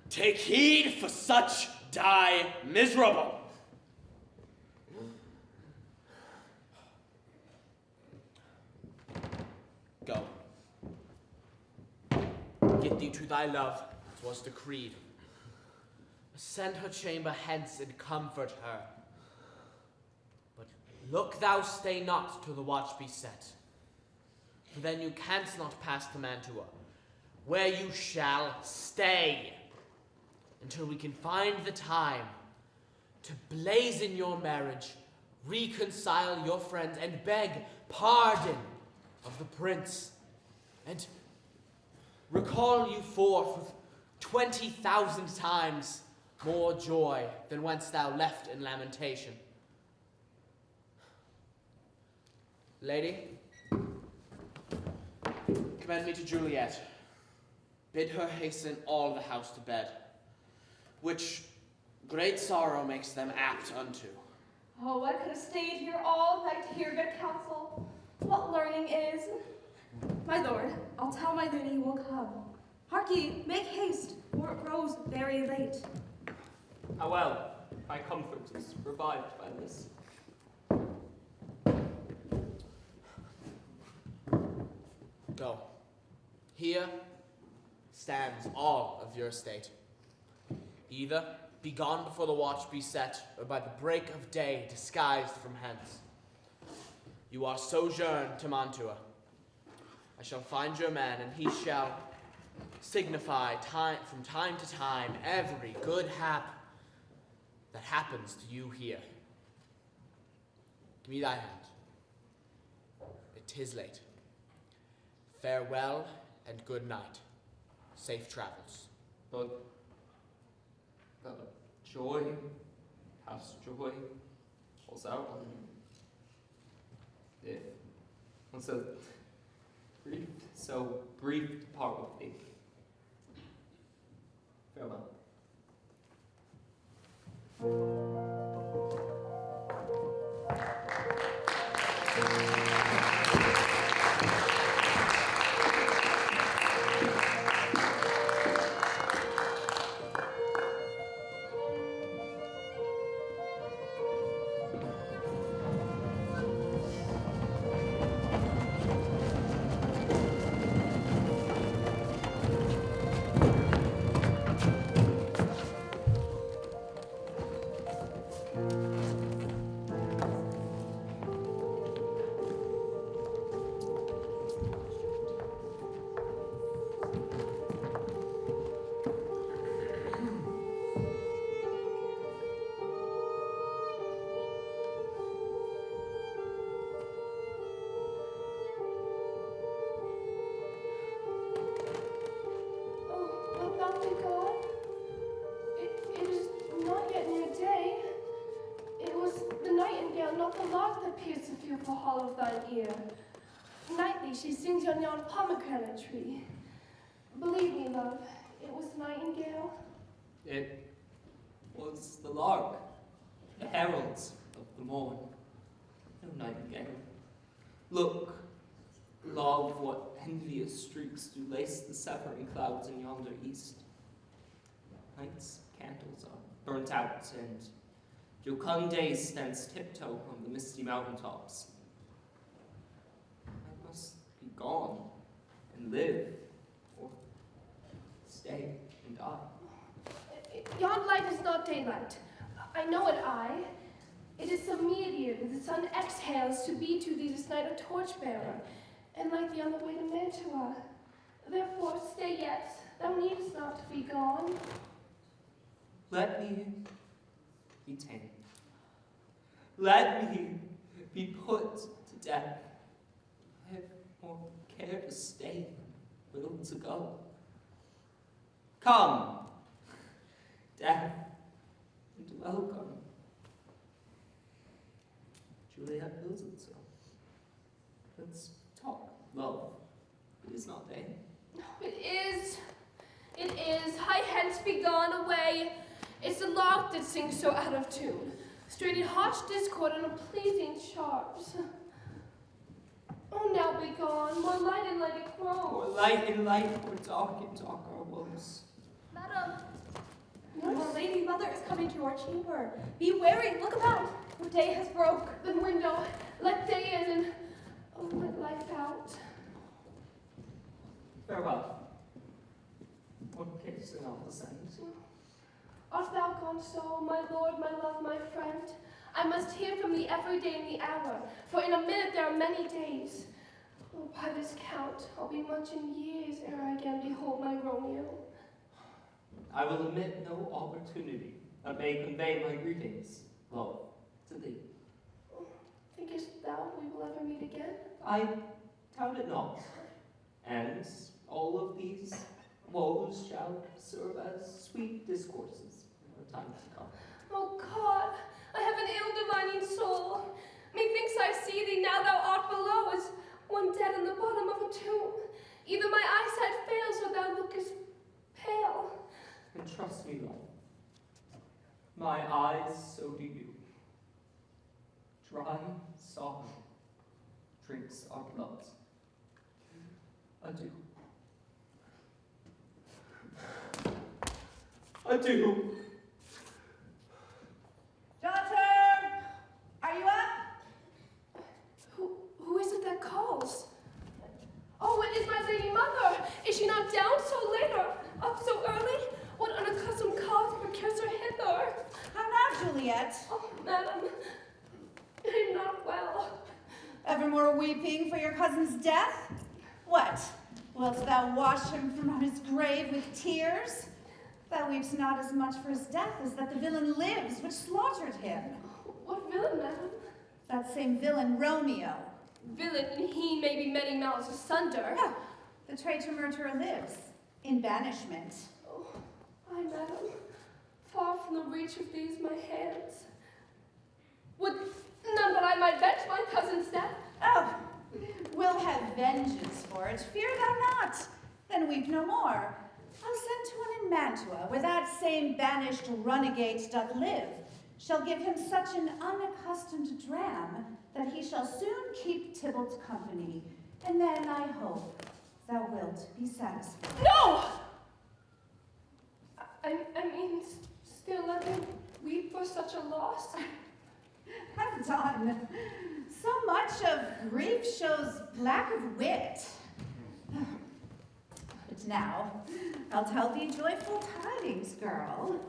Take heed, for such die miserable. Go. Get thee to thy love, as was decreed. Send her chamber hence and comfort her. But look thou stay not till the watch be set. For then you canst not pass to Mantua, where you shall stay until we can find the time to blazon your marriage, reconcile your friends, and beg pardon of the prince, and recall you forth with 20,000 times more joy than whence thou left in lamentation. Lady, commend me to Juliet. Bid her hasten all the house to bed, which great sorrow makes them apt unto. Oh, I could have stayed here all night to hear good counsel. What learning is. My lord, I'll tell my lady you will come. Hark ye, make haste, for it grows very late. How well, my comfort is revived by this. Go. Here stands all of your estate. Either be gone before the watch be set, or by the break of day disguised from hence. You are sojourn to Mantua. I shall find your man, and he shall signify from time to time every good hap that happens to you here. Give me thy hand. It is late. Farewell and good night. Safe travels. But joy, past joy, falls out on me. It was so brief to part with me. Farewell. She sings on yon pomegranate tree. Believe me, love, it was the nightingale. It was the lark, the heralds of the morn. No nightingale. Look, love, what envious streaks do lace the severing clouds in yonder east. Night's candles are burnt out, and jocund day stands tiptoe on the misty mountaintops. I must be gone and live, or stay and die. Yon light is not daylight. I know it, I. It is some meteor that the sun exhales to be to thee this night a torchbearer, and light thee on the way to Mantua. Therefore stay yet, thou needest not to be gone. Let me be tamed. Let me be put to death. I have more care to stay than will to go. Come, death, and welcome. Juliet wills it so. Let's talk, love. It is not day. No, it is. It is. Hie hence, be gone away. It's the lark that sings so out of tune, straining harsh discord on a pleasing charms. Oh, now be gone. More light and light it grows. More light and light, more dark and dark our woes. Madam, your lady mother is coming to our chamber. Be wary, look about, for day has broke. The window, let day in, and oh, let life out. Farewell. What kiss and all the saints. Art thou gone so, my lord, my love, my friend? I must hear from thee every day in the hour, for in a minute there are many days. Oh, by this count, I'll be much in years ere I again behold my Romeo. I will omit no opportunity that may convey my greetings, love, to thee. Thinkest thou we will ever meet again? I doubt it not. And all of these woes shall serve as sweet discourses in the time to come. Oh God, I have an ill divining soul. Methinks I see thee now thou art below as one dead in the bottom of a tomb. Either my eyesight fails or thou lookest pale. And trust me, love, my eyes, so do you. dry sorrow drinks our blood. Adieu. Adieu. Daughter! Are you up? Who is it that calls? Oh, it is my lady mother. Is she not down so late or up so early? What unaccustomed cause procures her hither? How now, Juliet? Oh, madam, I'm not well. Evermore weeping for your cousin's death? What? Wilt thou wash him from his grave with tears? Thou weeps not as much for his death as that the villain lives which slaughtered him. What villain, madam? That same villain, Romeo. Villain, and he may be many miles asunder. Yeah, the traitor murderer lives in banishment. Oh, I, madam, far from the reach of these my hands. Would none but I might venge my cousin's death? Oh, we'll have vengeance for it. Fear thou not. Then weep no more. I'll send to one in Mantua, where that same banished runagate doth live. Shall give him such an unaccustomed dram that he shall soon keep Tybalt's company, and then I hope thou wilt be satisfied. No! I mean, still let me weep for such a loss? Have done. So much of grief shows lack of wit. But now, I'll tell thee joyful tidings, girl.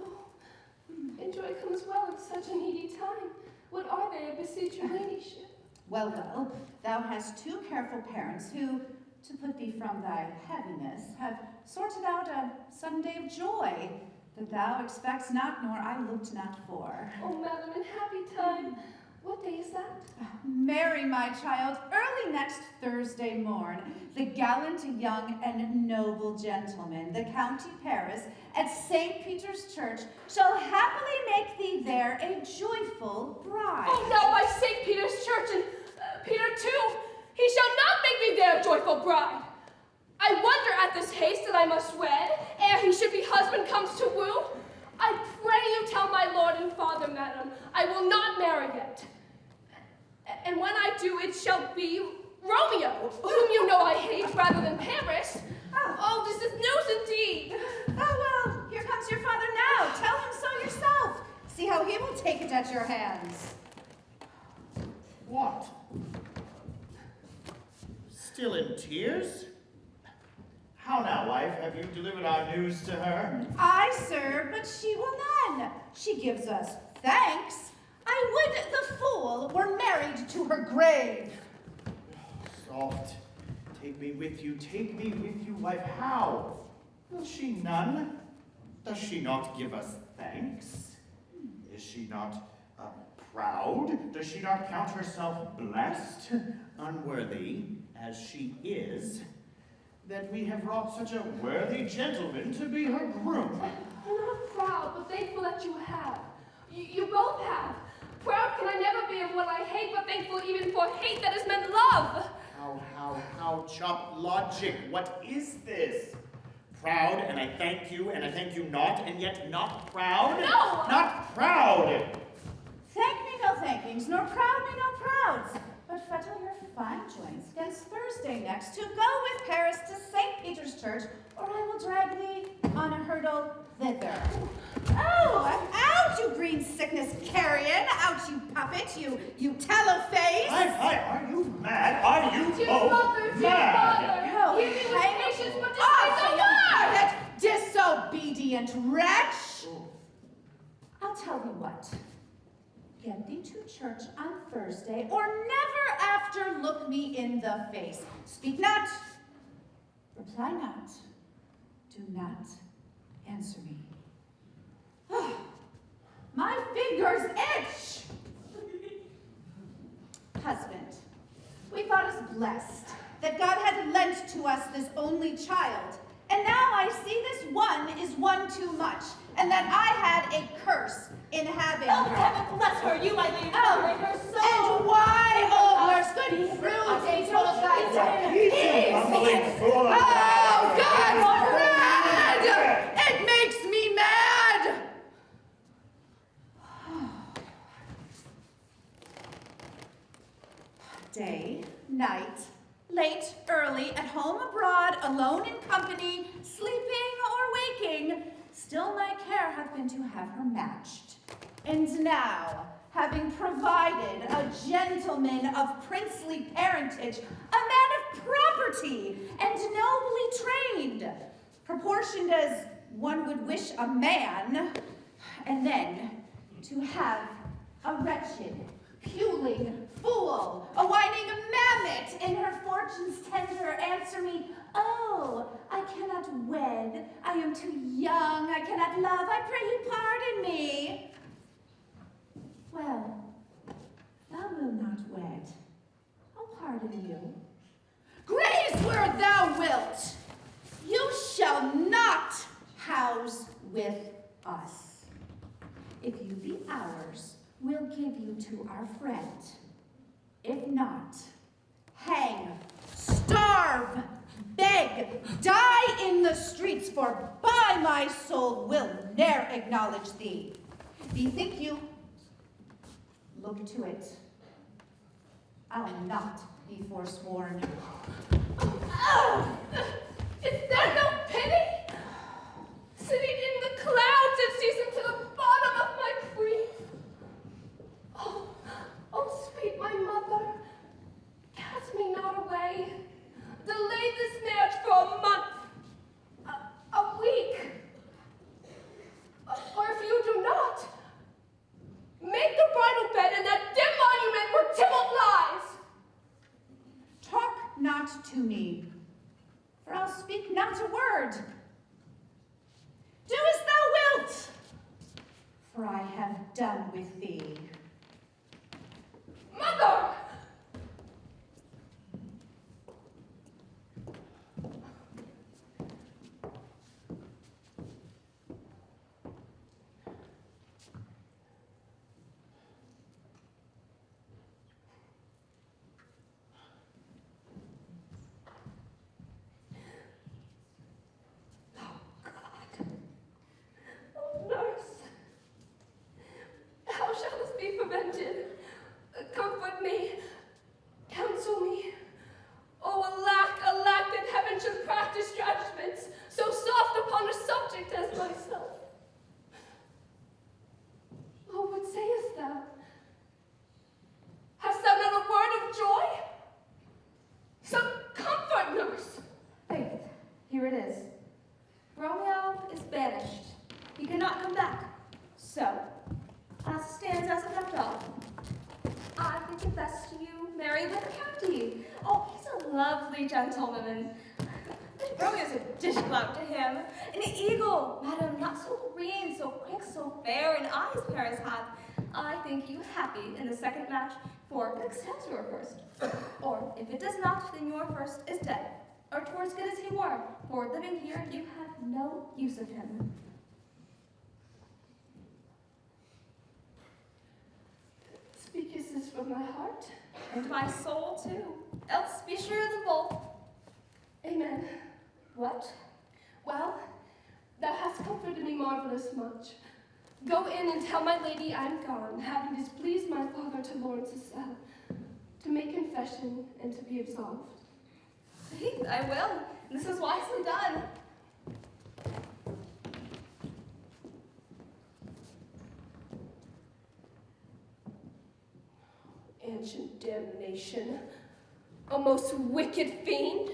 And joy comes well at such a needy time. What are they, I beseech your ladyship? Well, thou hast two careful parents who, to put thee from thy heaviness, have sorted out a sudden day of joy that thou expects not, nor I looked not for. Oh, madam, in happy time. What day is that? Marry, my child, early next Thursday morn, the gallant young and noble gentleman, the County Paris, at St. Peter's Church, shall happily make thee there a joyful bride. Oh, now by St. Peter's Church and Peter too, he shall not make me there a joyful bride. I wonder at this haste that I must wed, ere he should be husband comes to woo. I pray you tell my lord and father, madam, I will not marry yet. And when I do, it shall be Romeo, whom you know I hate rather than Paris. Oh, this is news indeed. Oh, well, here comes your father now. Tell him so yourself. See how he will take it at your hands. What? Still in tears? How now, wife? Have you delivered our news to her? Aye, sir, but she will none. She gives us thanks. I would the fool were married to her grave. Soft. Take me with you, wife. How? Will she none? Does she not give us thanks? Is she not proud? Does she not count herself blessed, unworthy as she is, that we have wrought such a worthy gentleman to be her groom? I'm not proud, but thankful that you have. You both have. Proud can I never be of what I hate, but thankful even for hate that is meant love. How, chop logic. What is this? Proud, and I thank you not, and yet not proud? No! Not proud! Thank me no thankings, nor proud me no prouds. But fettle your fine joints against Thursday next to go with Paris to St. Peter's Church, or I will drag thee on a hurdle thither. Oh, out, you green sickness carrion! Out, you puppet! You tallow face! Are you mad? Are you Dear both mother, dear mad? father, hear me with patience, but That disobedient wretch! I'll tell you what. Get thee to church on Thursday, or never after look me in the face. Speak not. Reply not. Do not answer me. My fingers itch! Husband, we thought us blessed that God had lent to us this only child, and now I see this one is one too much, and that I had a curse in having Oh, her. heaven bless her, you, my lady, Oh, her soul. and why, oh, nurse, good fruit, He's a bumbling fool. Oh, God's bread! It makes me mad! day, night, late, early, at home, abroad, alone, in company, sleeping or waking, still my care hath been to have her matched. And now, having provided a gentleman of princely parentage, a man of property, and nobly trained, proportioned as one would wish a man, and then to have a wretched, puling fool, a whining mammet in her fortune's tender answer me, "Oh, I cannot wed, I am too young, I cannot love, I pray you pardon me." Well, thou wilt not wed, I'll pardon you. Graze where thou wilt, you shall not house with us. If you be ours, we'll give you to our friend. If not, hang, starve, beg, die in the streets, for by my soul will ne'er acknowledge thee. Bethink you, look to it. I'll not be forsworn. Oh, is there no pity? Sitting in the clouds and season to the bottom of my grief. Oh, sweet my mother, cast me not away. Delay this marriage for a month, a week. Or if you do not, make the bridal bed in that dim monument where Tybalt lies. Talk not to me, for I'll speak not a word. Do as thou wilt, for I have done with thee. Mother! Nurse, how shall this be prevented? Comfort me, counsel me. Oh, alack, that heaven should practice judgments so soft upon a subject as myself. Oh, what sayest thou? Hast thou not a word of joy? Some comfort, nurse. Faith, here it is. Romeo is banished. He cannot come back. So, as it stands as it left off, I think it best you marry the county. Oh, he's a lovely gentleman. Romeo's a dish clout to him. An eagle, madam, not so green, so quick, so fair, and eyes Paris hath. I think you happy in the second match, for it accepts your first. Or, if it does not, then your first is dead. Or 'twas good as he were, for living here you have no use of him. Speakest this from my heart? And my soul too, else be sure of them both. Amen. What? Well, thou hast comforted me marvelous much. Go in and tell my lady I'm gone, having displeased my father to Lawrence's cell, to make confession and to be absolved. Faith, I will. This is wisely done. Ancient damnation, a most wicked fiend.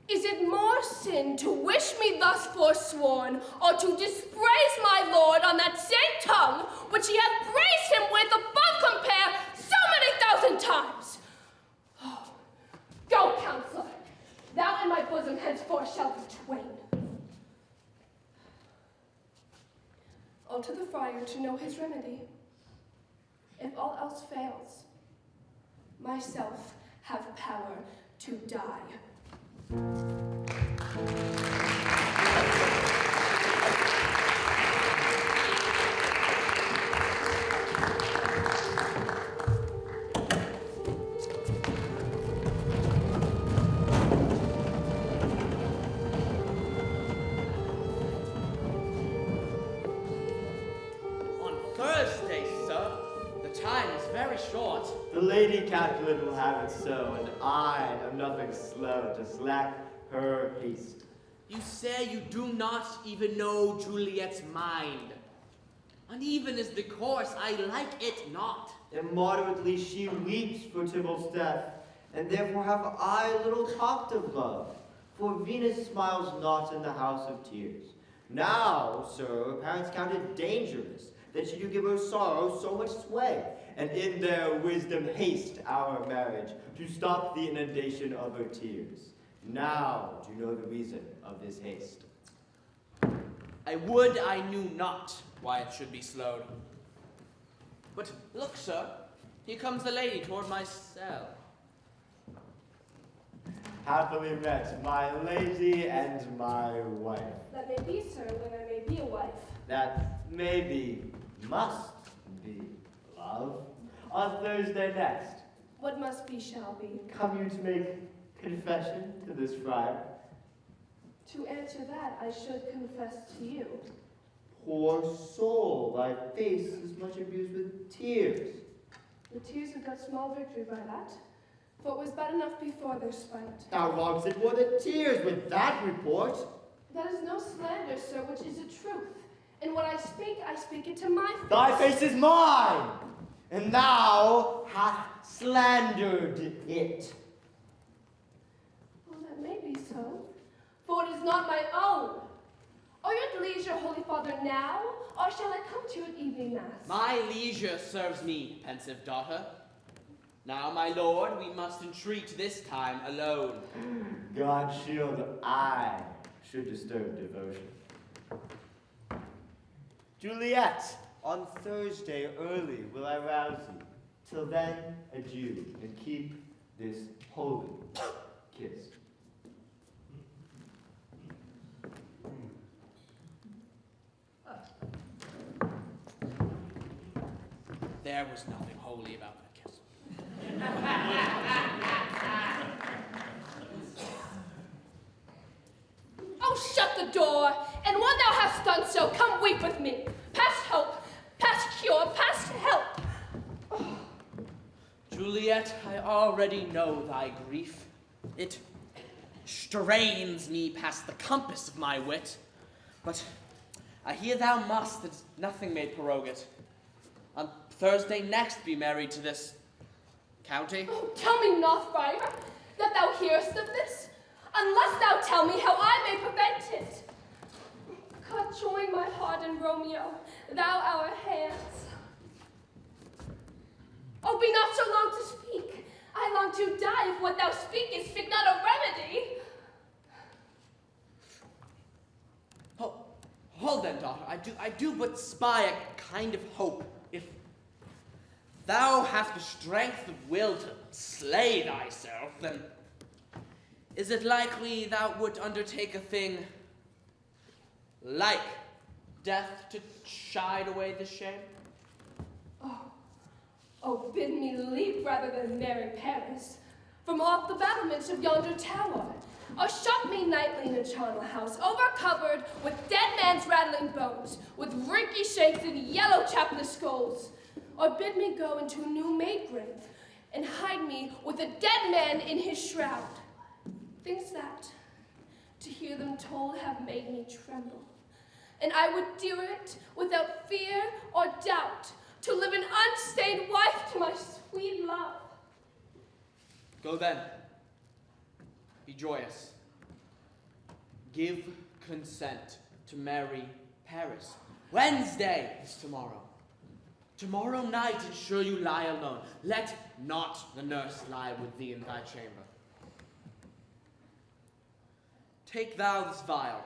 Is it more sin to wish me thus forsworn, or to dispraise my lord on that same tongue which he hath praised him with above compare so many thousand times? Oh, go, counselor, thou and my bosom henceforth shall be twain. I'll to the friar to know his remedy. If all else fails, myself have power to die. On Thursday, sir, the time is very short. The Lady Capulet will have it so, and I am nothing slow to slack her haste. You say you do not even know Juliet's mind. Uneven is the course, I like it not. Immoderately she weeps for Tybalt's death, and therefore have I little talked of love. For Venus smiles not in the house of tears. Now, sir, her parents count it dangerous that she do give her sorrow so much sway, and in their wisdom haste our marriage to stop the inundation of her tears. Now do you know the reason of this haste? I would I knew not why it should be slowed. But look, sir, here comes the lady toward my cell. Happily met, my lady and my wife. That may be, sir, when I may be a wife. That may be, must be, love. On Thursday next, What must be shall be. come you to make confession to this friar? To answer that, I should confess to you. Poor soul, thy face is much abused with tears. The tears have got small victory by that, for it was bad enough before their spite. Thou wrongs it more than tears with that report. That is no slander, sir, which is the truth. And when I speak it to my face. Thy face is mine, and thou hast slandered it. Well, that may be so, for it is not my own. Are you at leisure, Holy Father, now, or shall I come to you at evening mass? My leisure serves me, pensive daughter. Now, my lord, we must entreat this time alone. God shield I should disturb devotion. Juliet, on Thursday early will I rouse thee. Till then, adieu, and keep this holy kiss. There was nothing holy about that kiss. Oh, shut the door, and when thou hast done so, come weep with me. Past hope, past cure, past help. Juliet, I already know thy grief. It strains me past the compass of my wit. But I hear thou must, that nothing may prorogue it. On Thursday next be married to this county. Oh, tell me not, friar, that thou hearest of this, unless thou tell me how I may prevent it. God, join my heart and Romeo, thou our hands. Oh, be not so long to speak. I long to die if what thou speakest speak not a remedy. Hold then, daughter, I do but spy a kind of hope. If thou hast the strength of will to slay thyself, then is it likely thou would undertake a thing like death to chide away this shame? Oh, bid me leap rather than marry Paris from off the battlements of yonder tower, or shut me nightly in a charnel house, overcovered with dead man's rattling bones, with rinky shakes and yellow chapless skulls, or bid me go into a new made grave and hide me with a dead man in his shroud. Things that, to hear them told, have made me tremble, and I would do it without fear or doubt, to live an unstained wife to my sweet love. Go then. Be joyous. Give consent to marry Paris. Wednesday is tomorrow. Tomorrow night ensure you lie alone. Let not the nurse lie with thee in thy chamber. Take thou this vial.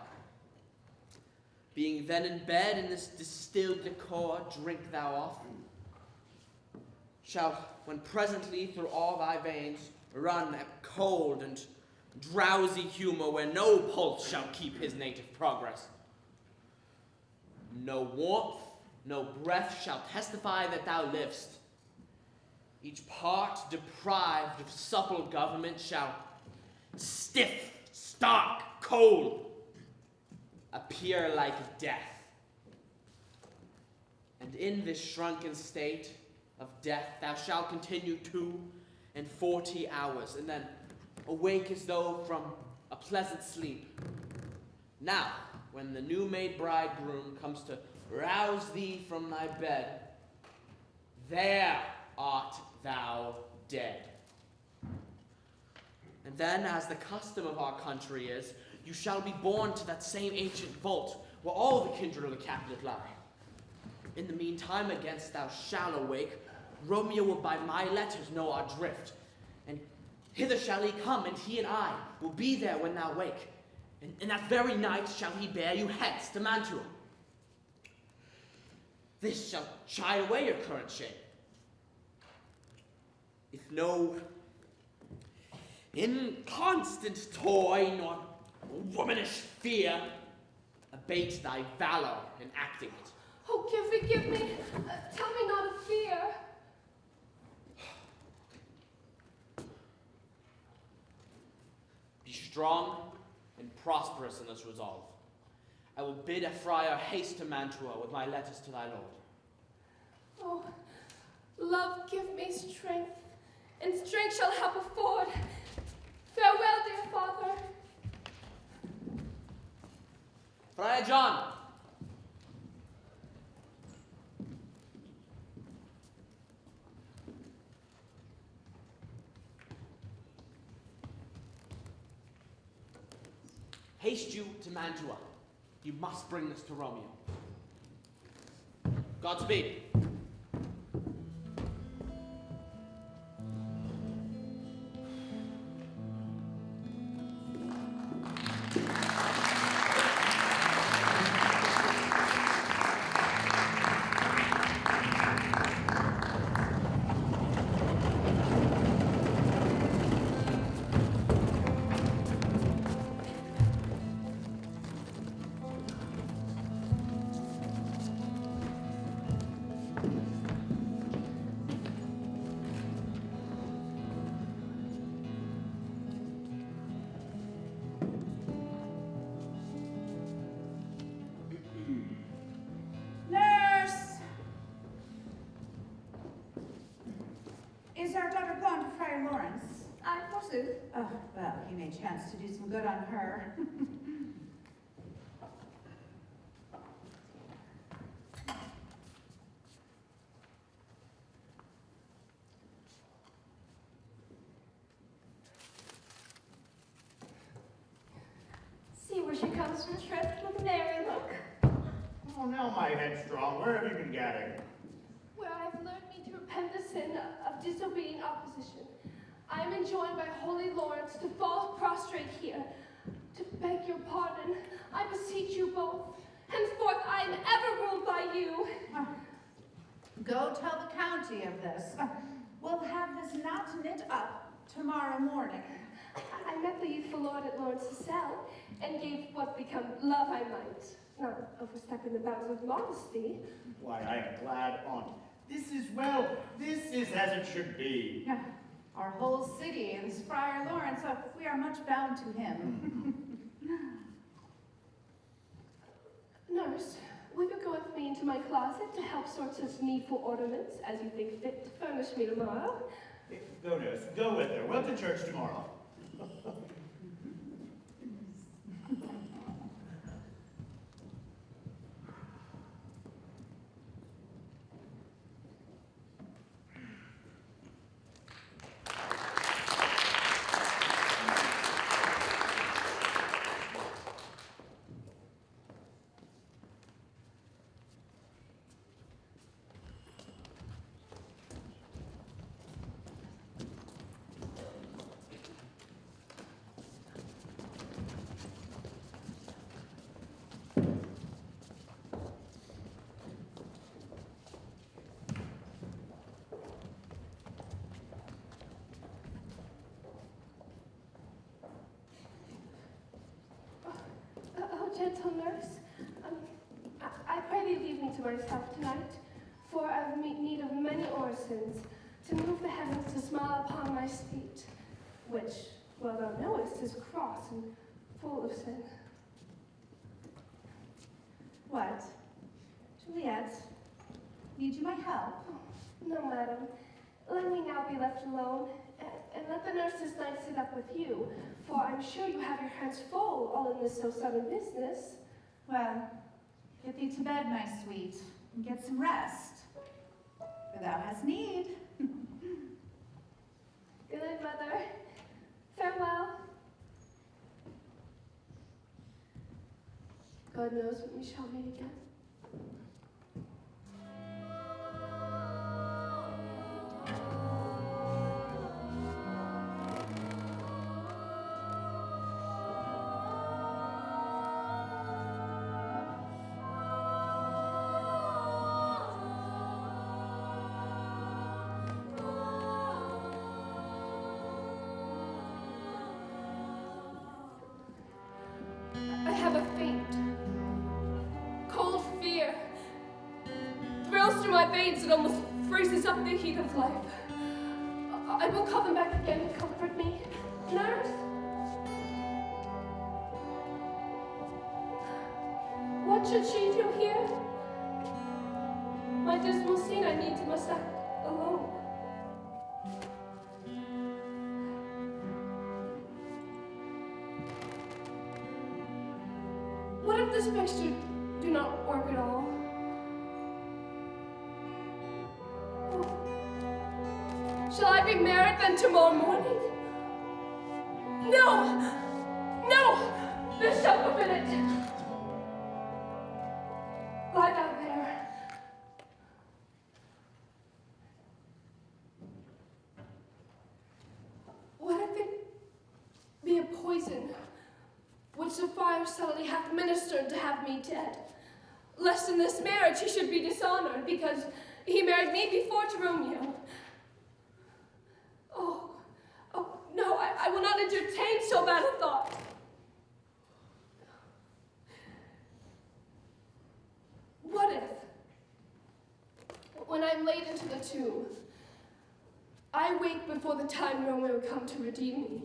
Being then in bed in this distilled liquor, drink thou off. Shall, when presently through all thy veins run a cold and drowsy humor where no pulse shall keep his native progress. No warmth, no breath shall testify that thou livest. Each part deprived of supple government shall stiff, stark, cold, appear like death. And in this shrunken state, of death thou shalt continue 42 hours, and then awake as though from a pleasant sleep. Now, when the new-made bridegroom comes to rouse thee from thy bed, there art thou dead. And then, as the custom of our country is, you shall be borne to that same ancient vault where all the kindred of the Capulet lie. In the meantime, against thou shalt awake, Romeo will by my letters know our drift, and hither shall he come, and he and I will be there when thou wake. And in that very night shall he bear you hence to Mantua. This shall chide away your current shame. If no inconstant toy nor womanish fear abate thy valor in acting it. Oh, give me. Tell me not of fear. Be strong and prosperous in this resolve. I will bid a friar haste to Mantua with my letters to thy lord. Oh, love, give me strength, and strength shall help afford. Farewell, dear father. Friar John! Haste you to Mantua. You must bring this to Romeo. Godspeed. Nurse! Is our daughter gone to Friar Lawrence? Forsooth. Oh, well, he may chance to do some good on her. See where she comes from, Shrift, with a merry look. Oh, now, my headstrong, where have you been gadding? Where I have learned me to repent the sin of disobedient opposition. I am enjoined by Holy Lawrence to fall prostrate here, to beg your pardon. I beseech you both. Henceforth I am ever ruled by you. Go tell the county of this. We'll have this knot knit up tomorrow morning. I met the youthful lord at Lawrence's cell, and gave what become love I might, not overstepping the bounds of modesty. Why, I am glad on't. This is well. This is as it should be. Yeah, our whole city is Friar Lawrence, so we are much bound to him. Nurse, will you go with me into my closet to help sort such needful ornaments as you think fit to furnish me tomorrow? Go, nurse. Go with her. We'll to church tomorrow. Gentle nurse, I pray thee leave me to myself tonight, for I have need of many orisons to move the heavens to smile upon my state, which, well thou knowest, is cross and full of sin. What? Juliet, Need you my help? No, madam. Let me now be left alone, and let the nurses night sit up with you, for I'm sure you have your hands full all in this so sudden business. Well, get thee to bed, my sweet, and get some rest, for thou hast need. Good night, mother. Farewell. God knows when we shall meet again. I have a faint, cold fear. Thrills through my veins and almost freezes up the heat of life. I will call them back again to comfort me. Nurse? What should she do here? My dismal scene I need to must act alone. What if this mixture do not work at all? Shall I be married then tomorrow morning? No! No! This shall forbid it! Lie down there. What if it be a poison which the fire subtly hath ministered to have me dead? Lest in this marriage he should be dishonored, because he married me before to Romeo. Oh, no, I will not entertain so bad a thought. What if, when I'm laid into the tomb, I wake before the time Romeo come to redeem me?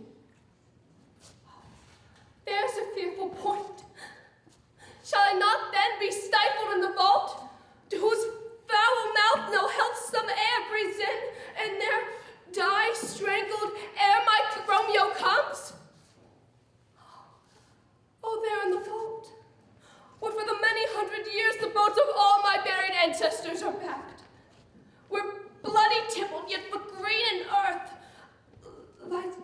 There's a fearful point. Shall I not then be stifled in the vault, to whose foul mouth no healthsome air breathes in, and there die strangled ere my Romeo comes? Oh, there in the vault, where for the many hundred years the bones of all my buried ancestors are packed, where bloody Tybalt, yet but green in earth, lies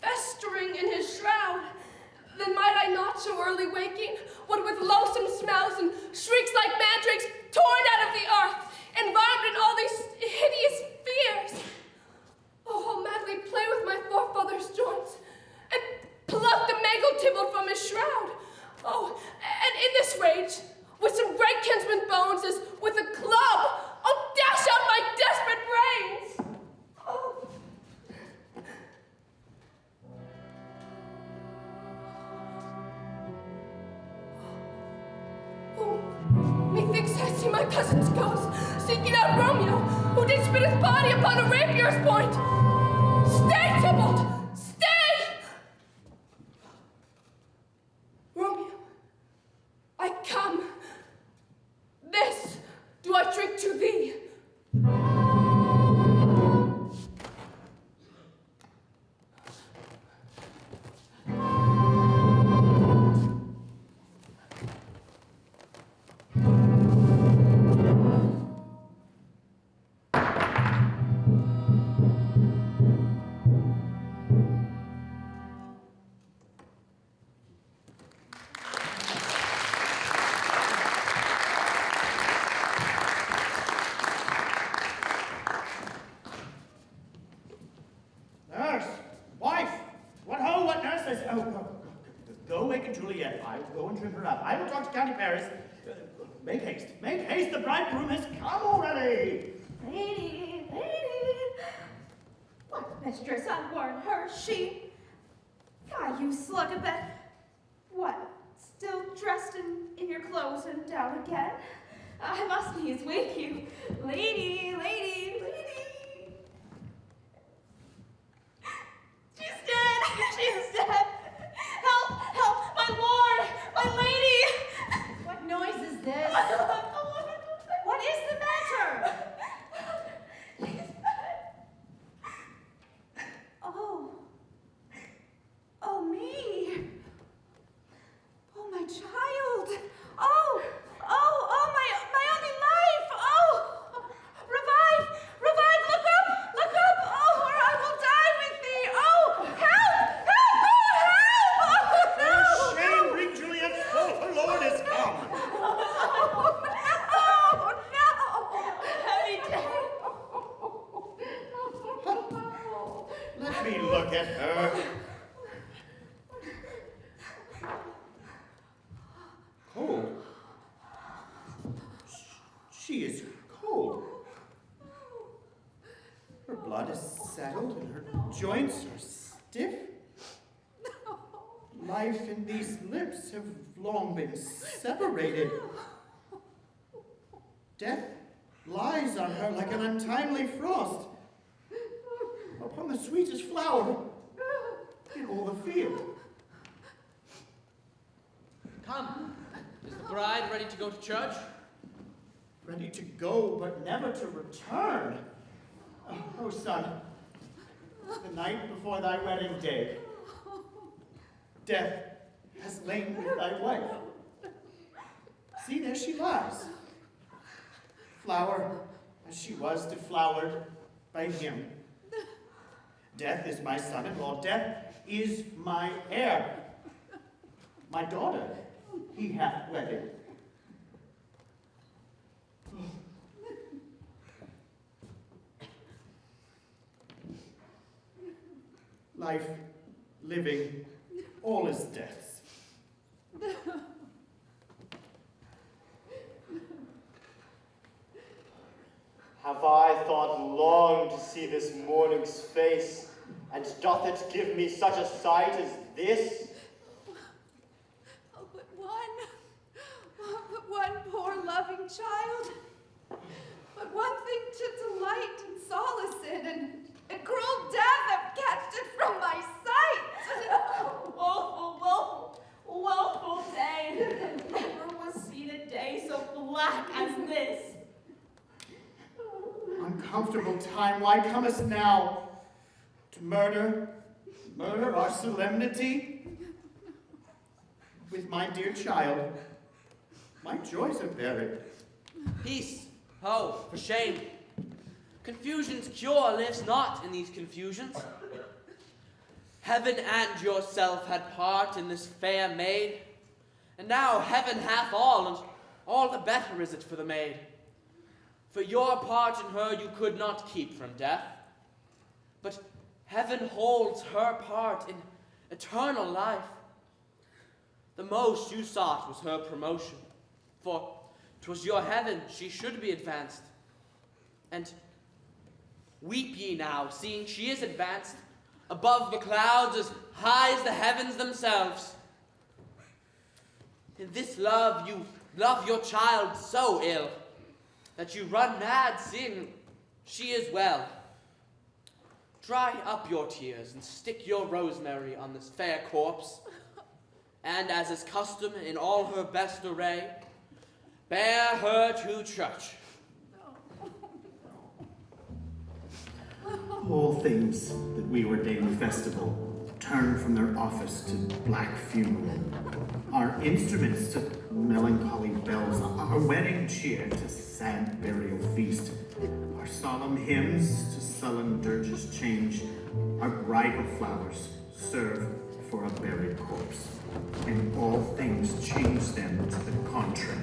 festering in his shroud, then might I not so early waking, what with loathsome smells and shrieks like mandrakes torn out of the earth, environed in all these hideous fears. Oh, how madly play with my forefathers' joints, and pluck the mangled Tybalt from his shroud. Oh, and in this rage, with some great kinsman's bones, as with a club, I'll dash out my desperate brains. Oh. Methinks I see my cousin's ghost, seeking out Romeo, who did spit his body upon a rapier's point. Stay, Tybalt! Stay! Romeo, I come. This do I drink to thee. Nurse! Wife! What ho, what nurses? Oh, go awaken Juliet. I will go and trim her up. I will talk to County Paris. Make haste, make haste, the bridegroom has come already! Lady, lady. What mistress unwarned her, she? Why, you slugabeth. What, still dressed in your clothes and down again? I must needs wake you. Lady, lady, lady. She's dead, she's dead. Help, help, my lord, my lady. What noise is this? What is the matter? Let me look at her. Cold. She is cold. Her blood is settled and her joints are stiff. Life in these lips have long been separated. Death lies on her like an untimely frost upon the sweetest flower in all the field. Come. Is the bride ready to go to church? Ready to go, but never to return. Oh, son, the night before thy wedding day, death has lain with thy wife. See, there she lies. Flower as she was deflowered by him. Death is my son-in-law. Death is my heir. My daughter he hath wedded. Life, living, all is death's. Have I thought long to see this morning's face, and doth it give me such a sight as this? Oh, but one poor loving child. But one thing to delight and solace in, and cruel death have catched it from my sight. Woeful day. Never was seen a day so black as this. Uncomfortable time, why comest now? To murder our solemnity? With my dear child, my joys are buried. Peace, ho, for shame. Confusion's cure lives not in these confusions. Heaven and yourself had part in this fair maid, and now heaven hath all, and all the better is it for the maid. For your part in her you could not keep from death, but heaven holds her part in eternal life. The most you sought was her promotion, for 'twas your heaven she should be advanced. And weep ye now, seeing she is advanced above the clouds as high as the heavens themselves. In this love you love your child so ill, that you run mad seeing she is well. Dry up your tears and stick your rosemary on this fair corpse, and as is custom in all her best array, bear her to church. All things that we ordain festival turn from their office to black funeral. Our instruments to melancholy bells, our wedding cheer to sad burial feast, our solemn hymns to sullen dirges change, our bridal flowers serve for a buried corpse, and all things change them to the contrary.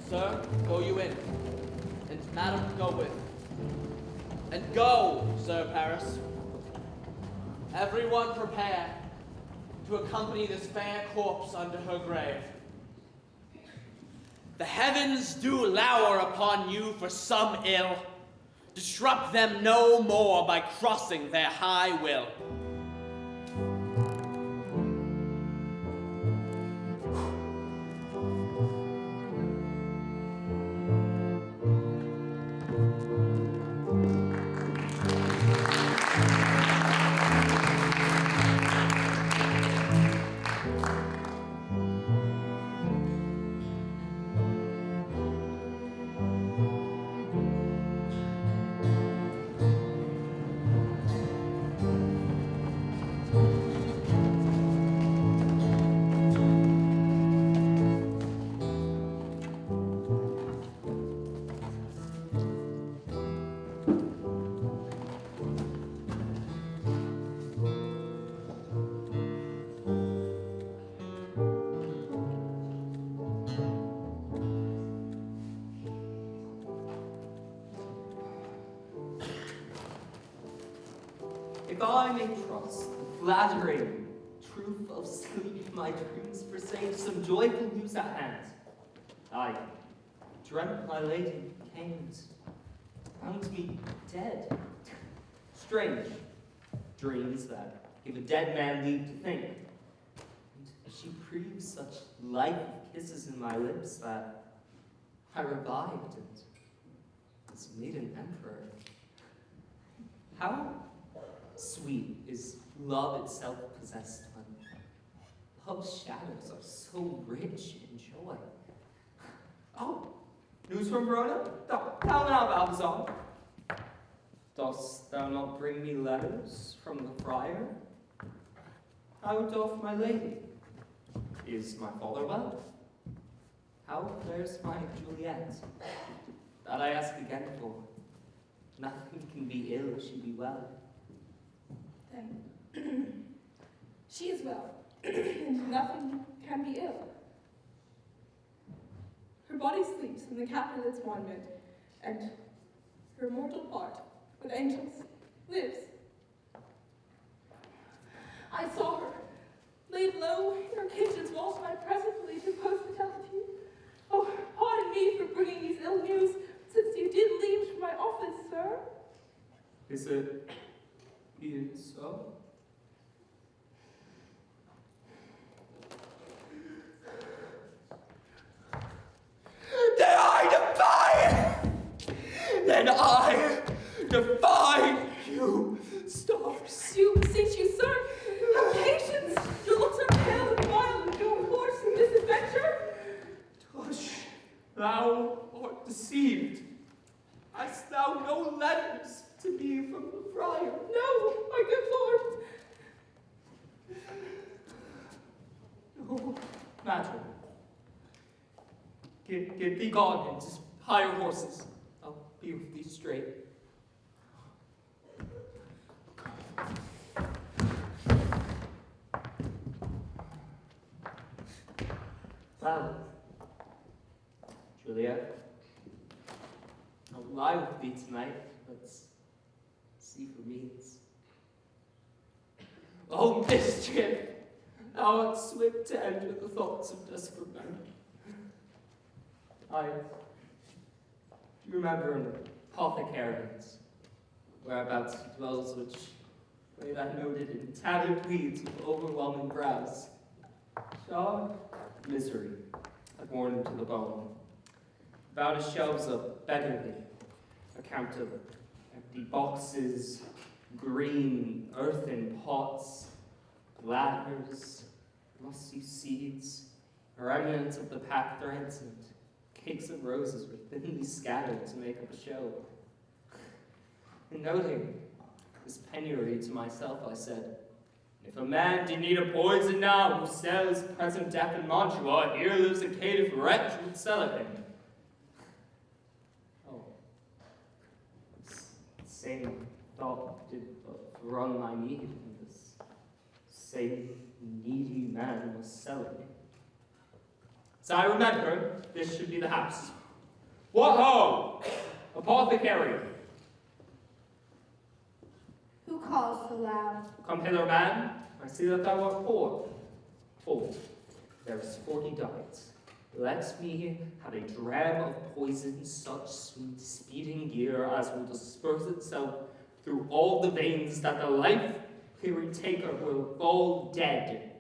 Sir, go you in, and madam go with. And go, Sir Paris. Everyone prepare to accompany this fair corpse unto her grave. The heavens do lower upon you for some ill. Disrupt them no more by crossing their high will. if I may trust the flattering truth of sleep, my dreams presage some joyful news at hand. I dreamt my lady came and found me dead. Strange dreams that give a dead man leave to think. And she breathed such life kisses in my lips that I revived and was made an emperor. How sweet is love itself possessed when love's shadows are so rich in joy. Oh, news from Verona? How now, Balthazar? Dost thou not bring me letters from the friar? How doth my lady? Is my father well? How fares my Juliet? That I ask again for. Nothing can be ill if she be well. Then she is well, and nothing can be ill. Her body sleeps in the Capulets' monument, and her mortal part, with angels, lives. I saw her, laid low in her kitchen's walls by presently to hospitality. Oh, pardon me for bringing these ill news, since you did leave for my office, sir. Is it even so? Then I defy you, stars. You beseech you, sir, have patience. Your looks are pale and wild, and your course in this adventure. Tush, thou art deceived. Hast thou no letters to me from the friar? No, my good lord. No matter. Get thee gone and just hire horses. I'll be with thee straight. Well, Juliet, I'll lie with thee tonight. Let's see for means. Oh, mischief! Thou art swift to enter the thoughts of desperate men. I remember an apothecary's whereabouts he dwells, which late I noted in tattered weeds with overwhelming brows. Shaw, misery had worn him to the bone. About his shelves a beggarly account of empty boxes, green earthen pots, ladders, musty seeds, remnants of the pack threads, and cakes of roses were thinly scattered to make up a show. In noting this penury to myself, I said, if a man did need a poison now who sells present death in Mantua, here lives a caitiff wretch who would sell it him. Oh, this same thought did but run my need, and this same needy man was selling me. So I remember this should be the house. What ho! Apothecary! Who calls so loud? Come hither, man. I see that thou art poor. Hold, there is 40 diets. Let me have a dram of poison, such sweet speeding gear as will disperse itself through all the veins, that the life-weary taker will fall dead.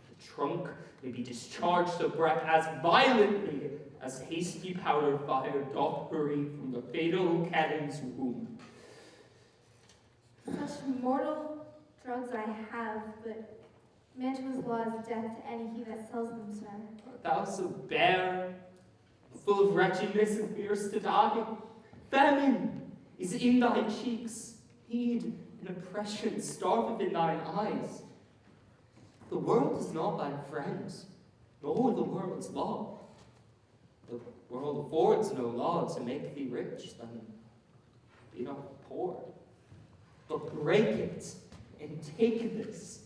The trunk may be discharged of breath as violently as hasty powder fire doth hurry from the fatal cannon's womb. Such mortal drugs I have, but Mantua's law is death to any he that sells them, sir. Art thou so bare, full of wretchedness and fears to die? Famine is in thy cheeks, need and oppression starveth in thine eyes. The world is not thy friend, nor the world's law. The world affords no law to make thee rich, then be not poor. But break it and take this.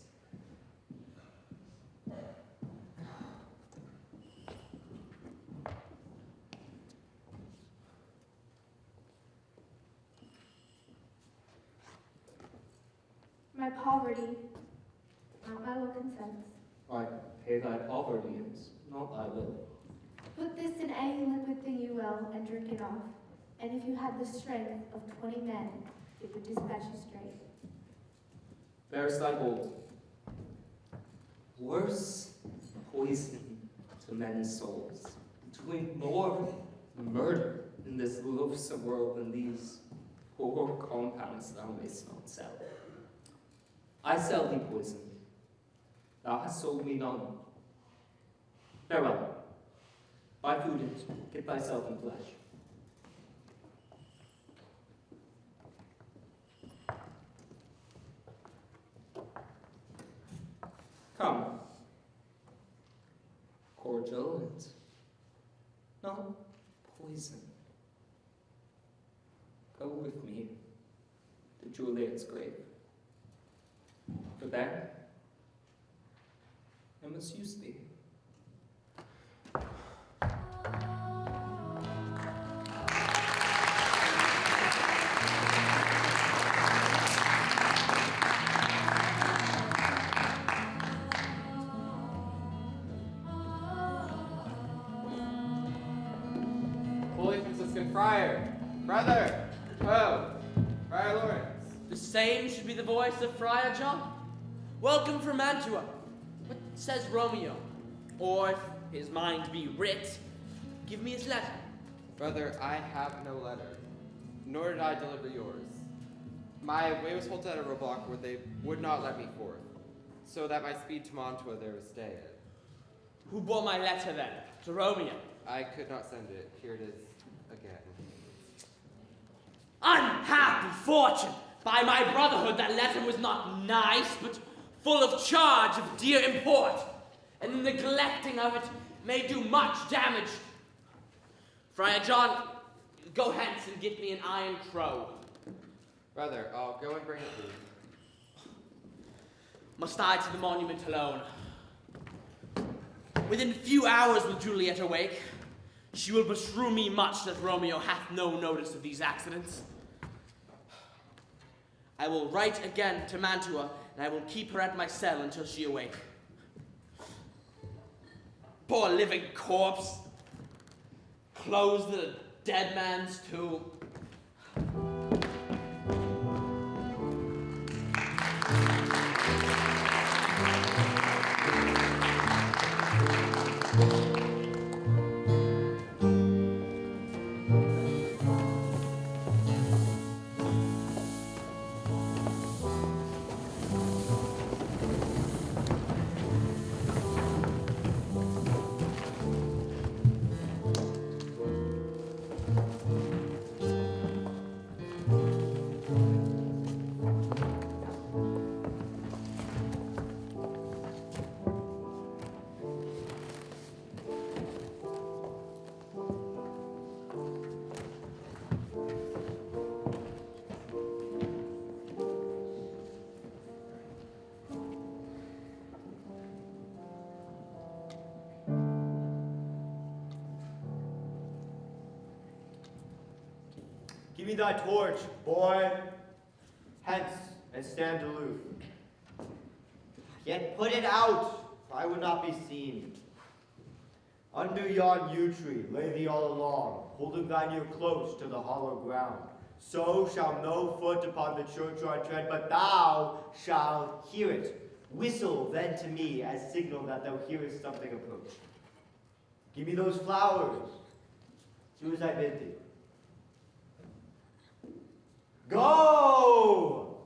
frankincense. I pay thy poverty and not thy will. Put this in any liquid thing you will, and drink it off. And if you had the strength of 20 men, it would dispatch you straight. Bearest thy gold. Worse poison to men's souls, doing more murder in this loathsome world than these poor compounds thou mayst not sell. I sell thee poison. Thou hast sold me none. Farewell. Buy food and get thyself in flesh. Come. Cordial and not poison. Go with me to Juliet's grave. For there, I must use thee. Holy Franciscan Friar, brother, oh, Friar Lawrence. The same should be the voice of Friar John. Welcome from Mantua. What says Romeo? Or if his mind be writ, give me his letter. Brother, I have no letter, nor did I deliver yours. My way was halted at a roadblock where they would not let me forth, so that my speed to Mantua there was stayed. Who brought my letter then? To Romeo? I could not send it. Here it is again. Unhappy fortune! By my brotherhood, that letter was not nice, but full of charge of dear import, and the neglecting of it may do much damage. Friar John, go hence and get me an iron crow. Brother, I'll go and bring it to you. Must I to the monument alone? Within few hours will Juliet awake. She will beshrew me much that Romeo hath no notice of these accidents. I will write again to Mantua, and I will keep her at my cell until she awake. Poor living corpse. Close the dead man's tomb. Give me thy torch, boy. Hence, and stand aloof. Yet put it out, for I would not be seen. Under yon yew tree lay thee all along, holding thine ear close to the hollow ground. So shall no foot upon the churchyard tread, but thou shalt hear it. Whistle then to me as signal that thou hearest something approach. Give me those flowers. Do as I bid thee. Go!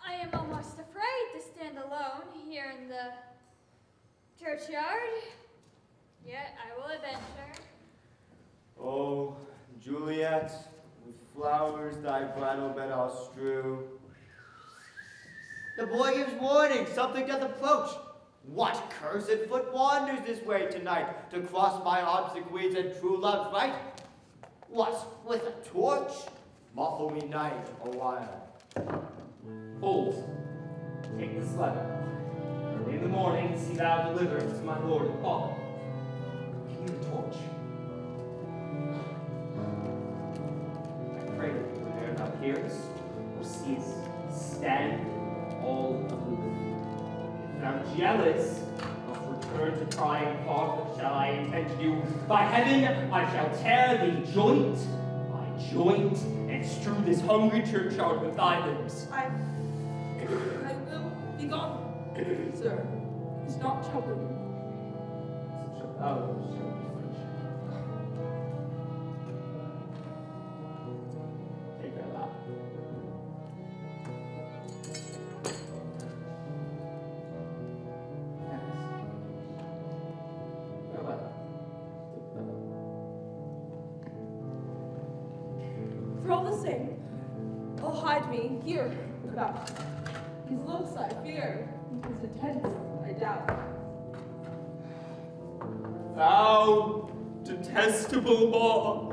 I am almost afraid to stand alone here in the churchyard. Yet I will adventure. Oh, Juliet, with flowers thy bridal bed I'll strew. The boy gives warning, something doth approach. What cursed foot wanders this way tonight to cross my obsequies and true love's right? What, with a torch? Muffle me night a while. Hold. Take this letter. In the morning, see thou deliver it to my lord and father. Give me the torch. I pray that whene'er thou hearest or seest, stand all thou jealous, must return to crying, what shall I intend to do? By heaven, I shall tear thee joint by joint, and strew this hungry churchyard with thy limbs. I will be gone, sir. It's not troubling you. So shalt thou show me friendship. Take that out. For all the same, I'll hide me here about. His looks I fear, his intents I doubt. Thou detestable maw,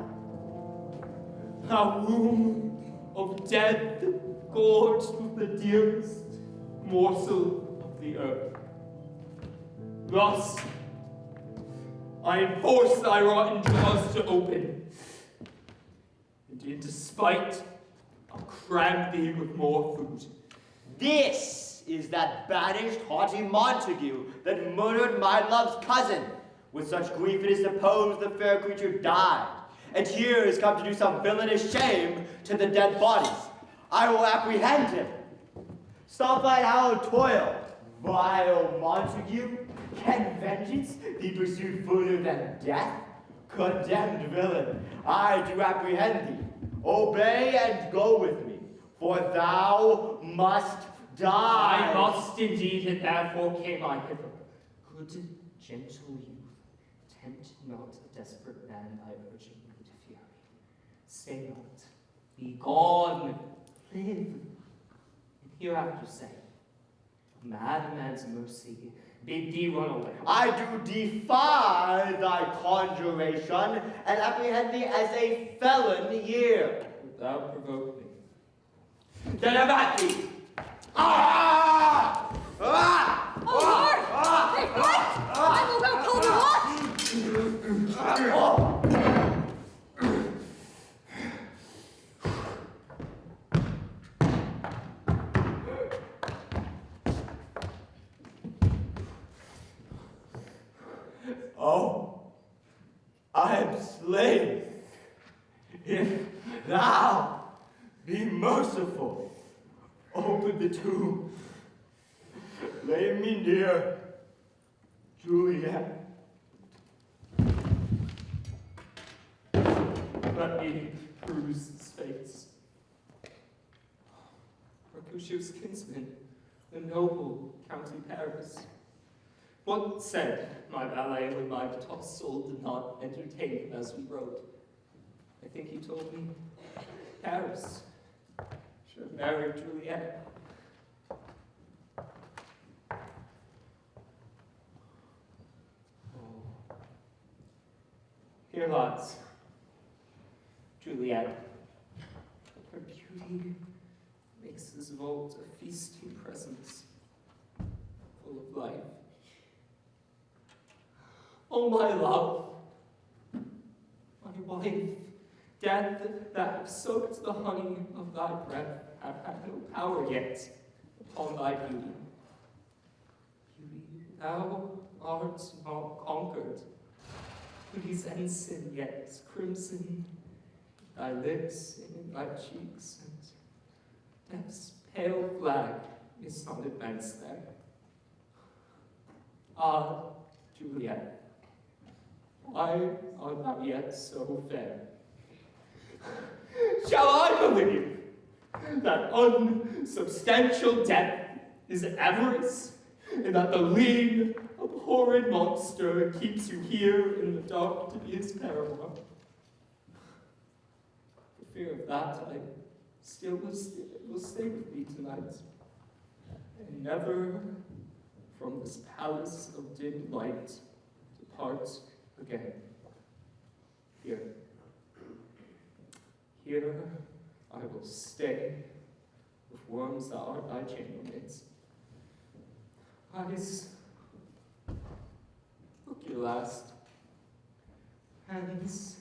thou womb of death gorged with the dearest morsel of the earth. Thus, I enforce thy rotten jaws to open, and in despite, I'll cram thee with more food. This is that banished haughty Montague that murdered my love's cousin. With such grief it is supposed the fair creature died, and here is come to do some villainous shame to the dead bodies. I will apprehend him. Stop thine hallowed toil, vile Montague. Can vengeance be pursued further than death? Condemned villain, I do apprehend thee. Obey and go with me, for thou must die. I must indeed, and therefore came I hither. Good, gentle youth, tempt not a desperate man by urging me to fury. Stay not, be gone, live, and hereafter say, a madman's mercy bid thee run away. I do defy thy conjuration, and apprehend thee as a felon here. Thou provoke me. Then about thee! Ah! Ah! Oh, Lord! Hey, what? I will go call the watch! Oh, I am slain. If thou be merciful, open the tomb. Lay me near Juliet. Let me peruse his face. Mercutio's kinsman, the noble County Paris. What said my valet when my tossed soul did not entertain him as we rode? I think he told me Paris should have married Juliet. Oh. Here lies Juliet. Her beauty makes his vault a feasting presence, full of life. Oh, my love, my wife, death that have soaked the honey of thy breath have had no power yet upon thy beauty. Beauty, thou art not conquered. Beauty's ensign yet is crimson, thy lips and in thy cheeks, and death's pale flag is not advanced there. Ah, Juliet, why art thou yet so fair? Shall I believe that unsubstantial death is avarice, and that the lean, abhorred monster keeps you here in the dark to be his paramour? For fear of that, I still will stay with thee tonight, and never from this palace of dim light depart again. Here I will stay with worms that are thy chambermaids. Eyes, look your last. Hands,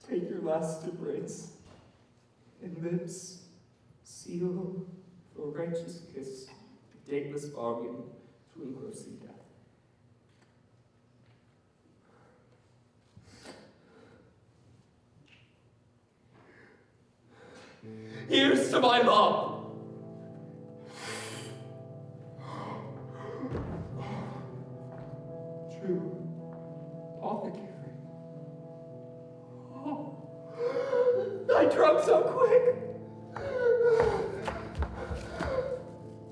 take your last embrace. And lips, seal for righteous kiss dateless bargain to engrossing death. Here's to my mom! True apothecary. Oh, I drunk so quick.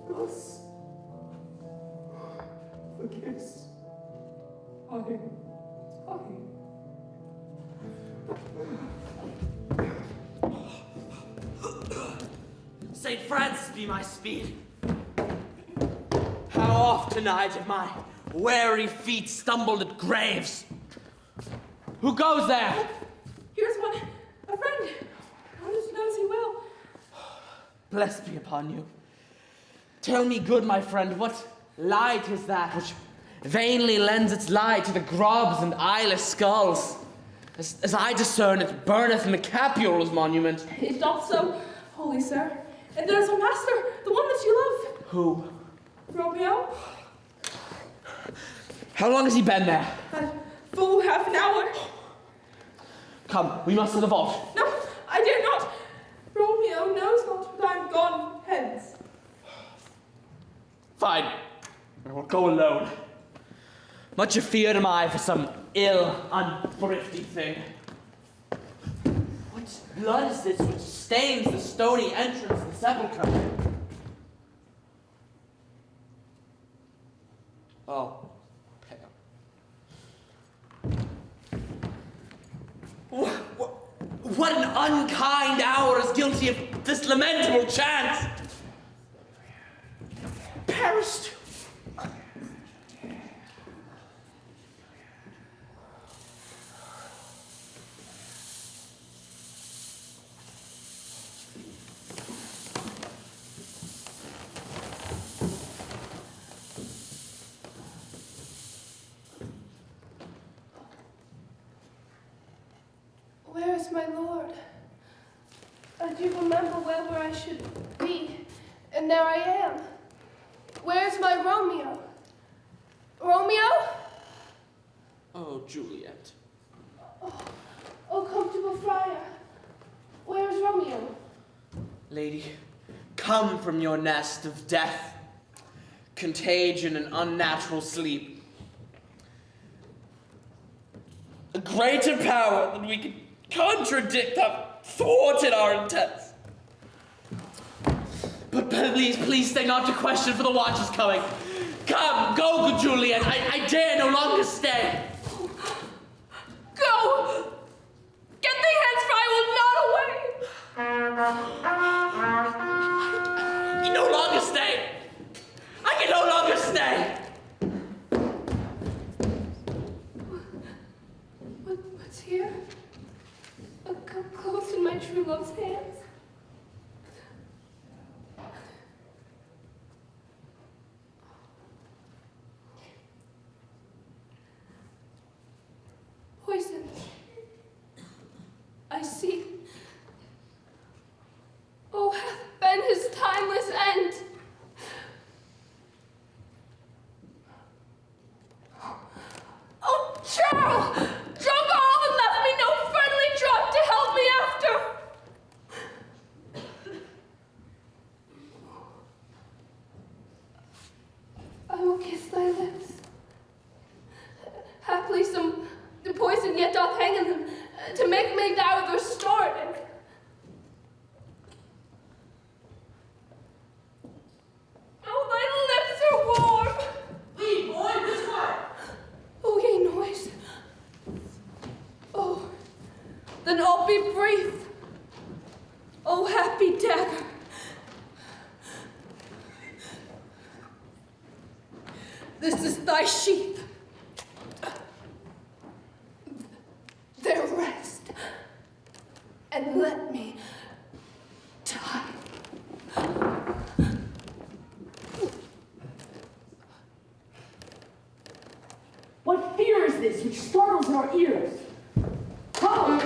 Thus, the kiss. I. St. Francis be my speed. How oft tonight have my weary feet stumbled at graves? Who goes there? Here's one, a friend. How does he knows he will? Blessed be upon you. Tell me, good my friend, what light is that which vainly lends its light to the grobs and eyeless skulls? As I discern it, burneth in the Capule's monument. It doth so, holy sir. And there's our master, the one that you love. Who? Romeo. How long has he been there? Full half an hour. Come, we must to the vault. No, I dare not. Romeo knows not that I'm gone hence. Fine, I will go alone. Much afeard am I for some ill, unthrifty thing. What blood is this which stains the stony entrance of the sepulchre? Oh, pale. What an unkind hour is guilty of this lamentable chance! Perished! Where is my lord? I do remember well where I should be, and there I am. Where's my Romeo? Romeo? Oh, Juliet. Oh, comfortable friar. Where's Romeo? Lady, come from your nest of death, contagion and unnatural sleep. A greater power than we can contradict have thwarted our intents. But please stay not to question, for the watch is coming. Come, go, good Juliet. I dare no longer stay. Go! Get thee hence, for I will not away! I can no longer stay. I can no longer stay. What's here? A cup close in my true love's hands. Poison. I see. Oh, hath been his timeless end. Oh, churl! Drunk all and left me no friendly drop to help me after. I will kiss thy lips. Haply some poison yet doth hang in them, to make me thou restored. Oh, thy lips are warm. Leave, boy, this way. Oh, ye noise. Oh, then I'll be brief. Oh, happy dagger. This is thy sheath. There rest, and let me die. What fear is this which startles in our ears? Come!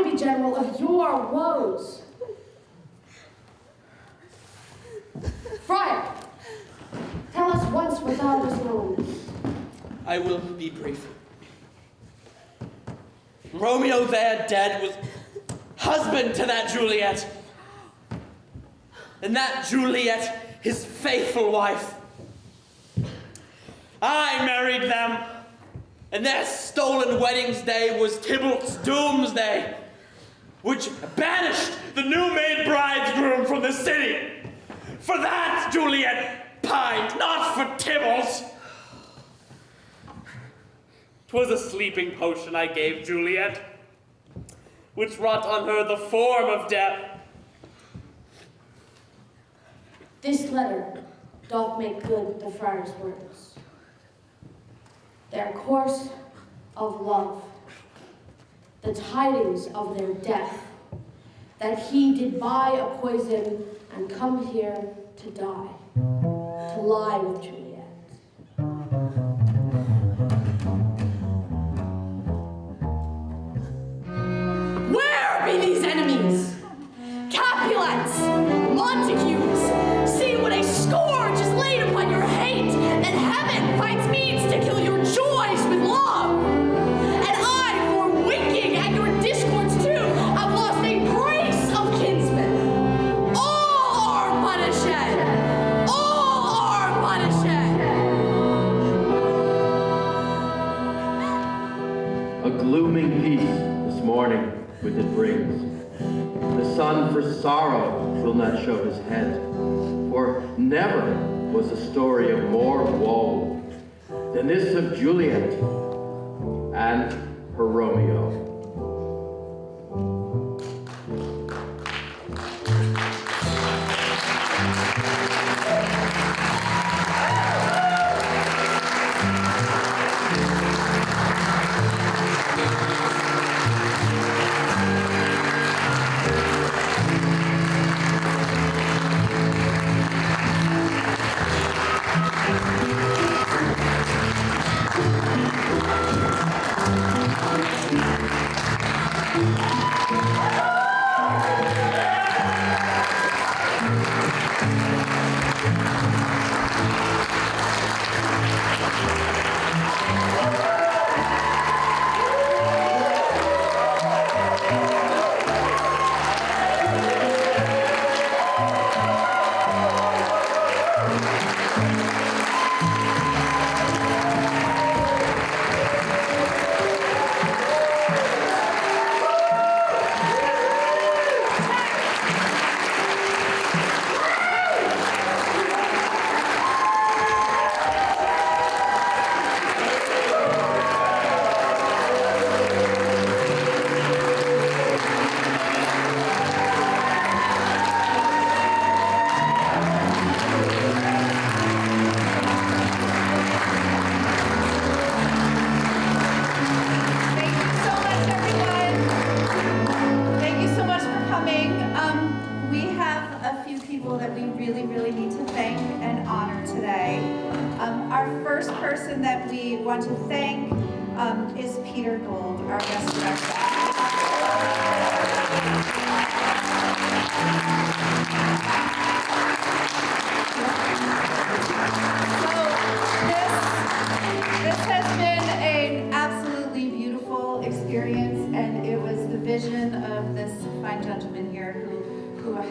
I be general of your woes. Friar, tell us once what thou dost know. I will be brief. Romeo there dead was husband to that Juliet. And that Juliet, his faithful wife. I married them, and their stolen wedding's day was Tybalt's doomsday, which banished the new-made bridegroom from the city. For that Juliet pined, not for Tybalt. 'Twas a sleeping potion I gave Juliet, which wrought on her the form of death. This letter doth make good the friar's words. Their course of love, the tidings of their death, that he did buy a poison and come here to die, to lie with Juliet. Where be these enemies? Capulets, Montagues, see what a scourge is laid upon your hate, and heaven finds means to kill your joys with love. And I, for winking at your discords too, have lost a brace of kinsmen. All are punished! All are punished! A glooming peace this morning with it brings. The sun for sorrow will not show his head, for never was a story of more woe than this of Juliet and her Romeo.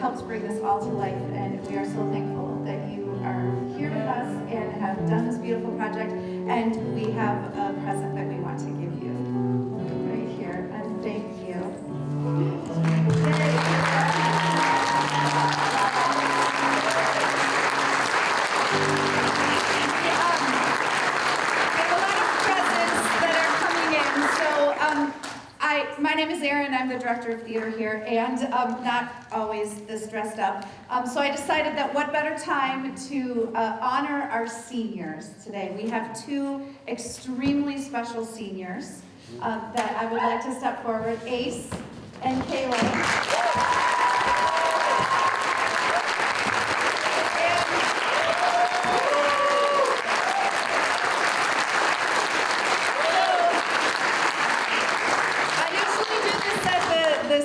Helps bring this all to life, and we are so thankful that you are here with us and have done this beautiful project. And we have a present that we want to give you right here, and thank you. My name is Erin, I'm the director of theater here, and not always this dressed up. So I decided that what better time to honor our seniors today. We have two extremely special seniors that I would like to step forward, Ace and Kayla.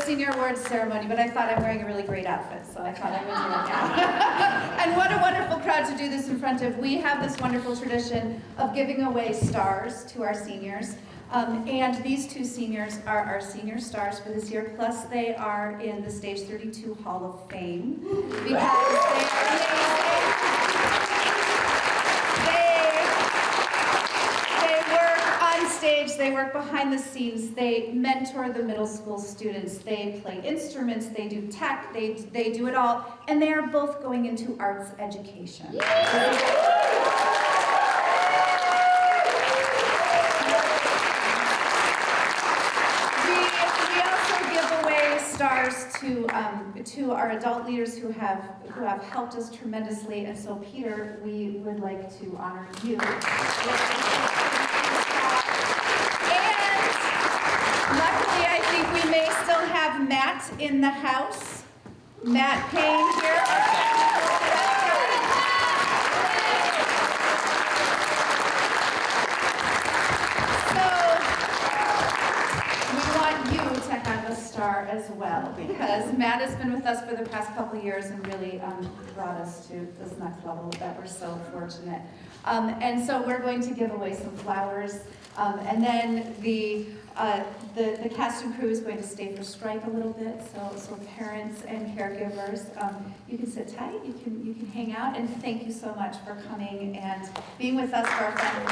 senior awards ceremony, but I thought I'm wearing a really great outfit, so I thought I would do it now. And what a wonderful crowd to do this in front of. We have this wonderful tradition of giving away stars to our seniors. And these two seniors are our senior stars for this year, plus they are in the Stage 32 Hall of Fame because they are amazing. They work on stage, they work behind the scenes, they mentor the middle school students, they play instruments, they do tech, they do it all, and they are both going into arts education. Stars to our adult leaders who have helped us tremendously, and so Peter, we would like to honor you. And luckily, I think we may still have Matt in the house. Matt Payne here. Star as well, because Matt has been with us for the past couple of years and really brought us to this next level that we're so fortunate. And so we're going to give away some flowers, and then the cast and crew is going to stay for strike a little bit. So parents and caregivers, you can sit tight, you can hang out, and thank you so much for coming and being with us for our family.